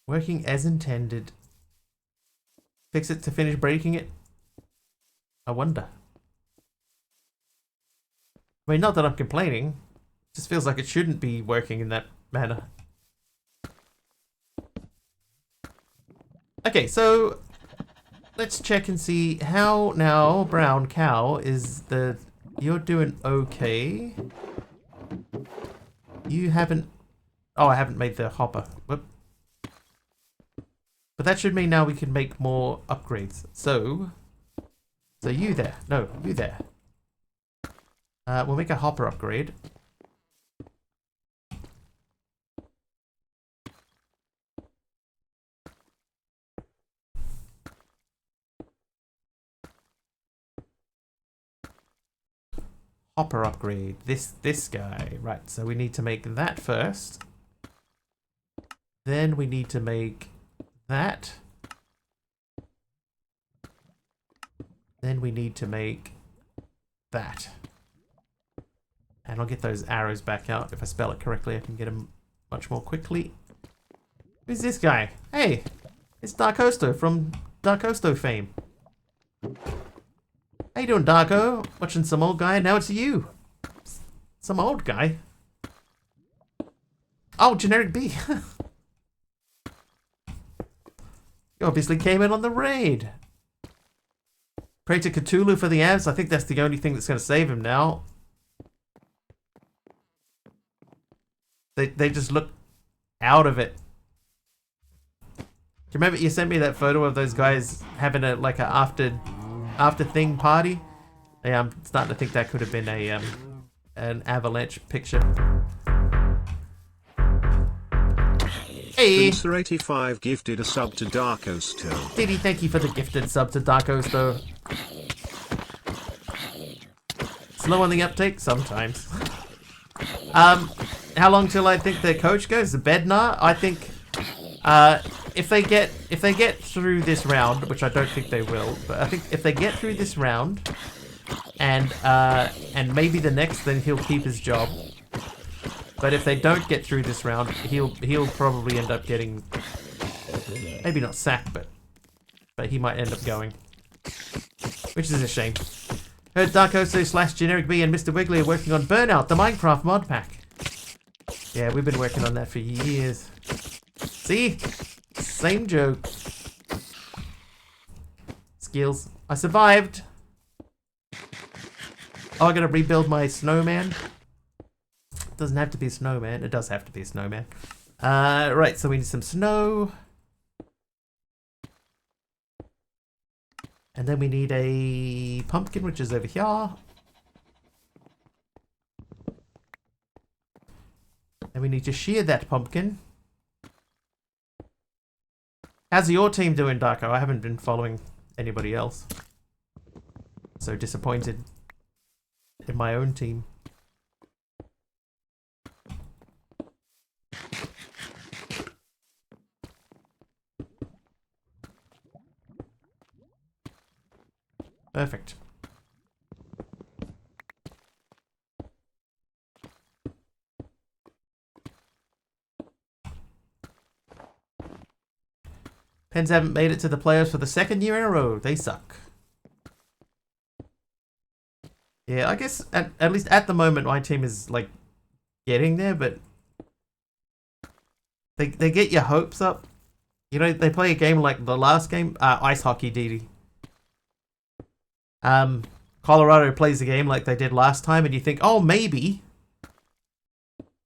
Working as intended. Fix it to finish breaking it? I wonder. I mean, not that I'm complaining. It just feels like it shouldn't be working in that manner. Okay, so let's check and see how now, brown cow, is the... You're doing okay. You haven't... Oh, I haven't made the hopper. Whoop. But that should mean now we can make more upgrades. So you there. No, you there. We'll make a hopper upgrade. Hopper upgrade. This guy. Right, so we need to make that first. Then we need to make that. Then we need to make that. And I'll get those arrows back out. If I spell it correctly, I can get them much more quickly. Who's this guy? Hey, it's Darkosto from Darkosto fame. How you doing, Darko? Watching some old guy. Now it's you. Some old guy. Oh, generic B. You obviously came in on the raid. Pray to Cthulhu for the abs. I think that's the only thing that's going to save him now. They just look out of it. Do you remember you sent me that photo of those guys having a like a after thing party? Yeah, I'm starting to think that could have been a an avalanche picture. Hey! Spencer85 gifted a sub to Darkosto. Diddy, thank you for the gifted sub to Darkosto. Slow on the uptake? Sometimes. How long till I think the coach goes? The Bednar? I think if they get through this round, which I don't think they will, but I think if they get through this round and maybe the next, then he'll keep his job. But if they don't get through this round, he'll probably end up getting, maybe not sacked, but he might end up going, which is a shame. Heard Darkoso / Generic B and Mr. Wiggly are working on Burnout, the Minecraft mod pack. Yeah, we've been working on that for years. See? Same joke. Skills. I survived. Oh, I gotta rebuild my snowman. Doesn't have to be a snowman. It does have to be a snowman. Right, so we need some snow. And then we need a pumpkin, which is over here. And we need to shear that pumpkin. How's your team doing, Darko? I haven't been following anybody else. So disappointed in my own team. Perfect. Pens haven't made it to the playoffs for the second year in a row. They suck. Yeah, I guess at least at the moment my team is like getting there, but they get your hopes up. You know, they play a game like the last game, ice hockey, DD. Colorado plays a game like they did last time, and you think, oh, maybe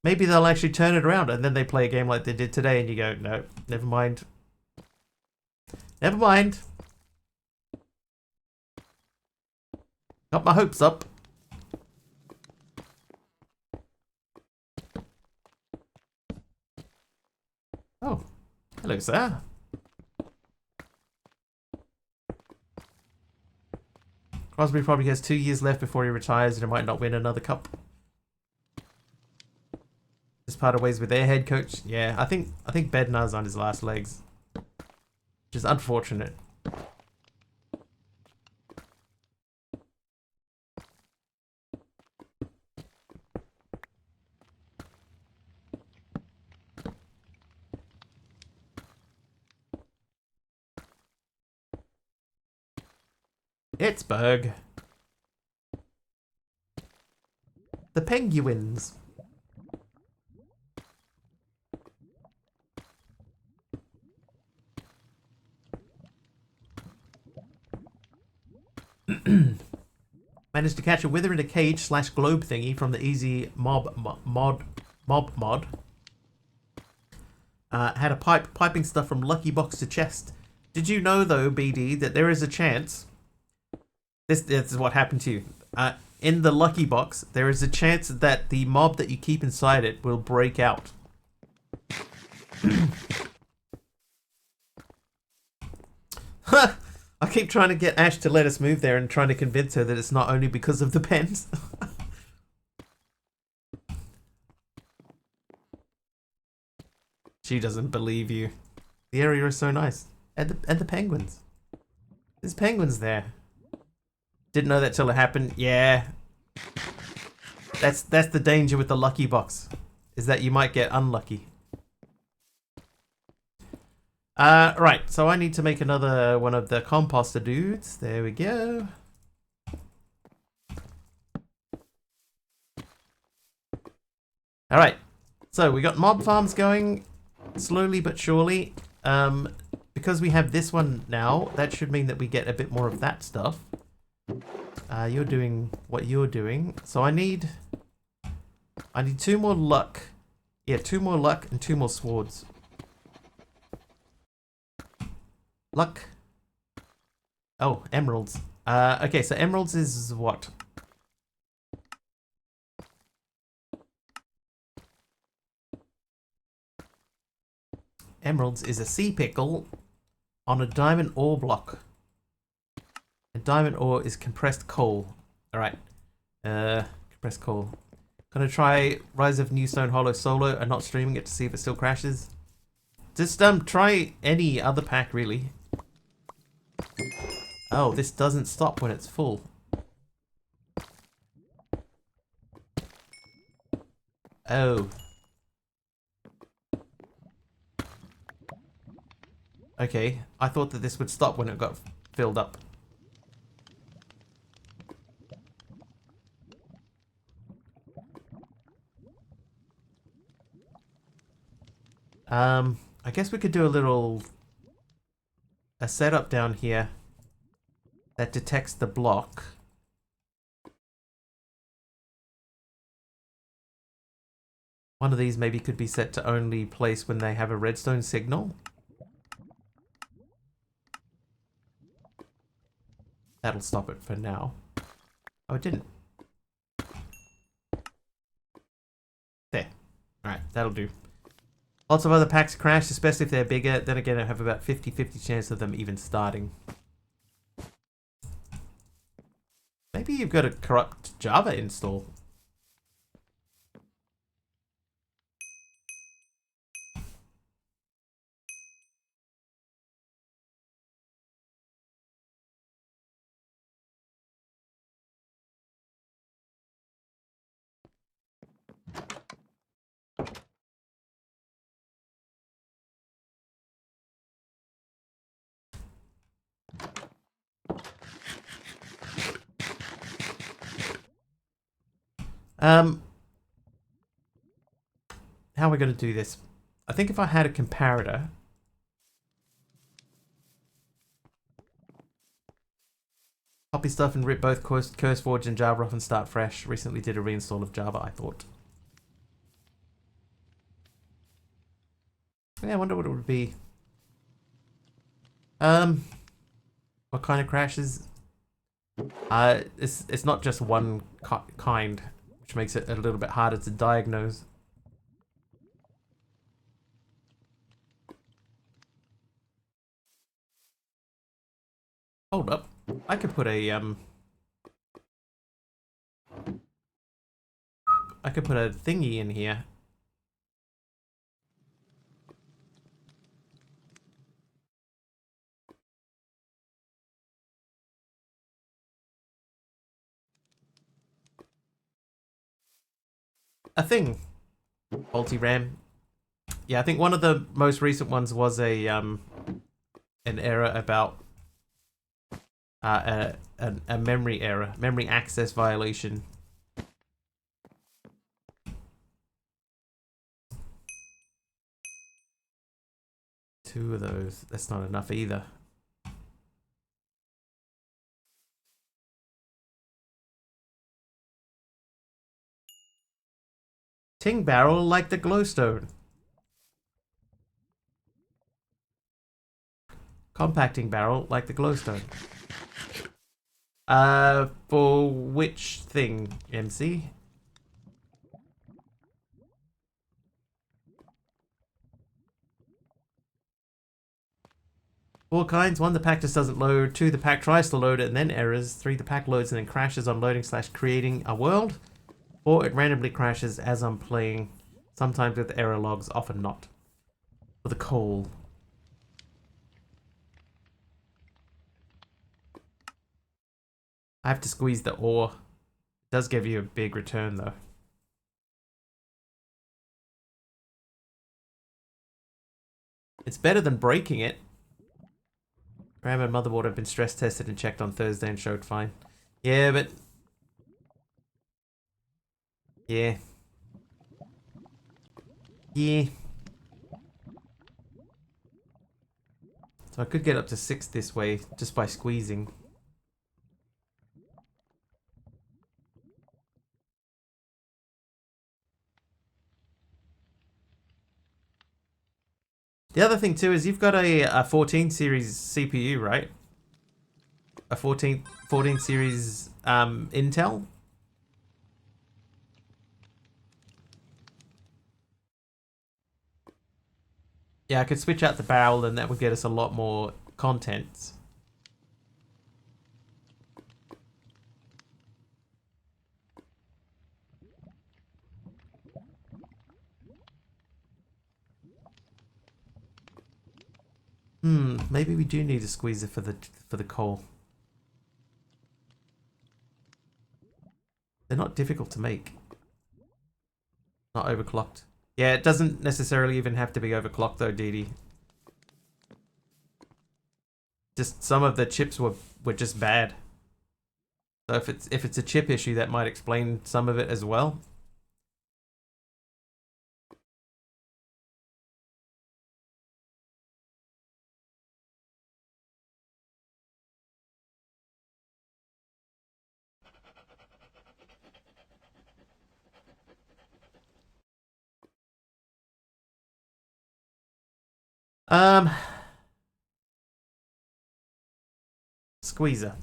they'll actually turn it around, and then they play a game like they did today, and you go, no, never mind. Never mind. Got my hopes up. Oh, hello, sir. Crosby probably has 2 years left before he retires and he might not win another cup. Just parted ways with their head coach. Yeah, I think Bednar's on his last legs. Which is unfortunate. Pittsburgh. The Penguins. Managed to catch a wither in a cage / globe thingy from the easy mob mod. Had a piping stuff from lucky box to chest. Did you know though, BD, that there is a chance? This is what happened to you. In the lucky box, there is a chance that the mob that you keep inside it will break out. I keep trying to get Ash to let us move there and trying to convince her that it's not only because of the pens. She doesn't believe you. The area is so nice. And the penguins. There's penguins there. Didn't know that till it happened. Yeah. That's the danger with the lucky box. Is that you might get unlucky. Right, so I need to make another one of the composter dudes. There we go. Alright, so we got mob farms going slowly but surely. Because we have this one now, that should mean that we get a bit more of that stuff. You're doing what you're doing. So I need 2 more luck. Yeah, 2 more luck and 2 more swords. Luck. Oh, emeralds. Okay, so emeralds is what? Emeralds is a sea pickle on a diamond ore block. And diamond ore is compressed coal. Alright. Compressed coal. Gonna try Rise of Newstone Hollow solo and not streaming it to see if it still crashes. Just try any other pack really. Oh, this doesn't stop when it's full. Oh. Okay, I thought that this would stop when it got filled up. I guess we could do a setup down here that detects the block. One of these maybe could be set to only place when they have a redstone signal. That'll stop it for now. Oh, it didn't. There. Alright, that'll do. Lots of other packs crash, especially if they're bigger. Then again, I have about 50-50 chance of them even starting. Maybe you've got a corrupt Java install. How are we going to do this? I think if I had a comparator, copy stuff and rip both CurseForge and Java off and start fresh. Recently did a reinstall of Java, I thought. Yeah, I wonder what it would be. What kind of crashes? It's not just one kind, which makes it a little bit harder to diagnose. Hold up. I could put a thingy in here. A thing. Multi-RAM. Yeah, I think one of the most recent ones was an error about a memory error, memory access violation. Two of those. That's not enough either. Ting barrel like the glowstone. Compacting barrel like the glowstone. For which thing, MC? Four kinds. One, the pack just doesn't load. Two, the pack tries to load it and then errors. Three, the pack loads and then crashes on loading / creating a world. Four, it randomly crashes as I'm playing. Sometimes with error logs, often not. For the coal. I have to squeeze the ore. It does give you a big return though. It's better than breaking it. RAM and motherboard have been stress tested and checked on Thursday and showed fine. Yeah, but... Yeah. Yeah. So I could get up to 6 this way just by squeezing. The other thing too is you've got a 14 series CPU, right? A 14 series Intel. Yeah, I could switch out the barrel and that would get us a lot more content. Maybe we do need a squeezer for the coal. They're not difficult to make. Not overclocked. Yeah, it doesn't necessarily even have to be overclocked though, DD. Just some of the chips were just bad. So if it's a chip issue, that might explain some of it as well. Squeezer.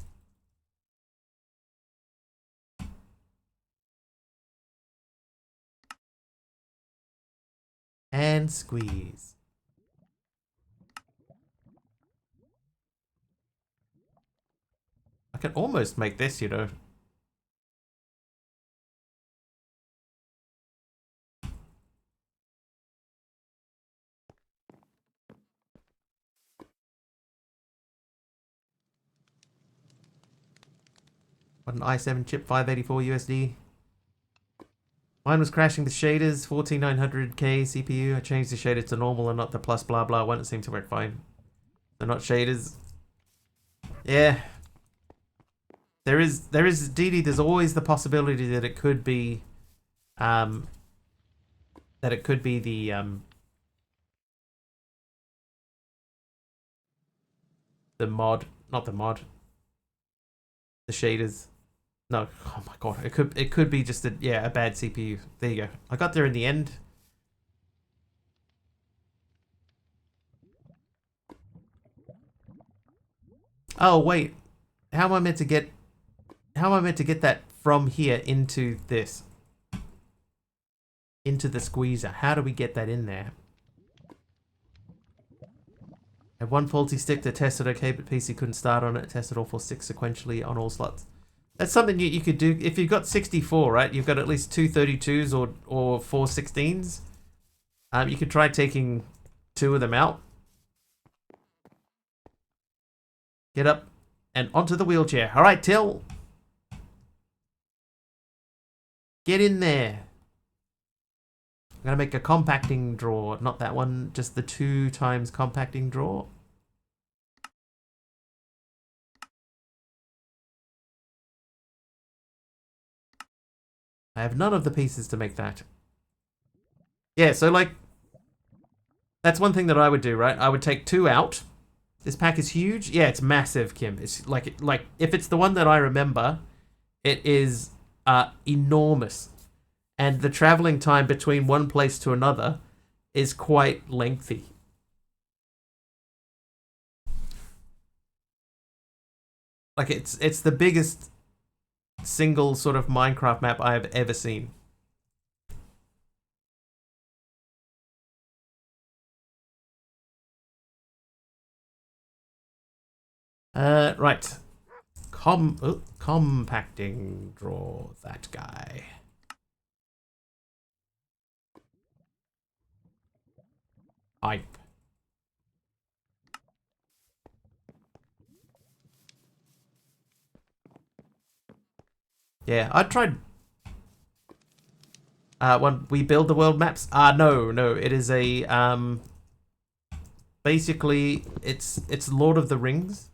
And squeeze. I can almost make this, you know. What an i7 chip, 584 USD. Mine was crashing the shaders, 14900K CPU. I changed the shader to normal and not the plus blah blah one. It seemed to work fine. They're not shaders. Yeah. There is DD, there's always the possibility that it could be the mod, not the mod. The shaders. No, oh my god, it could be just a bad CPU. There you go. I got there in the end. Oh wait, how am I meant to get that from here into this? Into the squeezer. How do we get that in there? I had one faulty stick that tested okay, but PC couldn't start on it. Tested all 4 sticks sequentially on all slots. That's something you could do. If you've got 64, right? You've got at least 2 32s or 4 16s. You could try taking 2 of them out. Get up and onto the wheelchair. All right, Till. Get in there. I'm going to make a compacting drawer. Not that one, just the 2 times compacting drawer. I have none of the pieces to make that. Yeah, so like, that's one thing that I would do, right? I would take 2 out. This pack is huge. Yeah, it's massive, Kim. It's like if it's the one that I remember, it is enormous. And the traveling time between one place to another is quite lengthy. Like it's the biggest single sort of Minecraft map I have ever seen. Right. Compacting draw that guy. Hype. Yeah, I tried. When we build the world maps. No, it is a basically it's Lord of the Rings.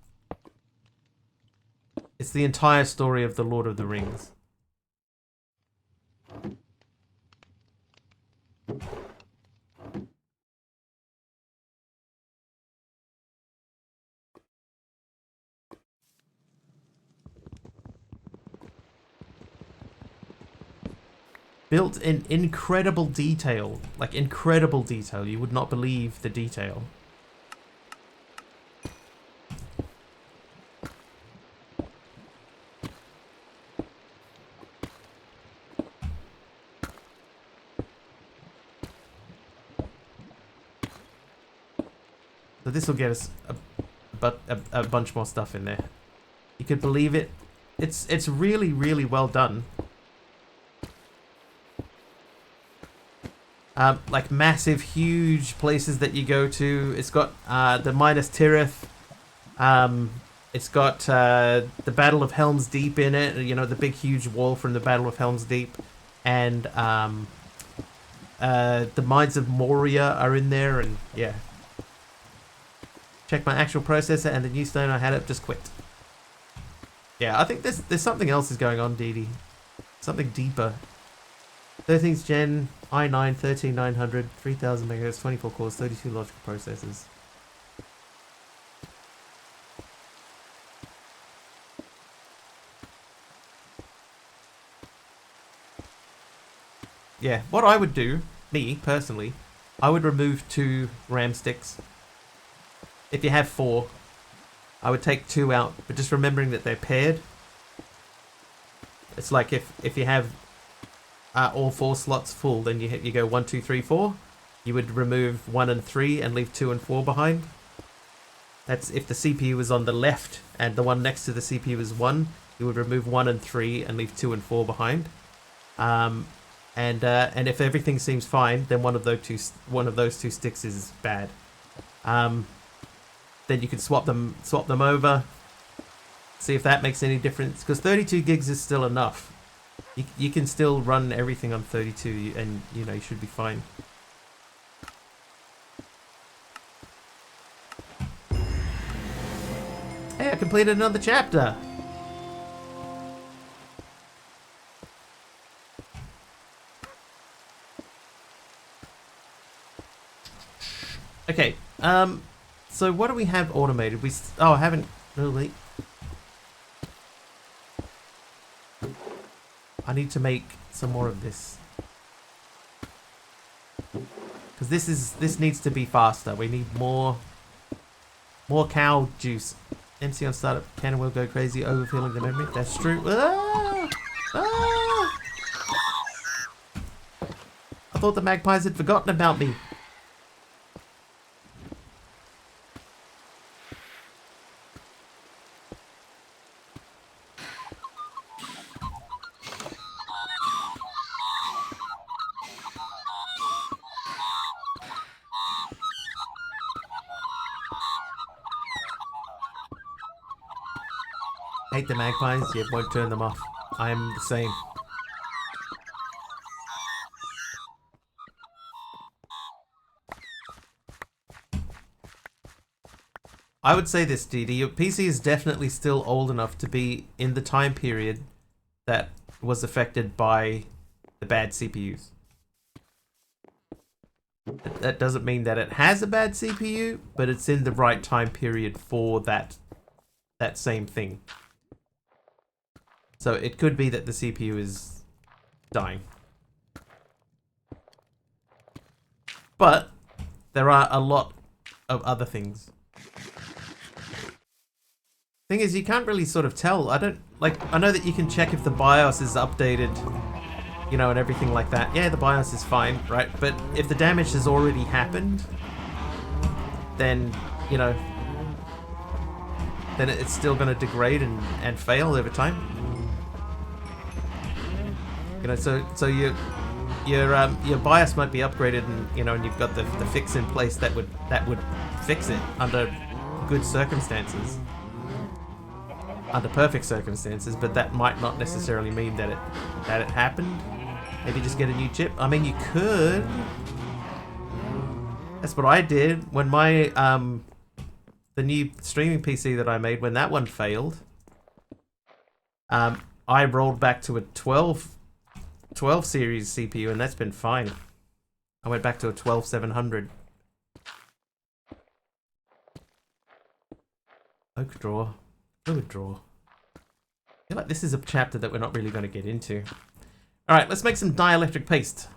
It's the entire story of the Lord of the Rings. Built in incredible detail. Like, incredible detail. You would not believe the detail. So this will get us a bunch more stuff in there. You could believe it. It's really, really well done. Like massive, huge places that you go to. It's got the Minas Tirith. It's got the Battle of Helm's Deep in it. You know, the big, huge wall from the Battle of Helm's Deep. And the Mines of Moria are in there. And yeah. Check my actual processor and the Newstone I had it just quit. Yeah, I think there's something else is going on, DD. Something deeper. 13th gen, i9 13900, 3000 MHz, 24 cores, 32 logical processors. Yeah, what I would do, me personally, I would remove 2 RAM sticks if you have 4, I would take 2 out, but just remembering that they're paired. It's like if you have all 4 slots full, then you go 1, 2, 3, 4. You would remove 1 and 3 and leave 2 and 4 behind. That's if the CPU is on the left and the one next to the CPU is 1. You would remove 1 and 3 and leave 2 and 4 behind. And if everything seems fine, then one of those two sticks is bad. Then you can swap them over. See if that makes any difference. Because 32 gigs is still enough. You can still run everything on 32, and you should be fine. Hey, I completed another chapter. Okay, so what do we have automated? I haven't really. I need to make some more of this. Because this needs to be faster. We need more cow juice. MC on startup cannon will go crazy, overfilling the memory. That's true. Ah! Ah! I thought the magpies had forgotten about me. Hate the magpies, yet won't turn them off. I am the same. I would say this, Didi. Your PC is definitely still old enough to be in the time period that was affected by the bad CPUs. That doesn't mean that it has a bad CPU, but it's in the right time period for that same thing. So it could be that the CPU is dying. But there are a lot of other things. Thing is, you can't really sort of tell. I know that you can check if the BIOS is updated, and everything like that. Yeah, the BIOS is fine, right? But if the damage has already happened, then, then it's still going to degrade and fail over time. So your BIOS might be upgraded, and you've got the fix in place that would fix it under good circumstances, under perfect circumstances. But that might not necessarily mean that it happened. Maybe just get a new chip. I mean, you could. That's what I did when my the new streaming PC that I made, when that one failed. I rolled back to a 12 series CPU, and that's been fine. I went back to a 12700. Oak drawer. Fluid drawer. I feel like this is a chapter that we're not really going to get into. Alright, let's make some dielectric paste.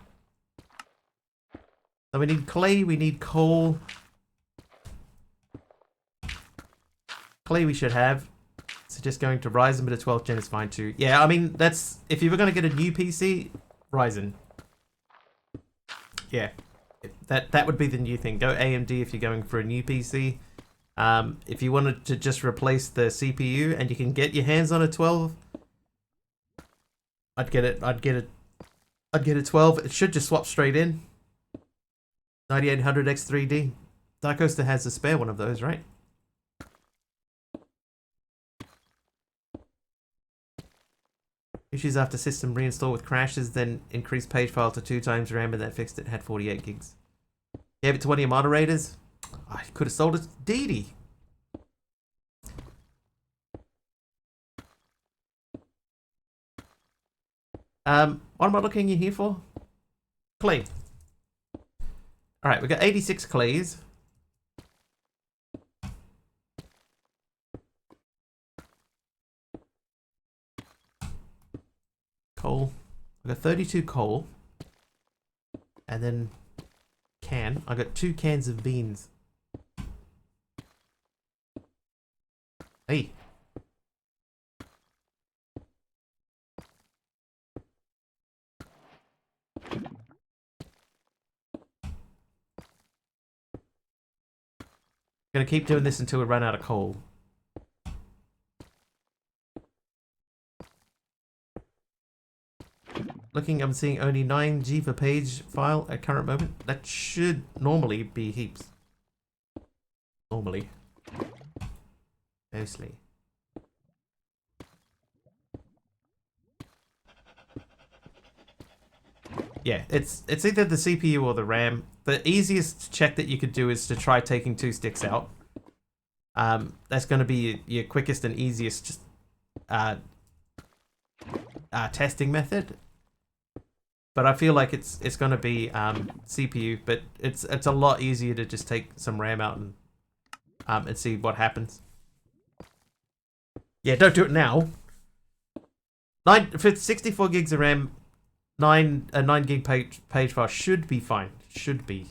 So we need clay, we need coal. Clay we should have. So just going to Ryzen, but a 12th gen is fine too. Yeah, I mean, that's... If you were going to get a new PC, Ryzen. Yeah. That would be the new thing. Go AMD if you're going for a new PC. If you wanted to just replace the CPU and you can get your hands on a 12, I'd get a 12. It should just swap straight in. 9800 X3D. Dicoaster has a spare one of those, right? Issues after system reinstall with crashes, then increased page file to 2 times RAM, and that fixed it. Had 48 gigs. Gave it to one of your moderators. I could have sold it to Didi. What am I looking in here for? Clay. Alright, we've got 86 clays. Coal. I've got 32 coal. And then I got 2 cans of beans. Hey. Gonna keep doing this until we run out of coal. Looking, I'm seeing only 9 G per page file at current moment. That should normally be heaps. Normally. Mostly. Yeah, it's either the CPU or the RAM. The easiest check that you could do is to try taking 2 sticks out. That's going to be your quickest and easiest testing method. But I feel like it's going to be CPU, but it's a lot easier to just take some RAM out and see what happens. Yeah, don't do it now. For 64 gigs of RAM, 9 gig page file should be fine. Should be.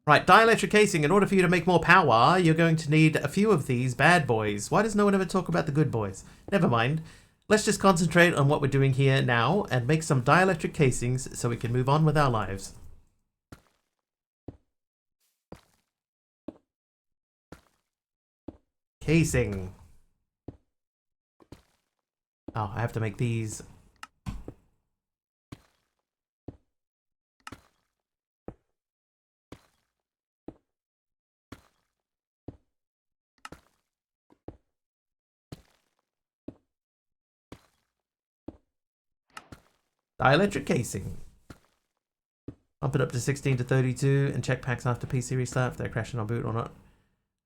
Right, dielectric casing. In order for you to make more power, you're going to need a few of these bad boys. Why does no one ever talk about the good boys? Never mind. Let's just concentrate on what we're doing here now and make some dielectric casings so we can move on with our lives. Casing. Oh, I have to make these. Dielectric casing. Bump it up to 16 to 32 and check packs after PC restart if they're crashing on boot or not.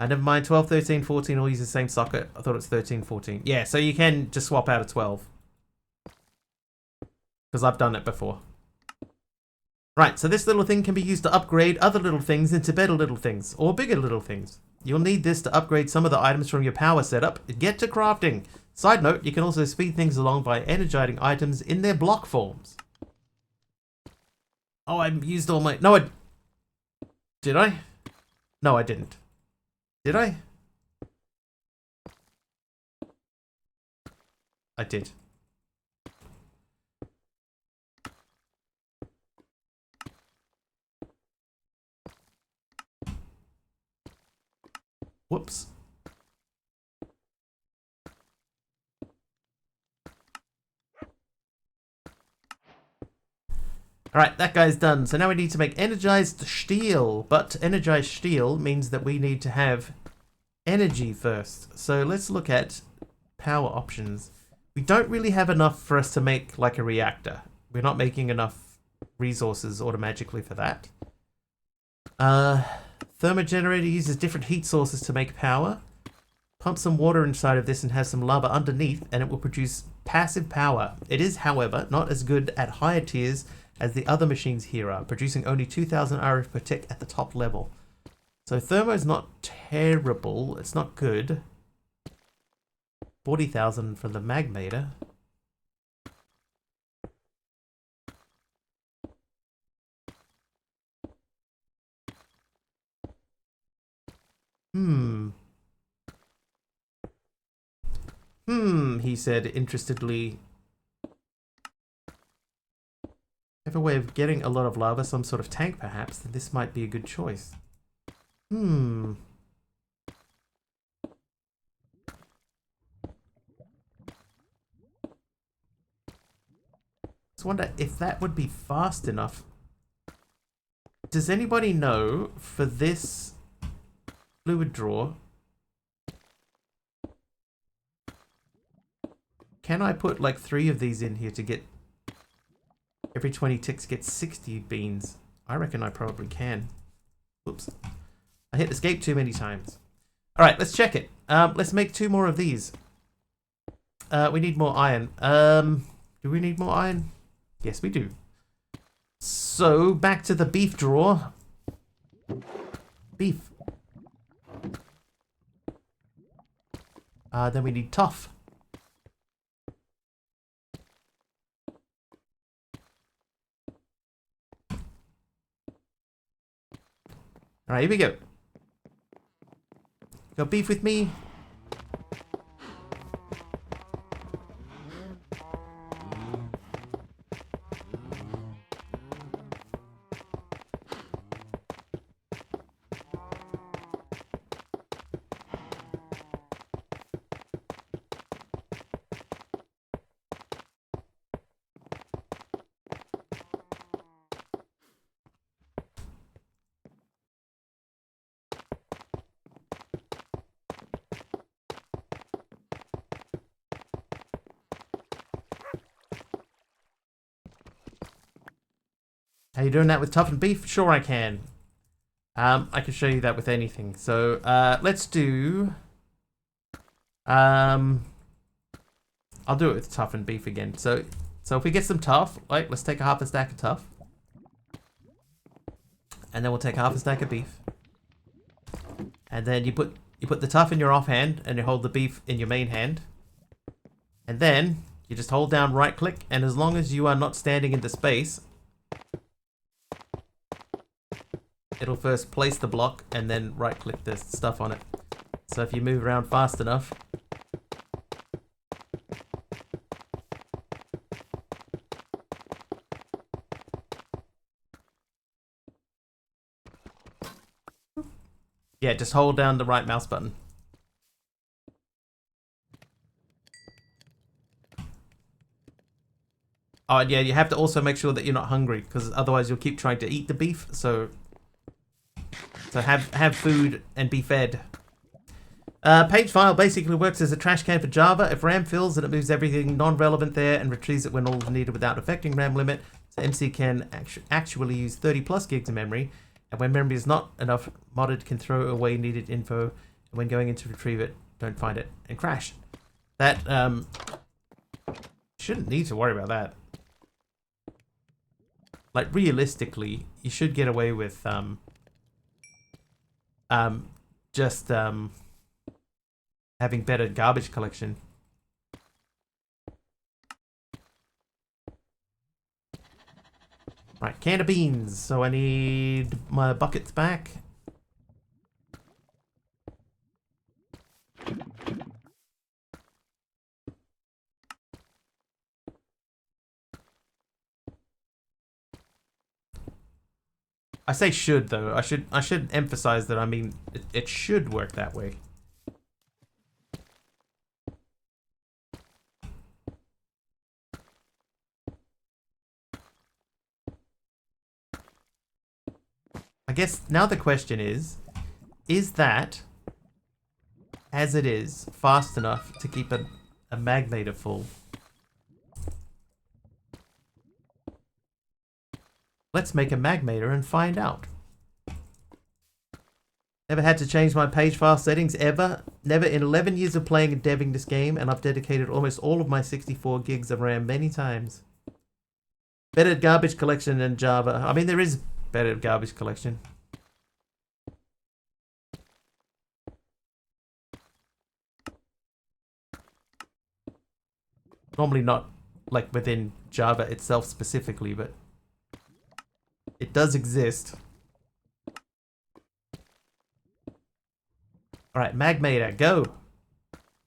Never mind, 12, 13, 14 all use the same socket. I thought it's 13, 14. Yeah, so you can just swap out a 12. Because I've done it before. Right, so this little thing can be used to upgrade other little things into better little things, or bigger little things. You'll need this to upgrade some of the items from your power setup. Get to crafting. Side note, you can also speed things along by energizing items in their block forms. Oh, I used all my... No, Did I? No, I didn't. Did I? I did. Whoops. Alright, that guy's done. So now we need to make energized steel. But energized steel means that we need to have energy first. So let's look at power options. We don't really have enough for us to make like a reactor. We're not making enough resources automatically for that. Thermogenerator uses different heat sources to make power. Pump some water inside of this and have some lava underneath and it will produce passive power. It is, however, not as good at higher tiers as the other machines here are, producing only 2000 RF per tick at the top level. So thermo is not terrible, it's not good. 40,000 for the magmator. He said interestedly. Have a way of getting a lot of lava, some sort of tank perhaps, then this might be a good choice. I just wonder if that would be fast enough. Does anybody know for this fluid draw, can I put like 3 of these in here to get every 20 ticks get 60 beans? I reckon I probably can. Oops. I hit escape too many times. Alright, let's check it. Let's make 2 more of these. We need more iron. Do we need more iron? Yes, we do. So, back to the beef drawer. Beef. Then we need tough. Alright, here we go. Got beef with me? Are you doing that with toughened beef? Sure I can. I can show you that with anything. So, let's do... I'll do it with toughened beef again. So if we get some tough, like, let's take a half a stack of tough. And then we'll take half a stack of beef. And then you put the tough in your offhand, and you hold the beef in your main hand. And then, you just hold down right click, and as long as you are not standing into space... It'll first place the block and then right click the stuff on it. So if you move around fast enough. Yeah, just hold down the right mouse button. Oh, and yeah, you have to also make sure that you're not hungry, because otherwise you'll keep trying to eat the beef, so have food and be fed. Page file basically works as a trash can for Java. If RAM fills, then it moves everything non-relevant there and retrieves it when all is needed without affecting RAM limit. So MC can actually use 30 plus gigs of memory, and when memory is not enough, modded can throw away needed info, and when going in to retrieve it, don't find it and crash. That shouldn't need to worry about that. Like realistically, you should get away with just having better garbage collection. Right, can of beans. So I need my buckets back. I say should though. I should emphasize that. I mean, it should work that way. I guess now the question is that, as it is, fast enough to keep a magnator full? Let's make a magnator and find out. Never had to change my page file settings ever. Never in 11 years of playing and deving this game, and I've dedicated almost all of my 64 gigs of RAM many times. Better garbage collection than Java. I mean, there is better garbage collection. Normally not like within Java itself specifically, but it does exist. Alright, Magmator, go!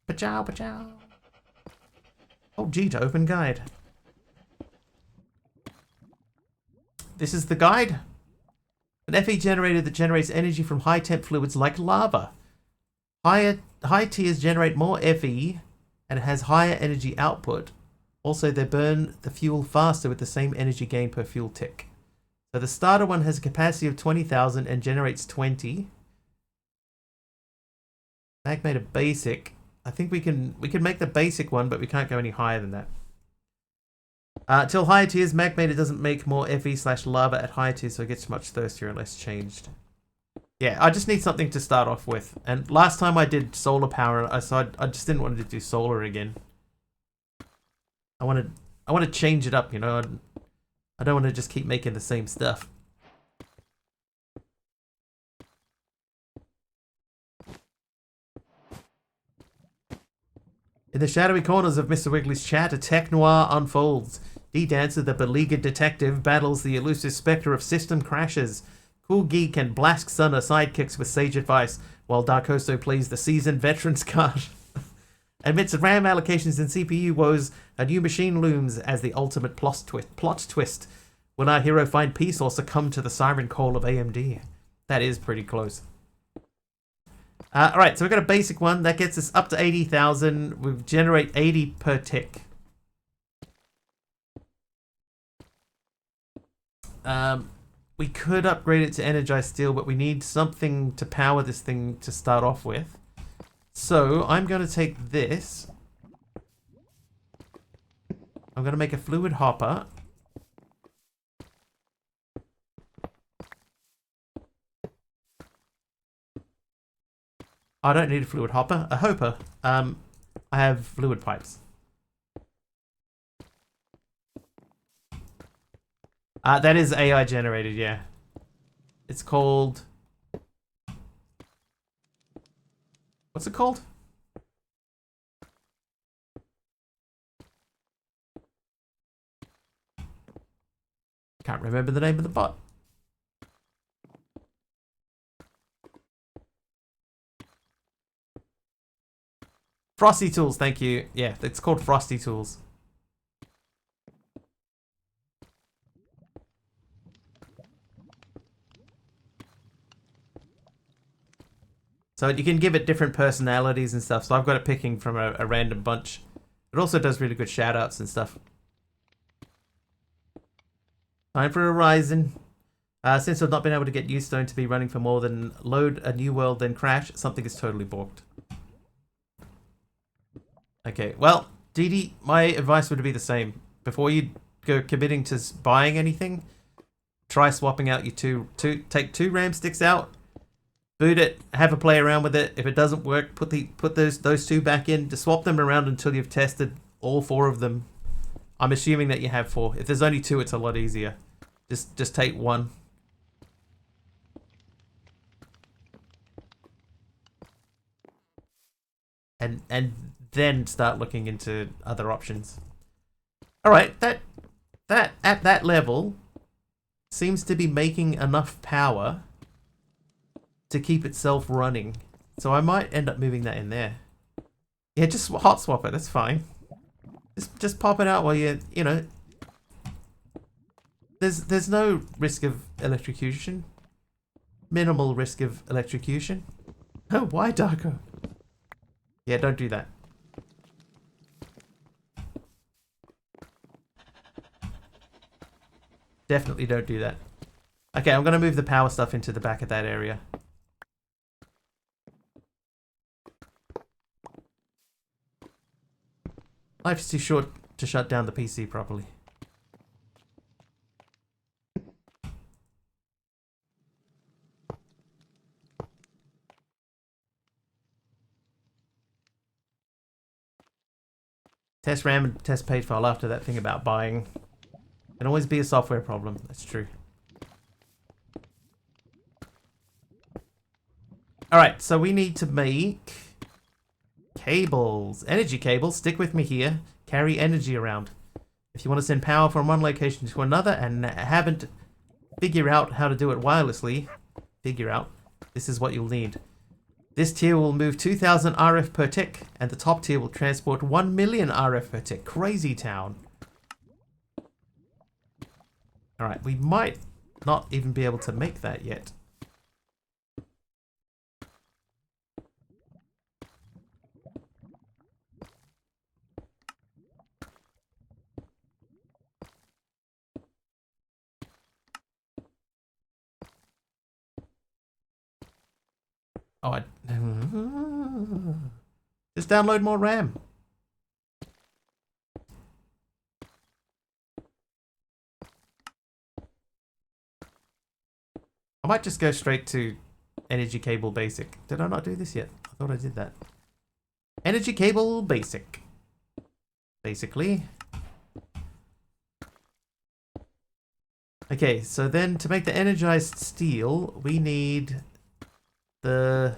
Pachow, pachow! Oh, G to open guide. This is the guide. An FE generator that generates energy from high temp fluids like lava. High tiers generate more FE and it has higher energy output. Also, they burn the fuel faster with the same energy gain per fuel tick. So the starter one has a capacity of 20,000 and generates 20. Magmator basic. I think we can make the basic one, but we can't go any higher than that. Till higher tiers, Magmator doesn't make more FE/lava at higher tiers, so it gets much thirstier unless changed. Yeah, I just need something to start off with. And last time I did solar power, I just didn't want to do solar again. I want to change it up, you know. I don't want to just keep making the same stuff. In the shadowy corners of Mr. Wiggly's chat, a tech noir unfolds. D-Dancer, the beleaguered detective, battles the elusive spectre of system crashes. Cool Geek and Blask Sun are sidekicks with sage advice, while Darkoso plays the seasoned veteran's card. Amidst RAM allocations and CPU woes, a new machine looms as the ultimate plot twist. Will our hero find peace or succumb to the siren call of AMD? That is pretty close. Alright, so we've got a basic one. That gets us up to 80,000. We generate 80 per tick. We could upgrade it to energized steel, but we need something to power this thing to start off with. So I'm going to take this. I'm going to make a fluid hopper. I don't need a fluid hopper. A hopper. I have fluid pipes. That is AI generated, yeah. It's called... What's it called? Can't remember the name of the bot. Frosty Tools, thank you. Yeah, it's called Frosty Tools. So you can give it different personalities and stuff. So I've got it picking from a random bunch. It also does really good shoutouts and stuff. Time for a Horizon. Since I've not been able to get Newstone to be running for more than load a new world then crash, something is totally balked. Okay, well, Didi, my advice would be the same. Before you go committing to buying anything, try swapping out your take two RAM sticks out, boot it, have a play around with it. If it doesn't work, put those two back in. To swap them around until you've tested all four of them. I'm assuming that you have four. If there's only two, it's a lot easier. Just take one. And then start looking into other options. All right, that at that level seems to be making enough power to keep itself running. So I might end up moving that in there. Yeah, just hot swap it. That's fine. Just pop it out while you know. There's no risk of electrocution. Minimal risk of electrocution. Oh, why Darko? Yeah, don't do that. Definitely don't do that. Okay, I'm going to move the power stuff into the back of that area. Life's too short to shut down the PC properly. Test RAM and test page file after that thing about buying. Can always be a software problem. That's true. Alright, so we need to make cables. Energy cables. Stick with me here. Carry energy around. If you want to send power from one location to another and haven't figured out how to do it wirelessly, this is what you'll need. This tier will move 2,000 RF per tick, and the top tier will transport 1 million RF per tick. Crazy town. Alright, we might not even be able to make that yet. Oh, just download more RAM. I might just go straight to energy cable basic. Did I not do this yet? I thought I did that. Energy cable basic. Basically. Okay, so then to make the energized steel, we need the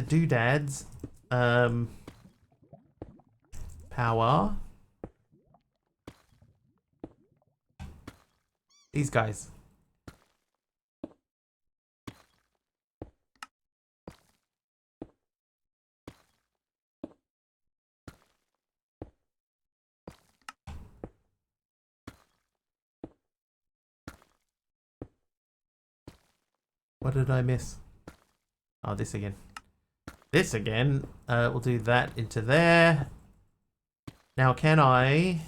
doodads. Power. These guys. What did I miss? Oh, this again. This again. We'll do that into there. Now, can I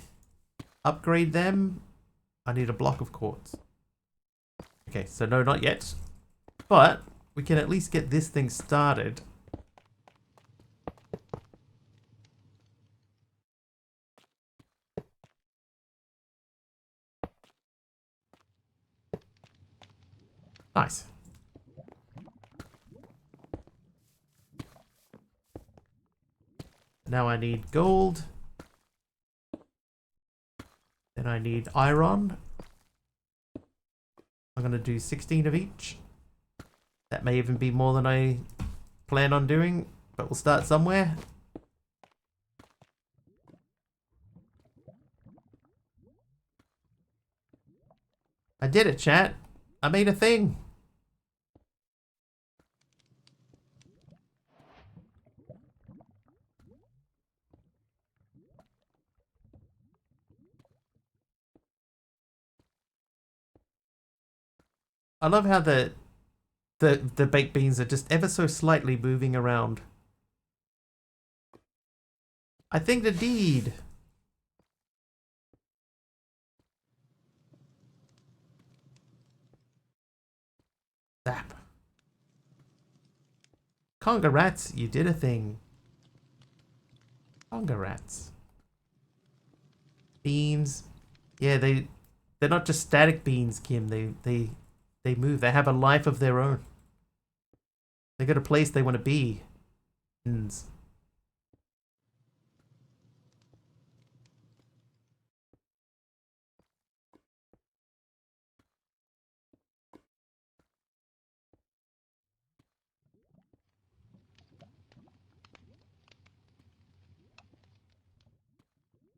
upgrade them? I need a block of quartz. Okay, so no, not yet. But we can at least get this thing started. Nice. Now I need gold. Then I need iron. I'm going to do 16 of each. That may even be more than I plan on doing, but we'll start somewhere. I did it, chat. I made a thing. I love how the baked beans are just ever so slightly moving around. I think the deed. Zap. Conga rats, you did a thing. Conga rats. Beans. Yeah, they're not just static beans, Kim. They move. They have a life of their own. They got a place they want to be. Beans.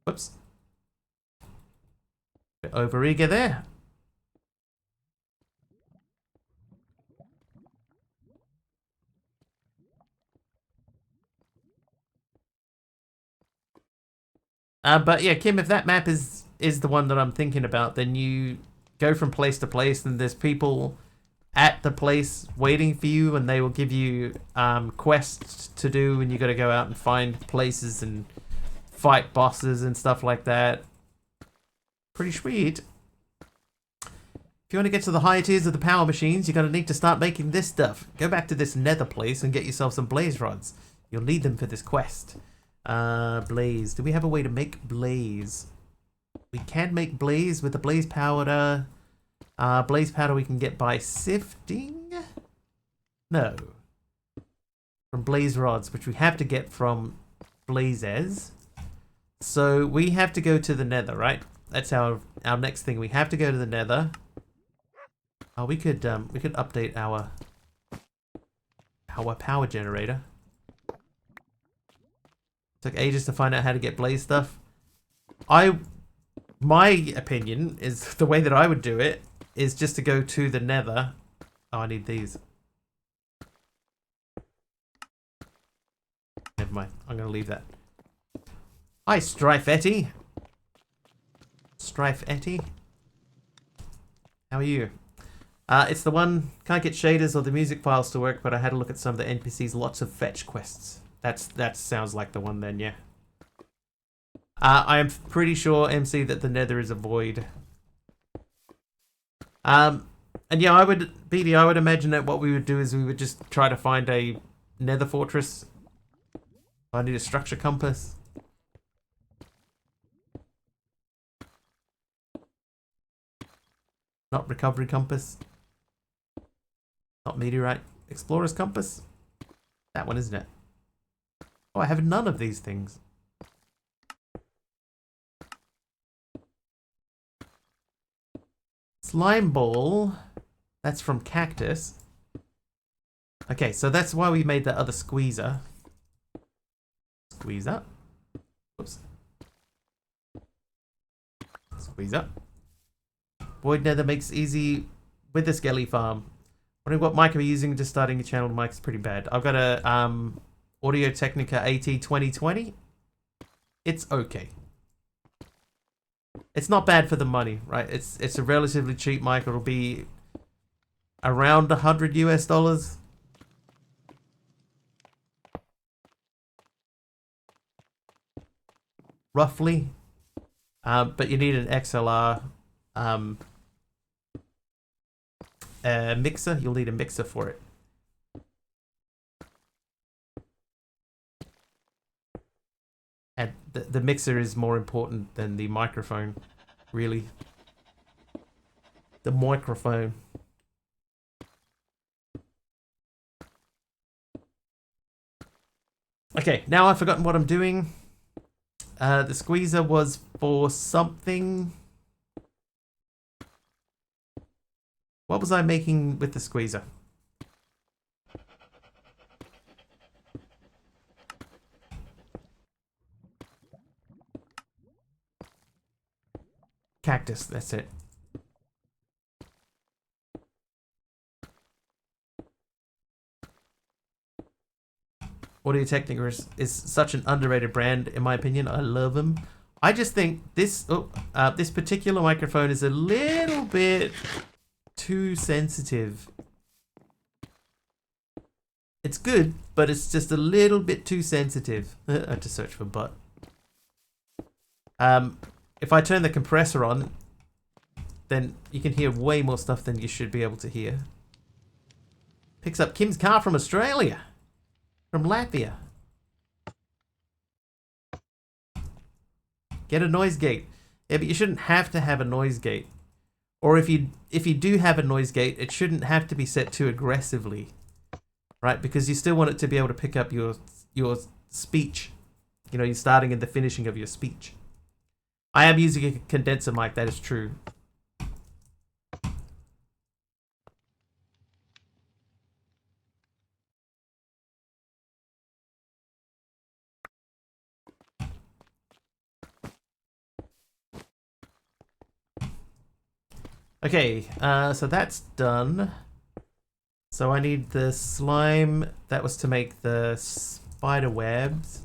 Whoops. Bit overeager there. But yeah, Kim, if that map is the one that I'm thinking about, then you go from place to place, and there's people at the place waiting for you, and they will give you quests to do, and you got to go out and find places and fight bosses and stuff like that. Pretty sweet. If you want to get to the higher tiers of the power machines, you're going to need to start making this stuff. Go back to this nether place and get yourself some blaze rods. You'll need them for this quest. Blaze. Do we have a way to make blaze? We can make blaze with the blaze powder. Blaze powder we can get by sifting? No. From blaze rods, which we have to get from blazes. So we have to go to the nether, right? That's our next thing. We have to go to the nether. We could update our power generator. Took ages to find out how to get blaze stuff. My opinion is the way that I would do it is just to go to the nether. Oh, I need these. Never mind. I'm going to leave that. Hi, Strifetti. Strifetti. How are you? It's the one, can't get shaders or the music files to work, but I had a look at some of the NPCs, lots of fetch quests. That sounds like the one then, yeah. I am pretty sure, MC, that the nether is a void. And yeah, I would imagine that what we would do is we would just try to find a nether fortress. I need a structure compass. Not recovery compass. Not meteorite. Explorer's compass. That one, isn't it? Oh, I have none of these things. Slime ball. That's from cactus. Okay, so that's why we made that other squeezer. Squeeze up. Whoops. Squeeze up. Void nether makes easy with the skelly farm. Wondering what mic are you using? Just starting a channel. The mic's pretty bad. I've got a Audio Technica AT2020. It's okay. It's not bad for the money, right? It's a relatively cheap mic. It'll be around 100 US dollars. Roughly. But you need an XLR mixer. You'll need a mixer for it. And the mixer is more important than the microphone, really. The microphone. Okay, now I've forgotten what I'm doing. The squeezer was for something. What was I making with the squeezer? Cactus, that's it. Audio Technica is such an underrated brand, in my opinion. I love them. I just think this this particular microphone is a little bit too sensitive. It's good, but it's just a little bit too sensitive. I had to search for butt. If I turn the compressor on, then you can hear way more stuff than you should be able to hear. Picks up Kim's car from Australia. From Latvia. Get a noise gate. Yeah, but you shouldn't have to have a noise gate. Or if you do have a noise gate, it shouldn't have to be set too aggressively. Right? Because you still want it to be able to pick up your speech. You know, you're starting and the finishing of your speech. I am using a condenser mic, that is true. Okay, so that's done. So I need the slime. That was to make the spider webs.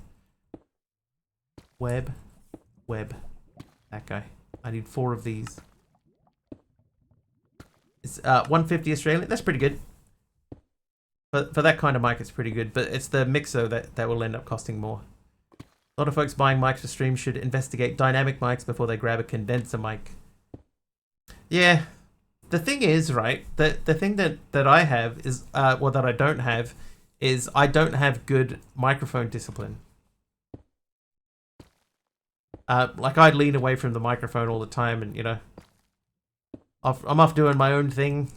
Web. That guy. I need 4 of these. It's 150 Australian. That's pretty good. But for that kind of mic, it's pretty good. But it's the mixer that will end up costing more. A lot of folks buying mics for stream should investigate dynamic mics before they grab a condenser mic. Yeah, the thing is, right, the thing that I have is, well, that I don't have, is I don't have good microphone discipline. Like, I lean away from the microphone all the time and, you know, I'm off doing my own thing.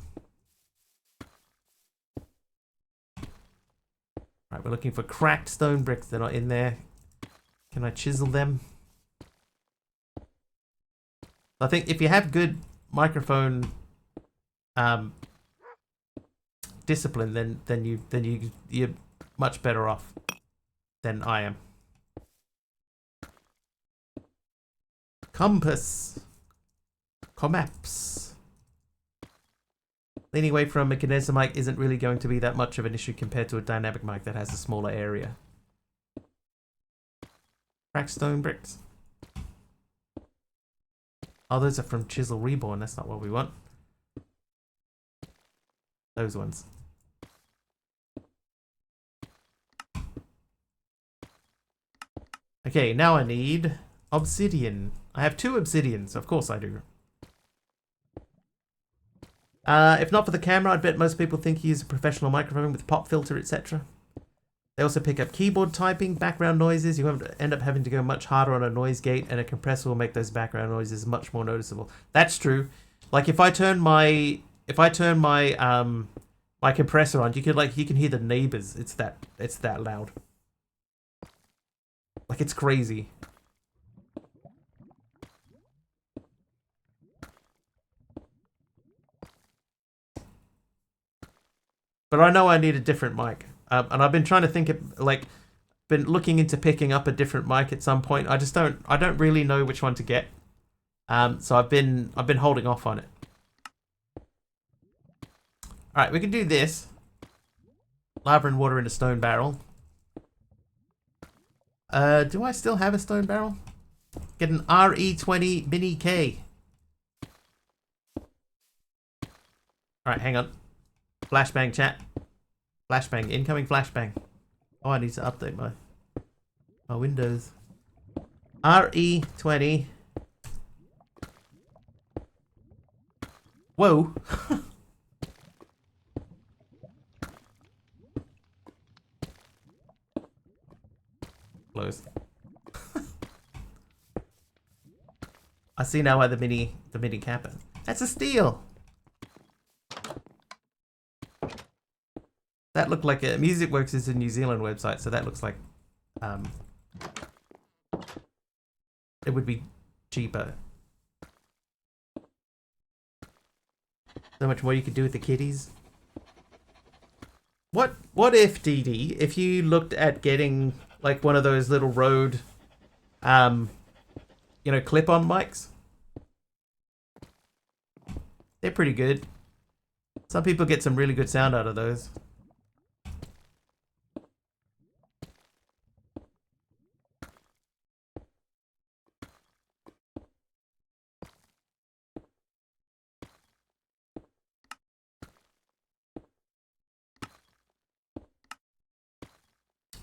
Right, we're looking for cracked stone bricks. They're not in there. Can I chisel them? I think if you have good microphone discipline, then you're much better off than I am. Compass. Comaps. Leaning away from a condenser mic isn't really going to be that much of an issue compared to a dynamic mic that has a smaller area. Cracked stone bricks. Oh, those are from Chisel Reborn. That's not what we want. Those ones. Okay, now I need obsidian. I have 2 obsidians. Of course I do. If not for the camera, I'd bet most people think he is a professional microphone with pop filter, etc. They also pick up keyboard typing, background noises. You end up having to go much harder on a noise gate, and a compressor will make those background noises much more noticeable. That's true. Like if I turn my my compressor on, you can hear the neighbors. It's that loud. Like, it's crazy. But I know I need a different mic. And I've been trying to think of, like, been looking into picking up a different mic at some point. I don't really know which one to get. So I've been holding off on it. Alright, we can do this. Lava and water in a stone barrel. Do I still have a stone barrel? Get an RE20 Mini K. Alright, hang on. Flashbang chat. Flashbang. Incoming flashbang. Oh, I need to update my Windows. RE20. Whoa. Close. I see now why the mini happened. That's a steal. That looked like a MusicWorks is a New Zealand website, so that looks like it would be cheaper. So much more you could do with the kitties. What if, DD, if you looked at getting like one of those little Rode you know, clip-on mics? They're pretty good. Some people get some really good sound out of those.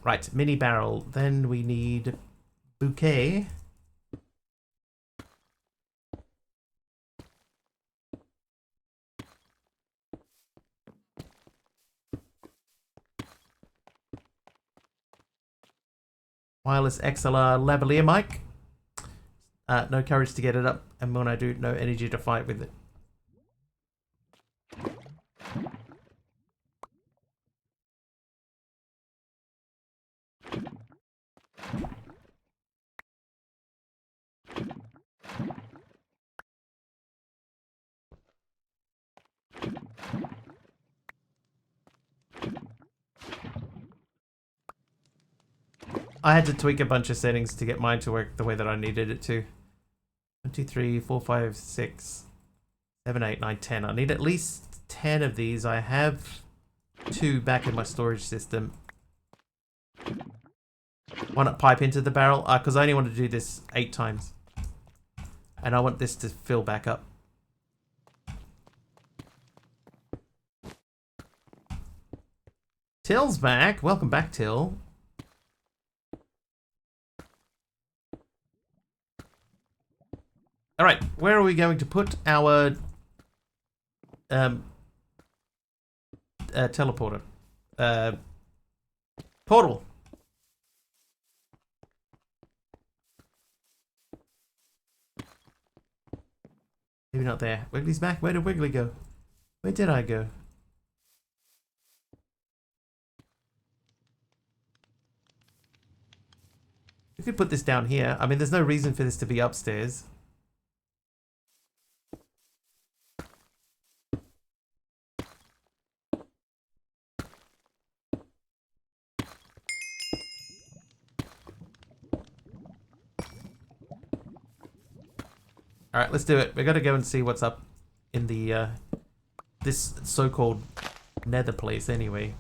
Right, mini barrel. Then we need bouquet. Wireless XLR lavalier mic. No courage to get it up, and when I do, no energy to fight with it. I had to tweak a bunch of settings to get mine to work the way that I needed it to. 1, 2, 3, 4, 5, 6, 7, 8, 9, 10. I need at least 10 of these. I have 2 back in my storage system. Why not pipe into the barrel? Because I only want to do this 8 times. And I want this to fill back up. Till's back. Welcome back, Till. All right, where are we going to put our teleporter? Portal. Maybe not there. Wiggly's back. Where did Wiggly go? Where did I go? We could put this down here. I mean, there's no reason for this to be upstairs. Alright, let's do it. We gotta go and see what's up in the, this so-called nether place anyway.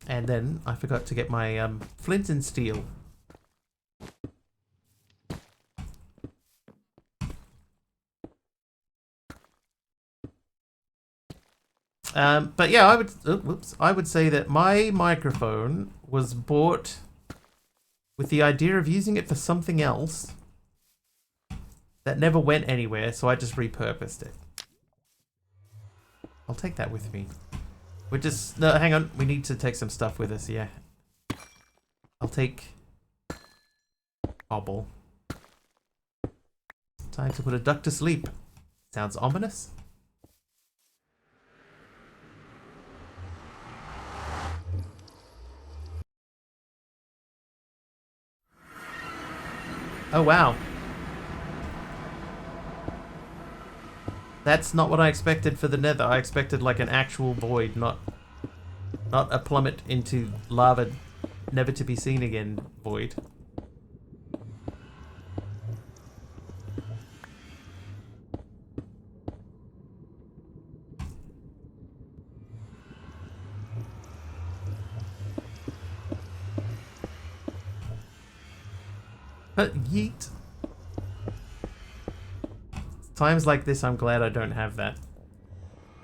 And then I forgot to get my, flint and steel. But yeah, I would say that my microphone was bought with the idea of using it for something else that never went anywhere, so I just repurposed it. I'll take that with me. No, hang on, we need to take some stuff with us, yeah. I'll take cobble. Time to put a duck to sleep. Sounds ominous. Oh, wow. That's not what I expected for the nether. I expected like an actual void, not a plummet into lava, never to be seen again void. Yeet. Times like this, I'm glad I don't have that.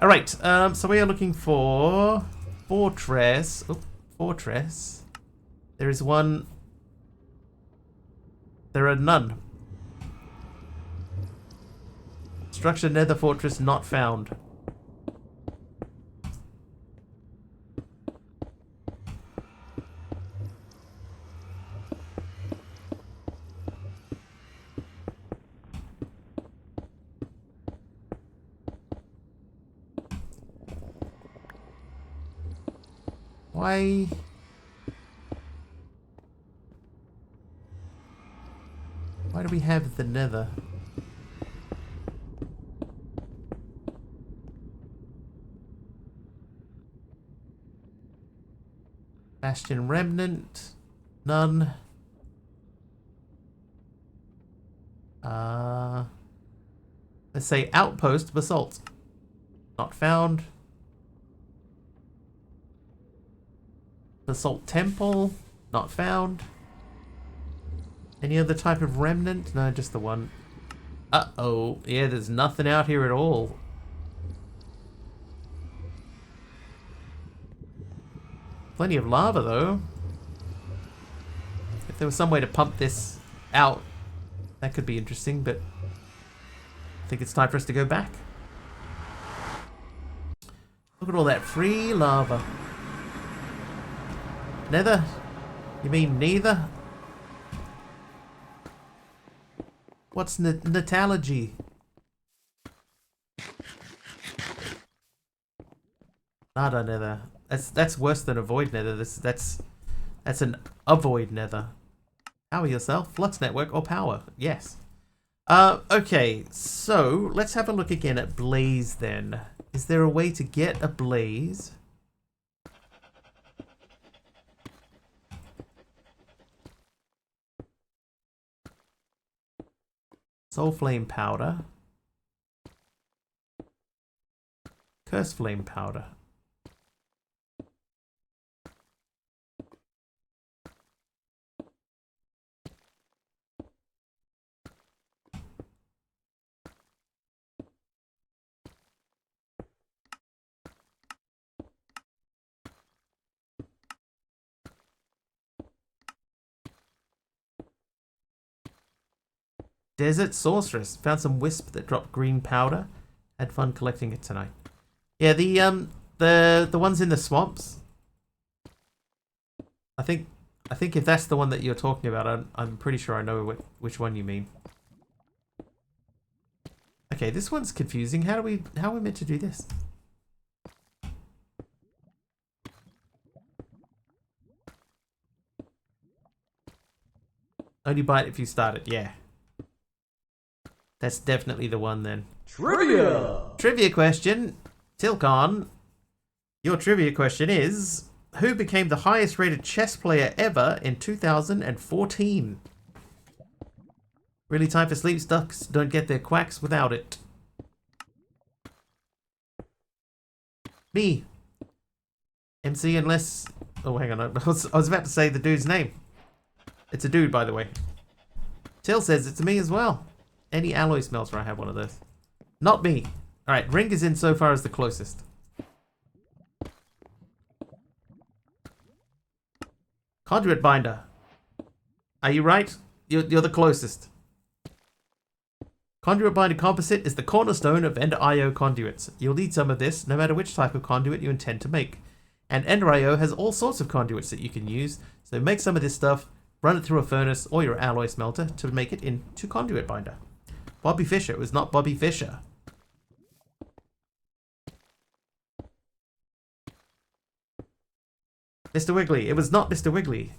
Alright, so we are looking for fortress. Oh, fortress. There is one. There are none. Structure nether fortress not found. Why do we have the nether? Bastion remnant, none. Let's say outpost basalt, not found. Basalt temple, not found. Any other type of remnant? No, just the one. Uh-oh. Yeah, there's nothing out here at all. Plenty of lava, though. If there was some way to pump this out, that could be interesting, but I think it's time for us to go back. Look at all that free lava. Nether? You mean neither? What's natology? Nada nether. That's worse than avoid nether. That's an avoid nether. Power yourself, flux network, or power. Yes. Okay, so let's have a look again at blaze then. Is there a way to get a blaze? Soul flame powder. Curse flame powder. Desert sorceress. Found some wisp that dropped green powder. Had fun collecting it tonight. Yeah, the ones in the swamps. I think if that's the one that you're talking about, I'm pretty sure I know which one you mean. Okay, this one's confusing. How are we meant to do this? Only bite if you start it. Yeah. That's definitely the one then. Trivia! Trivia question. Tilcon, your trivia question is, who became the highest rated chess player ever in 2014? Really time for sleep, ducks don't get their quacks without it. Me. MC unless... Oh, hang on. I was about to say the dude's name. It's a dude, by the way. Till says it's me as well. Any alloy smells where I have one of those. Not me. Alright, Ring is in so far as the closest. Conduit binder. Are you right? You're the closest. Conduit binder composite is the cornerstone of Ender IO conduits. You'll need some of this no matter which type of conduit you intend to make. And Ender IO has all sorts of conduits that you can use, so make some of this stuff, run it through a furnace or your alloy smelter to make it into conduit binder. Bobby Fischer. It was not Bobby Fischer. Mr. Wiggly. It was not Mr. Wiggly.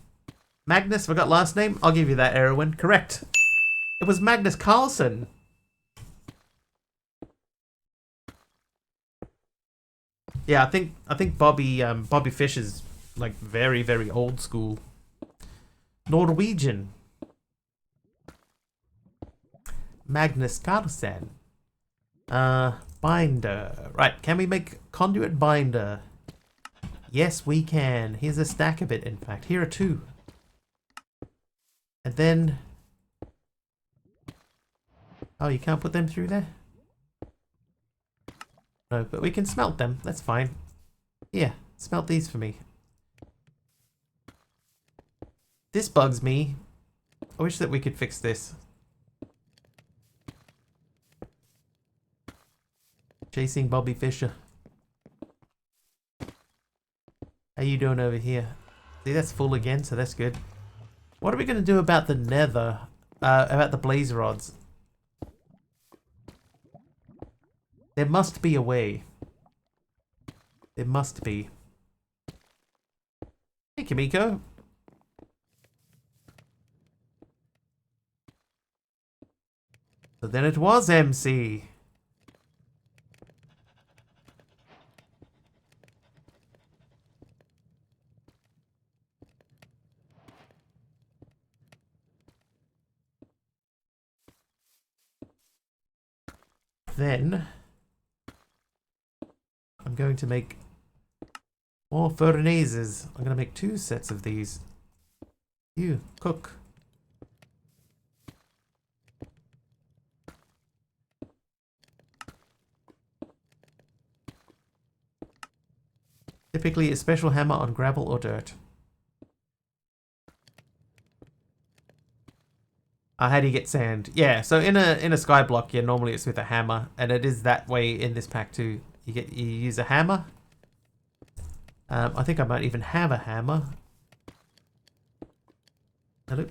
Magnus, forgot last name? I'll give you that, Erwin. Correct. It was Magnus Carlsen. Yeah, I think Bobby Fischer's like very, very old school. Norwegian. Magnus Carlsen. Binder. Right, can we make conduit binder? Yes, we can. Here's a stack of it, in fact. Here are two. And then Oh, you can't put them through there? No, but we can smelt them. That's fine. Here, smelt these for me. This bugs me. I wish that we could fix this. Chasing Bobby Fischer. How you doing over here? See, that's full again, so that's good. What are we going to do about the nether? About the blaze rods? There must be a way. There must be. Hey, Kimiko. So then it was MC. Then I'm going to make more furnazes. I'm going to make 2 sets of these. You cook. Typically a special hammer on gravel or dirt. How do you get sand? Yeah, so in a sky block, yeah, normally it's with a hammer, and it is that way in this pack too. You use a hammer. I think I might even have a hammer. Hello,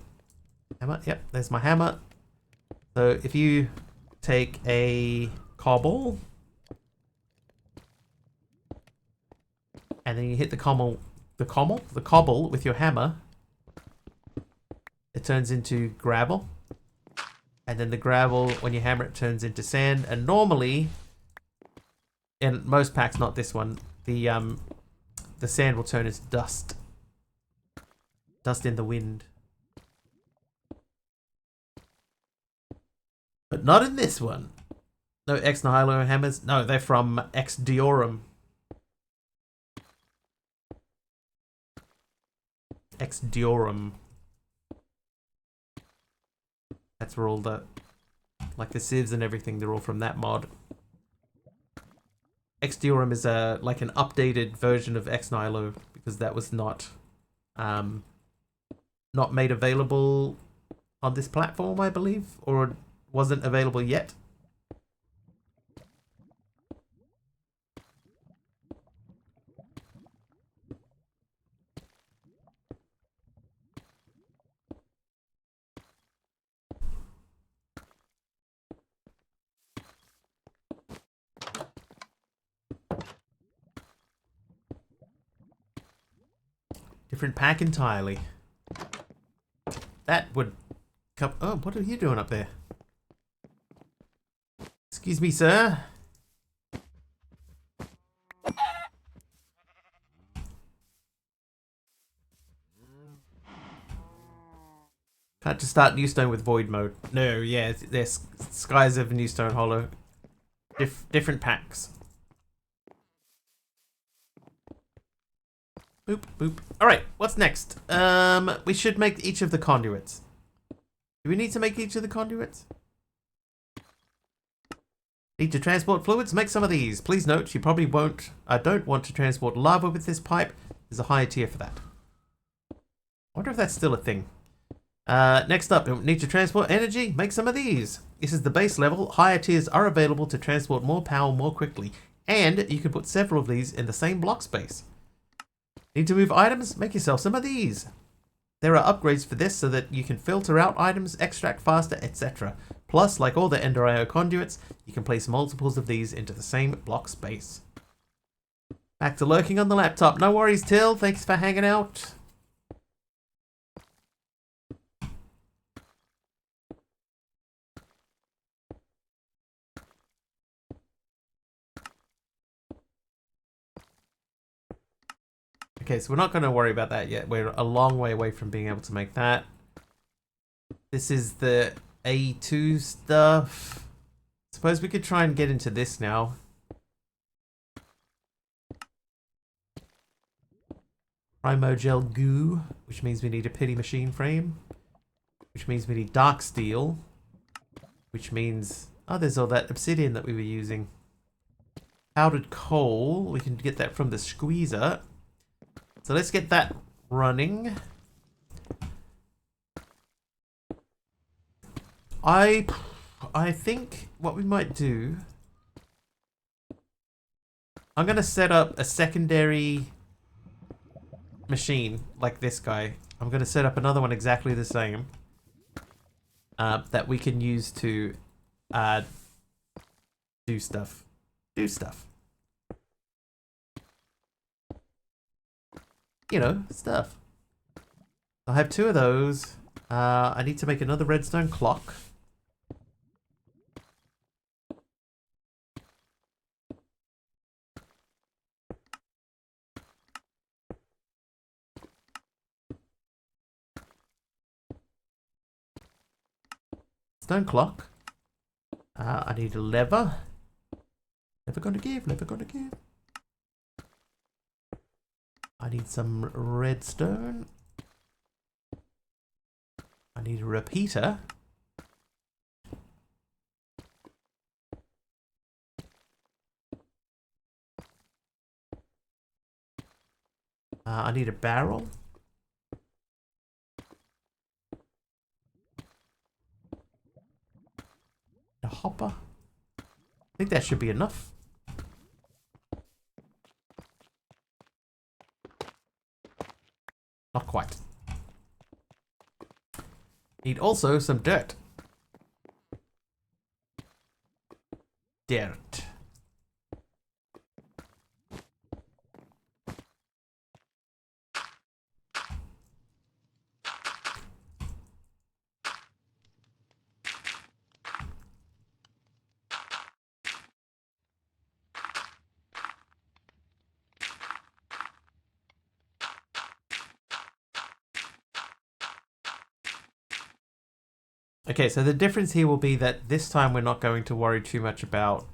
hammer. Yep, there's my hammer. So if you take a cobble, and then you hit the cobble with your hammer, it turns into gravel. And then the gravel, when you hammer it, turns into sand. And normally, in most packs, not this one, the sand will turn into dust. Dust in the wind. But not in this one. No Ex Nihilo hammers. No, they're from Ex Diorum. Ex Diorum. That's where all the, like the sieves and everything, they're all from that mod. Ex Diorum is like an updated version of Ex Nihilo, because that was not made available on this platform, I believe, or wasn't available yet. Different pack entirely. That would come. Oh, what are you doing up there? Excuse me, sir. Can't just start Newstone with void mode. No, yeah, there's Skies of Newstone Hollow. Different packs. Boop, boop. Alright, what's next? We should make each of the conduits. Do we need to make each of the conduits? Need to transport fluids? Make some of these. Please note, you probably won't... I don't want to transport lava with this pipe. There's a higher tier for that. I wonder if that's still a thing. Next up, need to transport energy? Make some of these. This is the base level. Higher tiers are available to transport more power more quickly. And you can put several of these in the same block space. Need to move items? Make yourself some of these. There are upgrades for this so that you can filter out items, extract faster, etc. Plus, like all the Ender IO conduits, you can place multiples of these into the same block space. Back to lurking on the laptop. No worries, Till. Thanks for hanging out. Okay, so we're not going to worry about that yet. We're a long way away from being able to make that. This is the A2 stuff. Suppose we could try and get into this now. Primogel goo, which means we need a pity machine frame. Which means we need dark steel. which means... Oh, there's all that obsidian that we were using. Powdered coal. We can get that from the squeezer. So let's get that running. I think what we might do... I'm going to set up a secondary machine like this guy. I'm going to set up another one exactly the same. That we can use to do stuff. You know, stuff. I'll have 2 of those. I need to make another redstone clock. Stone clock. I need a lever. Never gonna give. I need some redstone. I need a repeater. I need a barrel. A hopper. I think that should be enough. Not quite. Need also some dirt. Dirt. Okay, so the difference here will be that this time we're not going to worry too much about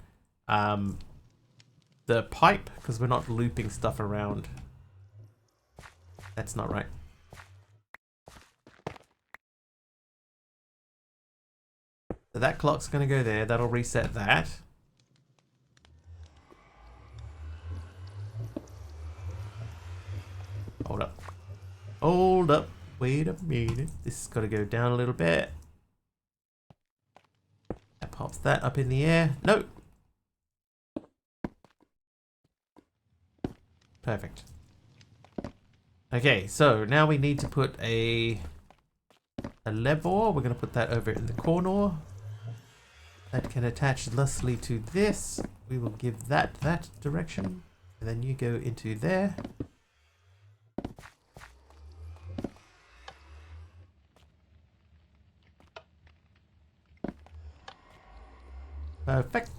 the pipe, because we're not looping stuff around. That's not right. So that clock's going to go there. That'll reset that. Hold up. Hold up. Wait a minute. This has got to go down a little bit. That pops that up in the air. No. Perfect. Okay, so now we need to put a lever. We're going to put that over in the corner. That can attach thusly to this. We will give that direction. And then you go into there. Perfect.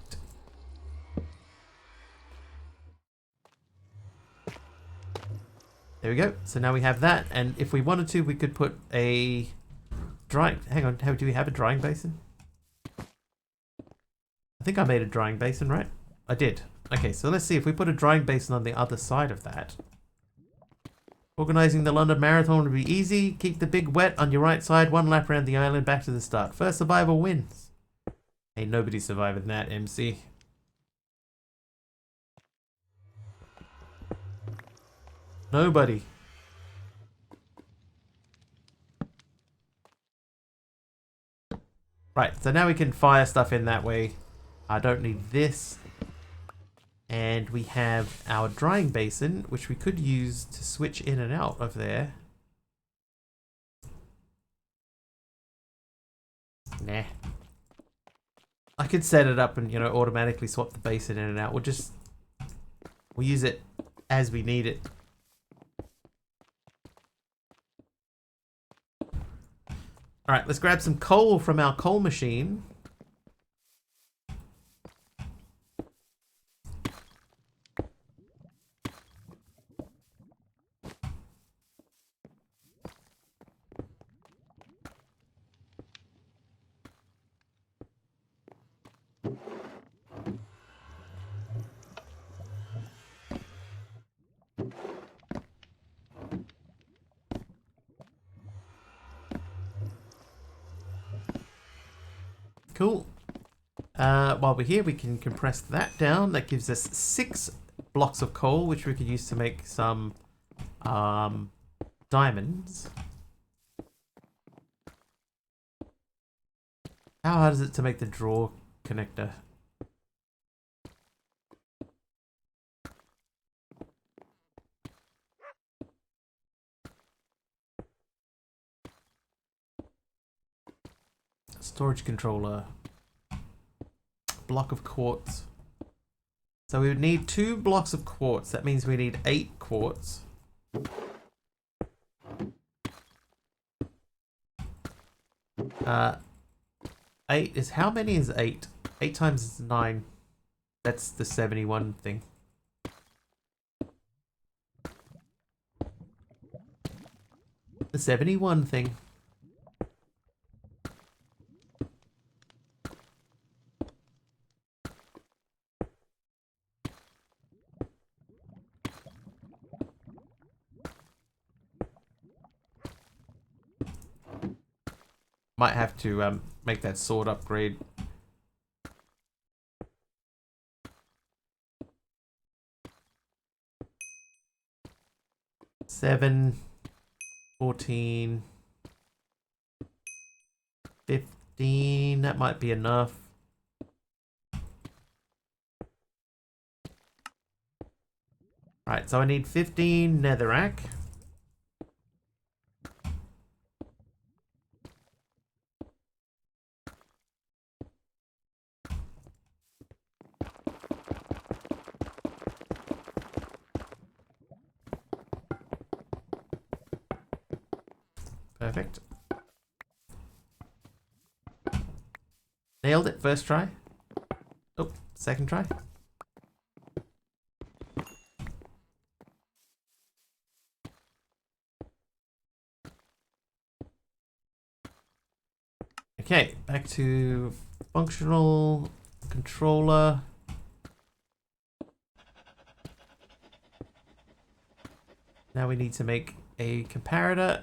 There we go. So now we have that, and if we wanted to, we could put a drying... Hang on, do we have a drying basin? I think I made a drying basin, right? I did. Okay, so let's see if we put a drying basin on the other side of that. Organising the London Marathon would be easy. Keep the big wet on your right side, 1 lap around the island, back to the start. First survivor wins. Ain't nobody surviving that, MC. Nobody. Right, so now we can fire stuff in that way. I don't need this. And we have our drying basin, which we could use to switch in and out of there. Nah. I could set it up and, you know, automatically swap the basin in and out. We'll use it as we need it. Alright, let's grab some coal from our coal machine. Cool. While we're here, we can compress that down. That gives us 6 blocks of coal, which we could use to make some diamonds. How hard is it to make the draw connector? Storage controller. Block of quartz. So we would need 2 blocks of quartz. That means we need 8 quartz. Uh, 8 is, how many is 8? 8 times 9. That's the 71 thing. The 71 thing. Might have to make that sword upgrade. Seven, 14, 15. That might be enough. Right, so I need 15 netherrack. Perfect. Nailed it first try. Oh, second try. Okay, back to functional controller. Now we need to make a comparator.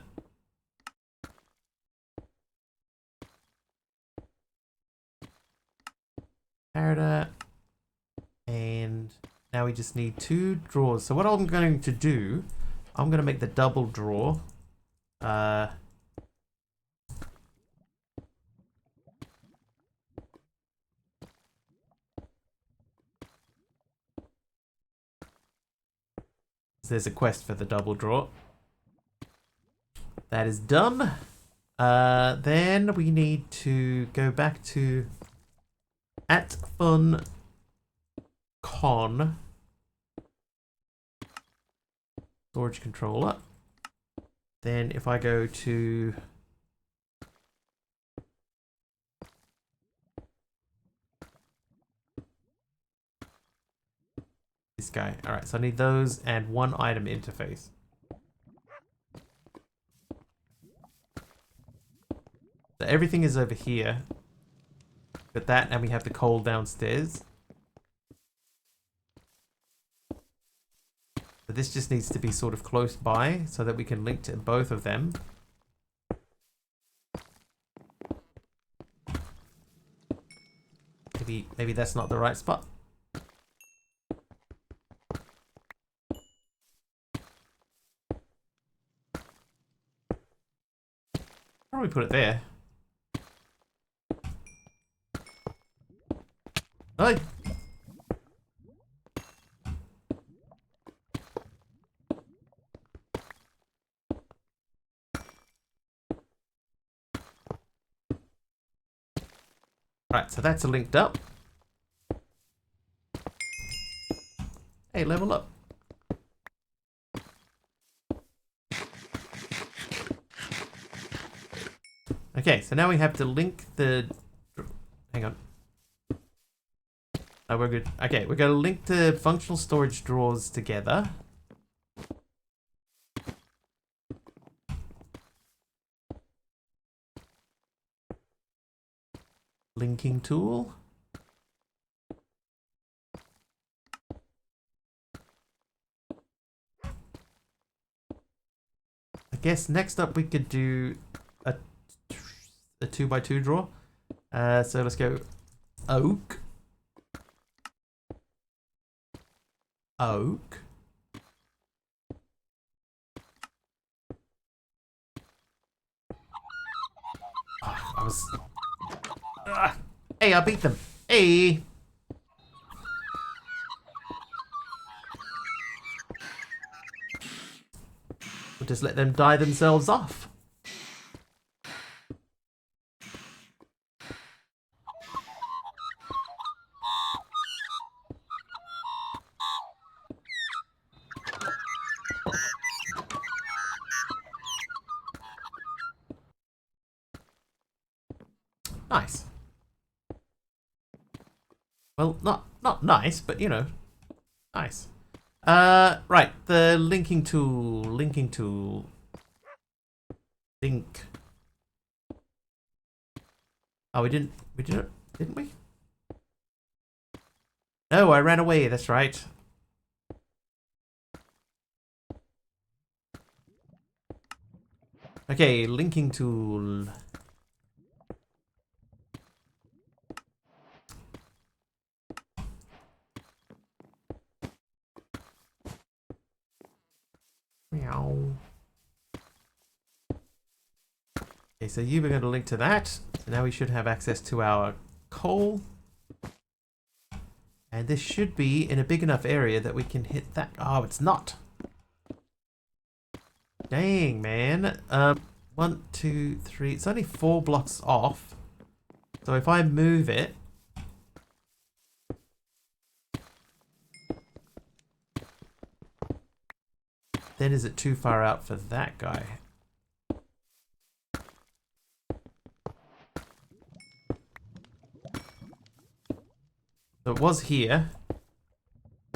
And now we just need 2 drawers. So what I'm going to do, I'm going to make the double drawer. There's a quest for the double drawer. That is done. Then we need to go back to @FunCon. Storage controller. Then if I go to this guy. Alright, so I need those and 1 item interface. So everything is over here. Got that, and we have the coal downstairs. But this just needs to be sort of close by so that we can link to both of them. Maybe that's not the right spot. Probably put it there. Oh. Right, so that's linked up. Hey, level up. Okay, so now we have to link the... Hang on. Oh, we're good. Okay, we're going to link the functional storage drawers together. Linking tool. I guess next up we could do a 2x2 drawer. So let's go oak. Oak. Oh, I was... Hey, I beat them. Hey! We'll just let them die themselves off. Nice. Well, not nice, but you know, nice. Right, the linking tool, link. Oh, we didn't it, didn't we? No, I ran away, that's right. Okay, linking tool. Meow. Okay, so you were going to link to that. So now we should have access to our coal. And this should be in a big enough area that we can hit that. Oh, it's not. Dang, man. 1, 2, 3. It's only 4 blocks off. So if I move it. Then is it too far out for that guy? So it was here.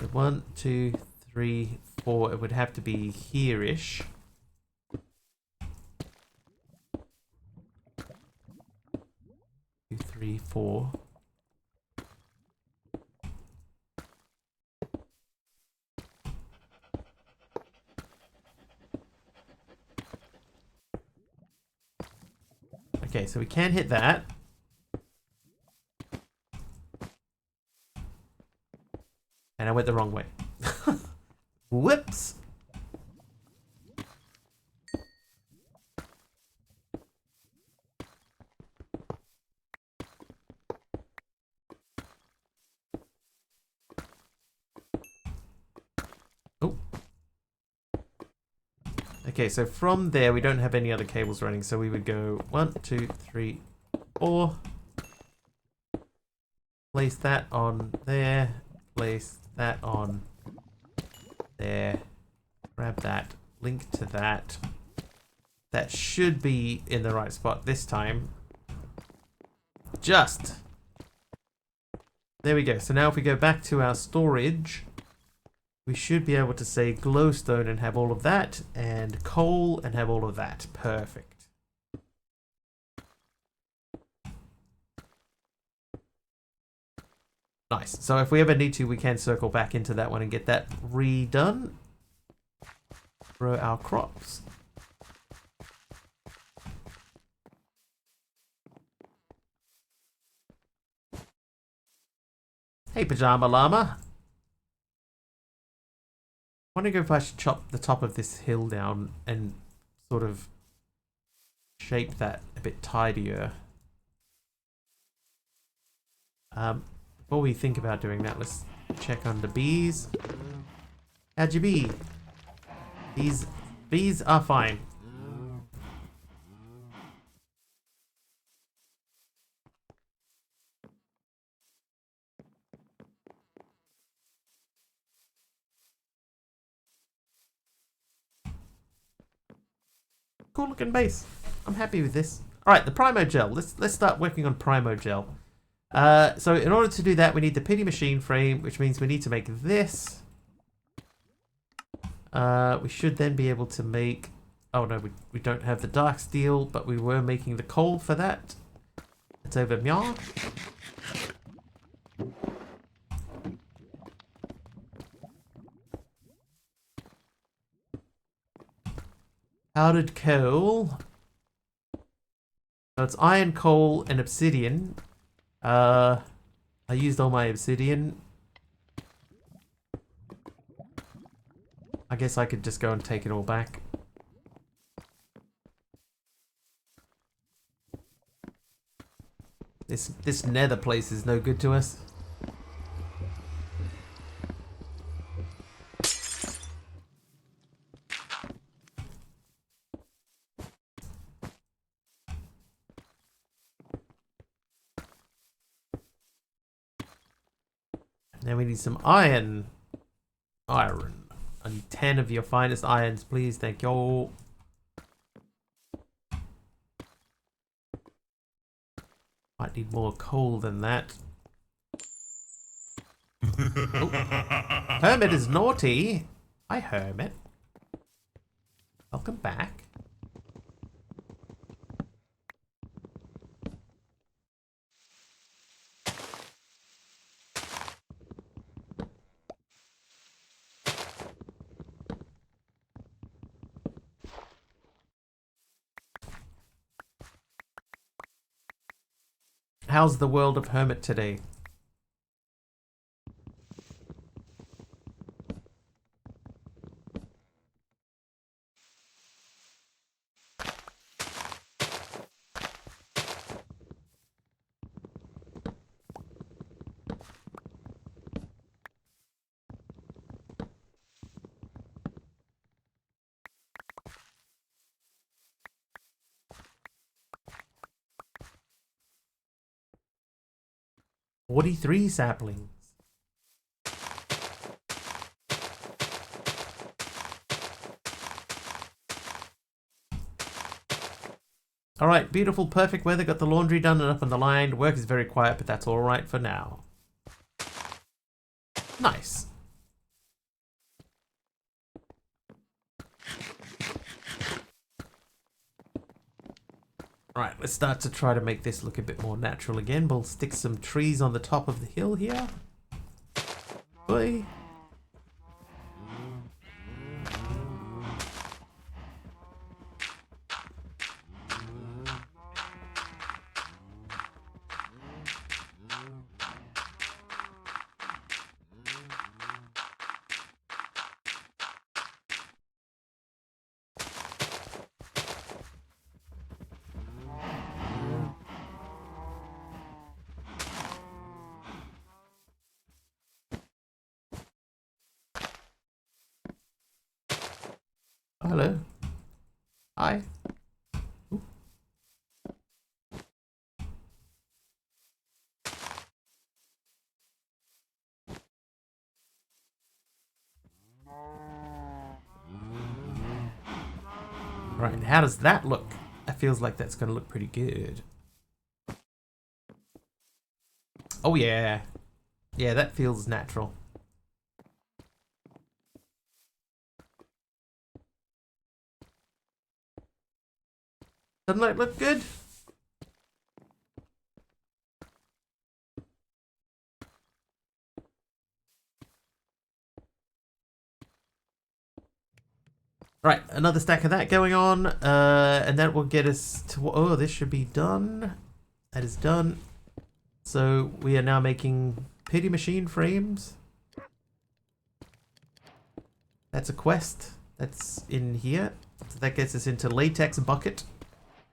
So 1, 2, 3, 4. It would have to be here-ish. 2, 3, 4. Okay, so we can hit that. And I went the wrong way. Whoops! Oh. Okay, so from there we don't have any other cables running, so we would go 1, 2, 3, 4. Place that on there. Place that on there. Grab that. Link to that. That should be in the right spot this time. Just. There we go. So now if we go back to our storage, we should be able to say glowstone and have all of that, and coal and have all of that. Perfect. Nice. So if we ever need to, we can circle back into that one and get that redone. Grow our crops. Hey, Pajama Llama. I wonder if I should chop the top of this hill down and sort of shape that a bit tidier. Before we think about doing that, let's check on the bees. How'd you be? Bees are fine. Cool looking base. I'm happy with this. All right, the Primo Gel. Let's start working on Primo Gel. So in order to do that, we need the pity machine frame, which means we need to make this. We should then be able to make... Oh no, we don't have the dark steel, but we were making the coal for that. It's over meow. Powdered coal. So it's iron, coal, and obsidian. I used all my obsidian. I guess I could just go and take it all back. This nether place is no good to us. Now we need some iron. Iron. I need 10 of your finest irons, please. Thank you. Might need more coal than that. Oh. Hermit is naughty. Hi, Hermit. Welcome back. How's the world of Hermit today? "43 saplings. Alright, beautiful, perfect weather. Got the laundry done and up on the line. Work is very quiet, but that's alright for now. Nice. Right, let's start to try to make this look a bit more natural again. We'll stick some trees on the top of the hill here. Boy. Hello. Hi. Ooh. Right, how does that look? That feels like that's going to look pretty good. Oh yeah. Yeah, that feels natural. Doesn't that look good? Right, another stack of that going on, and that will get us to, oh, this should be done. That is done. So we are now making pity machine frames. That's a quest. That's in here. So that gets us into latex bucket.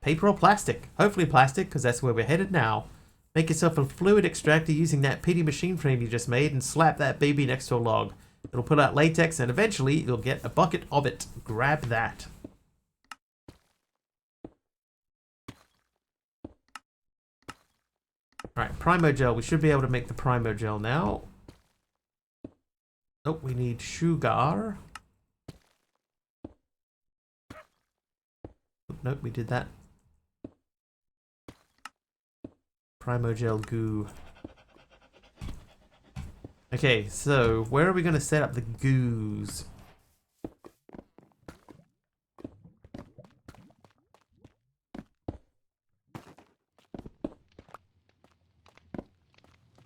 Paper or plastic? Hopefully plastic, because that's where we're headed now. Make yourself a fluid extractor using that pity machine frame you just made and slap that baby next to a log. It'll pull out latex and eventually you'll get a bucket of it. Grab that. Alright, Primogel. We should be able to make the Primogel now. Oh, we need sugar. Nope, we did that. Primogel goo. Okay, so where are we going to set up the goos?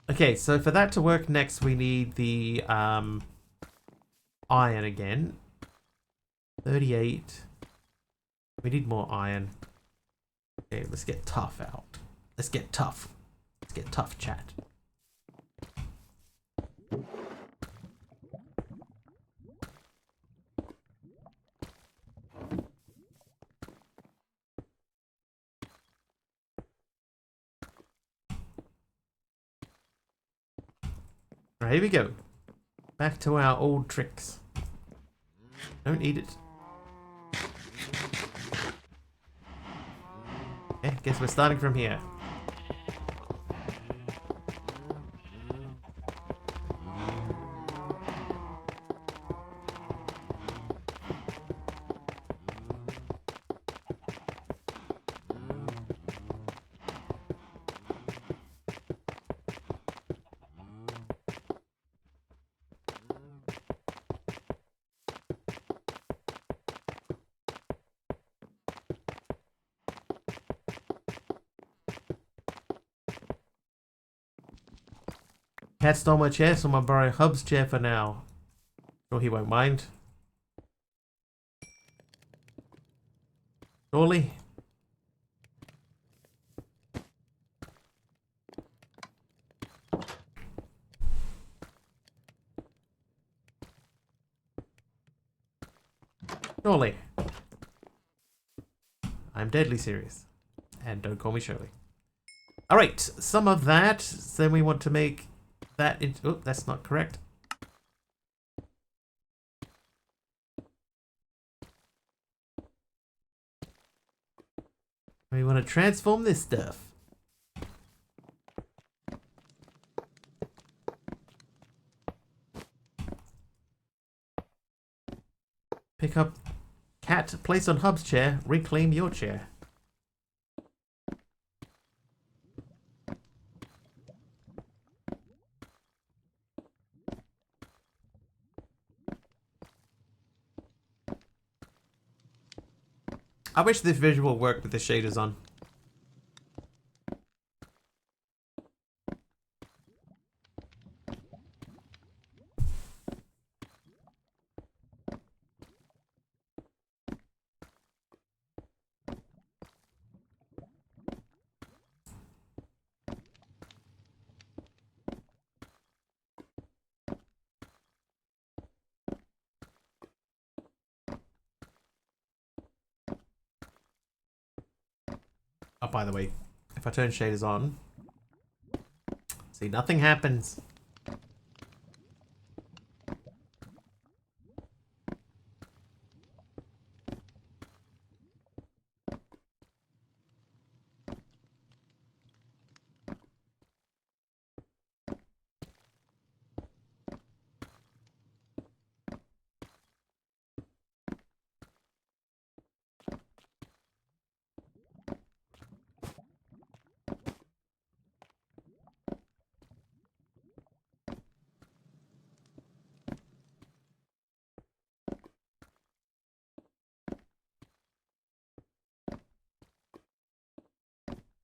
Okay, so for that to work next, we need the iron again. 38. We need more iron. Okay, let's get tough out. Let's get tough. Let's get tough, chat. Right, here we go. Back to our old tricks. Don't eat it. Okay, guess we're starting from here. Cat stole my chair, so I'm gonna borrow Hub's chair for now. Sure he won't mind. Surely. Surely. I'm deadly serious. And don't call me Shirley. Alright, some of that. Then we want to make that into... Oh, that's not correct. We want to transform this stuff. Pick up cat, place on Hub's chair, reclaim your chair. I wish this visual worked with the shaders on. Oh, by the way, if I turn shaders on, see, nothing happens.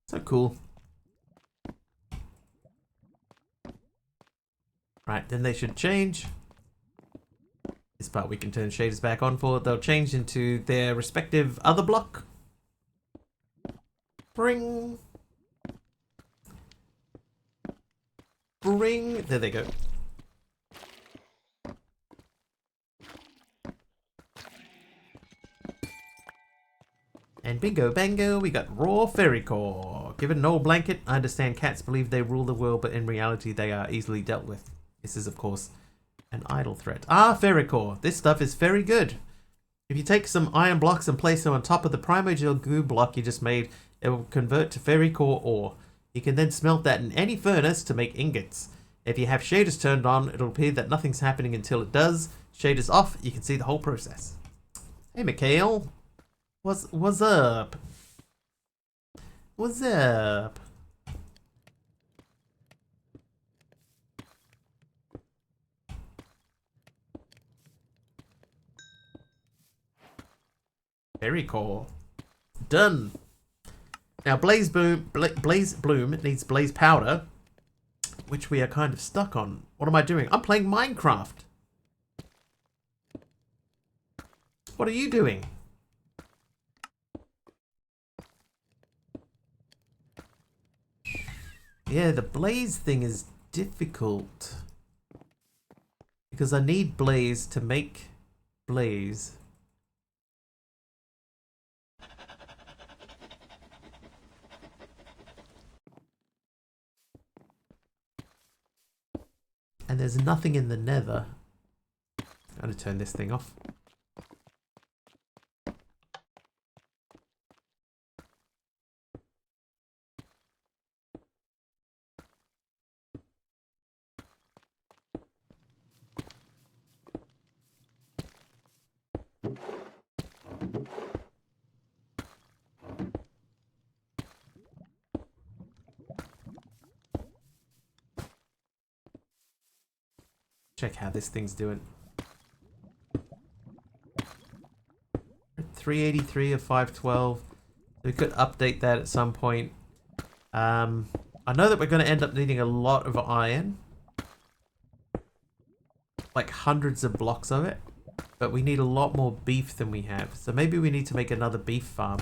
So cool. Right, then they should change. This part we can turn shaders back on for. They'll change into their respective other block. Bring. Bring. There they go. And bingo bango, we got raw fairy core. Given no blanket, I understand cats believe they rule the world, but in reality they are easily dealt with. This is, of course, an idle threat. Ah, fairy core. This stuff is very good. If you take some iron blocks and place them on top of the primordial goo block you just made, it will convert to fairy core ore. You can then smelt that in any furnace to make ingots. If you have shaders turned on, it'll appear that nothing's happening until it does. Shaders off, you can see the whole process. Hey, Mikhail. What's up? What's up? Very cool. Done. Now Blaze Bloom needs Blaze Powder, which we are kind of stuck on. What am I doing? I'm playing Minecraft. What are you doing? Yeah, the blaze thing is difficult. Because I need blaze to make blaze. And there's nothing in the nether. I'm going to turn this thing off. Check how this thing's doing. 383 of 512. We could update that at some point. I know that we're going to end up needing a lot of iron. Like hundreds of blocks of it. But we need a lot more beef than we have. So maybe we need to make another beef farm.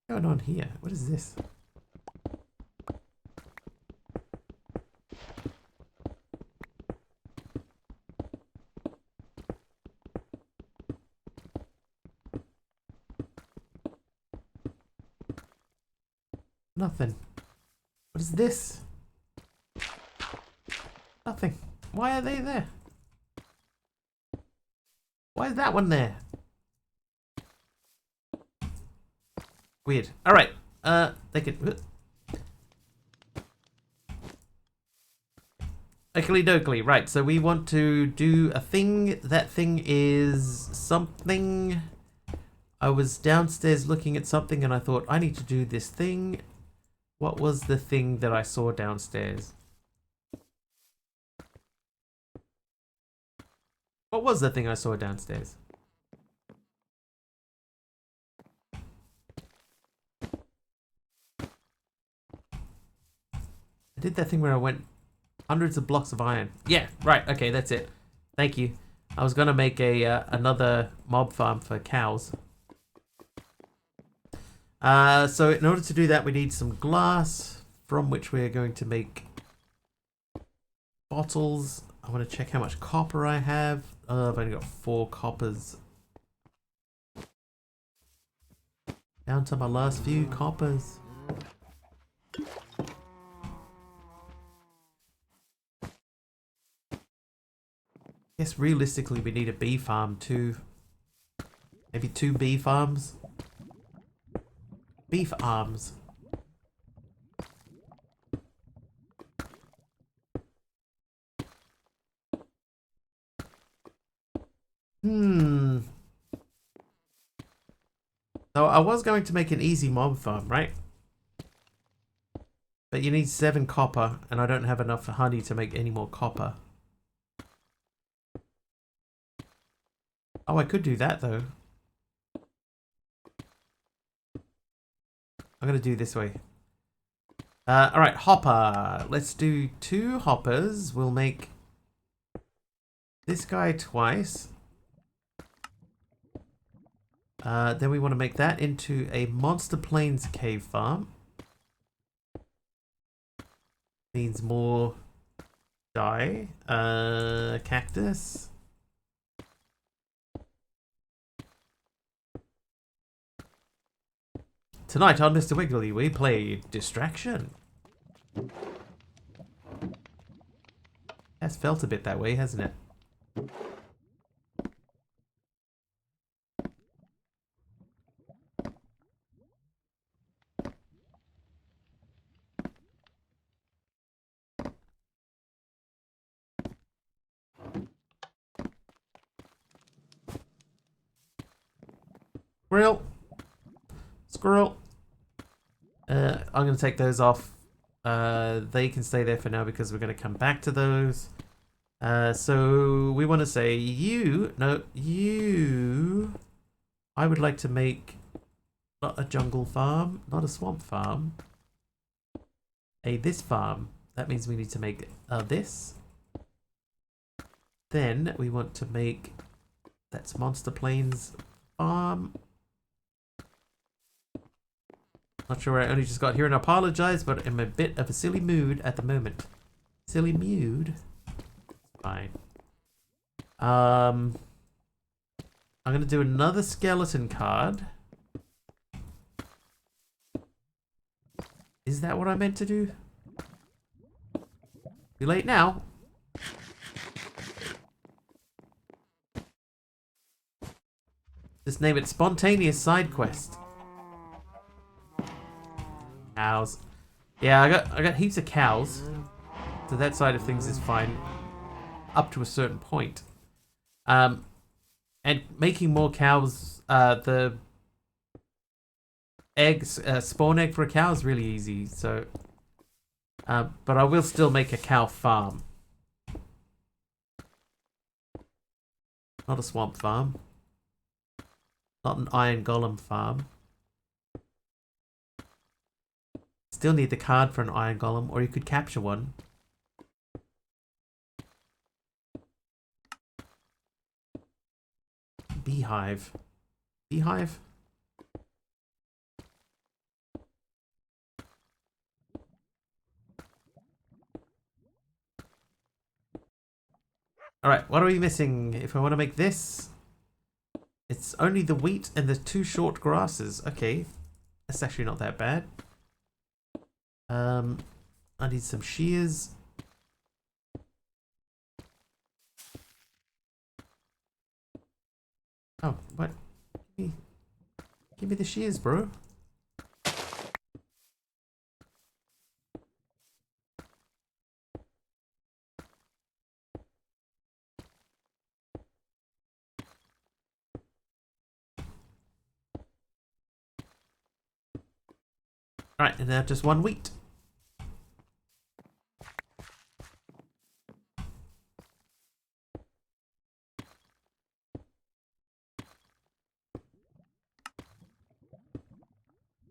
What's going on here? What is this? Nothing. What is this? Nothing. Why are they there? Why is that one there? Weird. Alright. They could... Oakley dokley. Right, so we want to do a thing. That thing is something. I was downstairs looking at something and I thought, I need to do this thing. What was the thing that I saw downstairs? What was the thing I saw downstairs? I did that thing where I went hundreds of blocks of iron. Yeah, right. Okay, that's it. Thank you. I was gonna make a another mob farm for cows. So in order to do that, we need some glass, from which we are going to make bottles. I want to check how much copper I have. I've only got 4 coppers. Down to my last few coppers. Guess realistically we need a bee farm too. Maybe 2 bee farms. Beef arms. So I was going to make an easy mob farm, right? But you need 7 copper, and I don't have enough honey to make any more copper. Oh, I could do that though. I'm gonna do it this way. Alright, hopper. Let's do 2 hoppers. We'll make this guy twice. Then we want to make that into a Monster Plains cave farm. Means more dye. Cactus. Tonight on Mr. Wiggly, we play Distraction. Has felt a bit that way, hasn't it? Squirrel. Squirrel. I'm going to take those off. They can stay there for now because we're going to come back to those. So we want to say you. I would like to make not a jungle farm, not a swamp farm. This farm. That means we need to make this. then we want to make... That's Monster Plains farm. Not sure where I only just got here, and I apologize, but I'm a bit of a silly mood at the moment. Silly mood? Fine. I'm gonna do another skeleton card. Is that what I meant to do? Too late now. Just name it Spontaneous Side Quest. Cows. Yeah, I got heaps of cows. So that side of things is fine. Up to a certain point. And making more cows, the eggs, spawn egg for a cow is really easy, so... but I will still make a cow farm. Not a swamp farm. Not an iron golem farm. Still need the card for an iron golem, or you could capture one. Beehive. Beehive? Alright, what are we missing? If I want to make this, it's only the wheat and the 2 short grasses. Okay, that's actually not that bad. I need some shears. Oh, what? Give me the shears, bro. Right, and now just 1 wheat.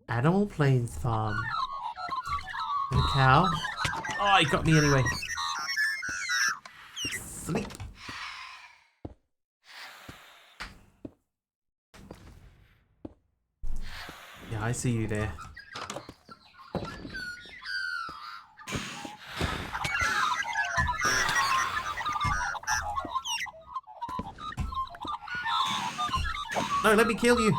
Animal Plains Farm. And a cow. Oh, he got me anyway. Sleep. Yeah, I see you there. No, let me kill you.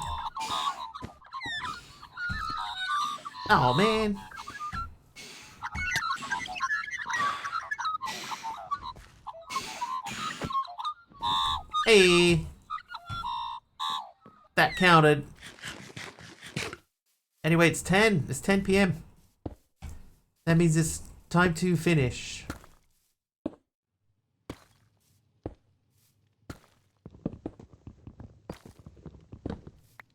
Oh man. Hey. That counted. Anyway, it's 10. It's 10 p.m. That means it's time to finish.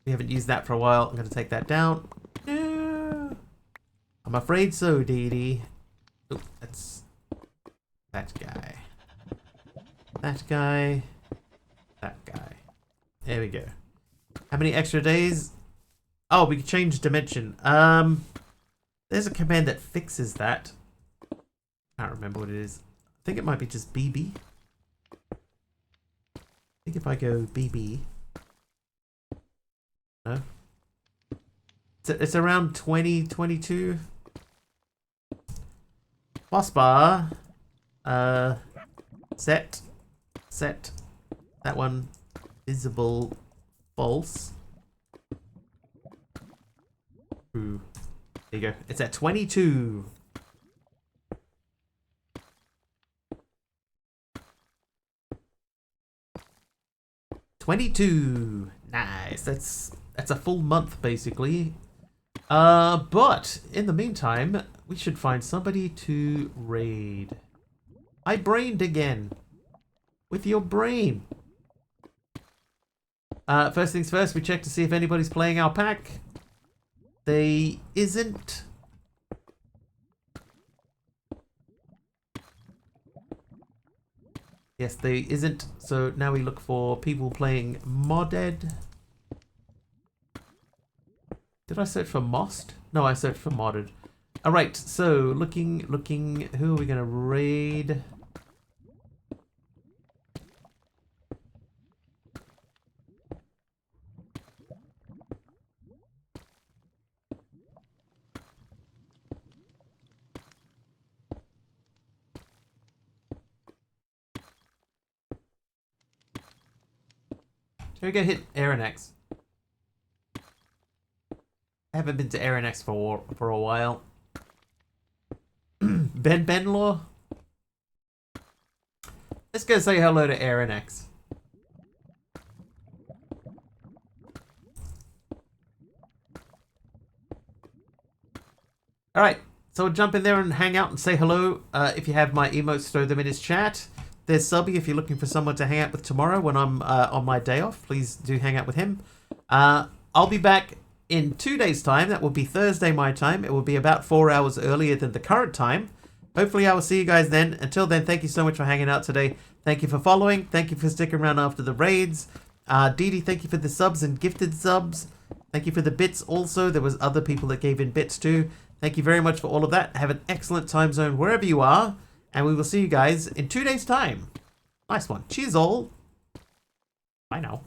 We haven't used that for a while. I'm going to take that down. No. I'm afraid so, Dee Dee. Oh, that's that guy. That guy. That guy. There we go. How many extra days? Oh, we can change dimension. There's a command that fixes that. Can't remember what it is. I think it might be just BB. I think if I go BB. No. It's around 20, 22. Boss bar. Set. That one. Visible. False. Ooh. There you go. It's at 22. Nice. That's a full month basically. But in the meantime, we should find somebody to raid. I brained again. With your brain. First things first, we check to see if anybody's playing our pack. They isn't. Yes, they isn't. So now we look for people playing modded. Did I search for Most? No, I searched for modded. Alright, so looking, who are we gonna raid? Shall we go hit Aeronex? I haven't been to Aeronex for a while. Ben Benlaw? Let's go say hello to Aeronex. Alright, so we'll jump in there and hang out and say hello. If you have my emotes, throw them in his chat. There's Subby if you're looking for someone to hang out with tomorrow when I'm on my day off. Please do hang out with him. I'll be back in 2 days' time. That will be Thursday my time. It will be about 4 hours earlier than the current time. Hopefully I will see you guys then. Until then, thank you so much for hanging out today. Thank you for following. Thank you for sticking around after the raids. Dee Dee, thank you for the subs and gifted subs. Thank you for the bits also. There was other people that gave in bits too. Thank you very much for all of that. Have an excellent time zone wherever you are. And we will see you guys in 2 days' time. Nice one. Cheers all. Bye now.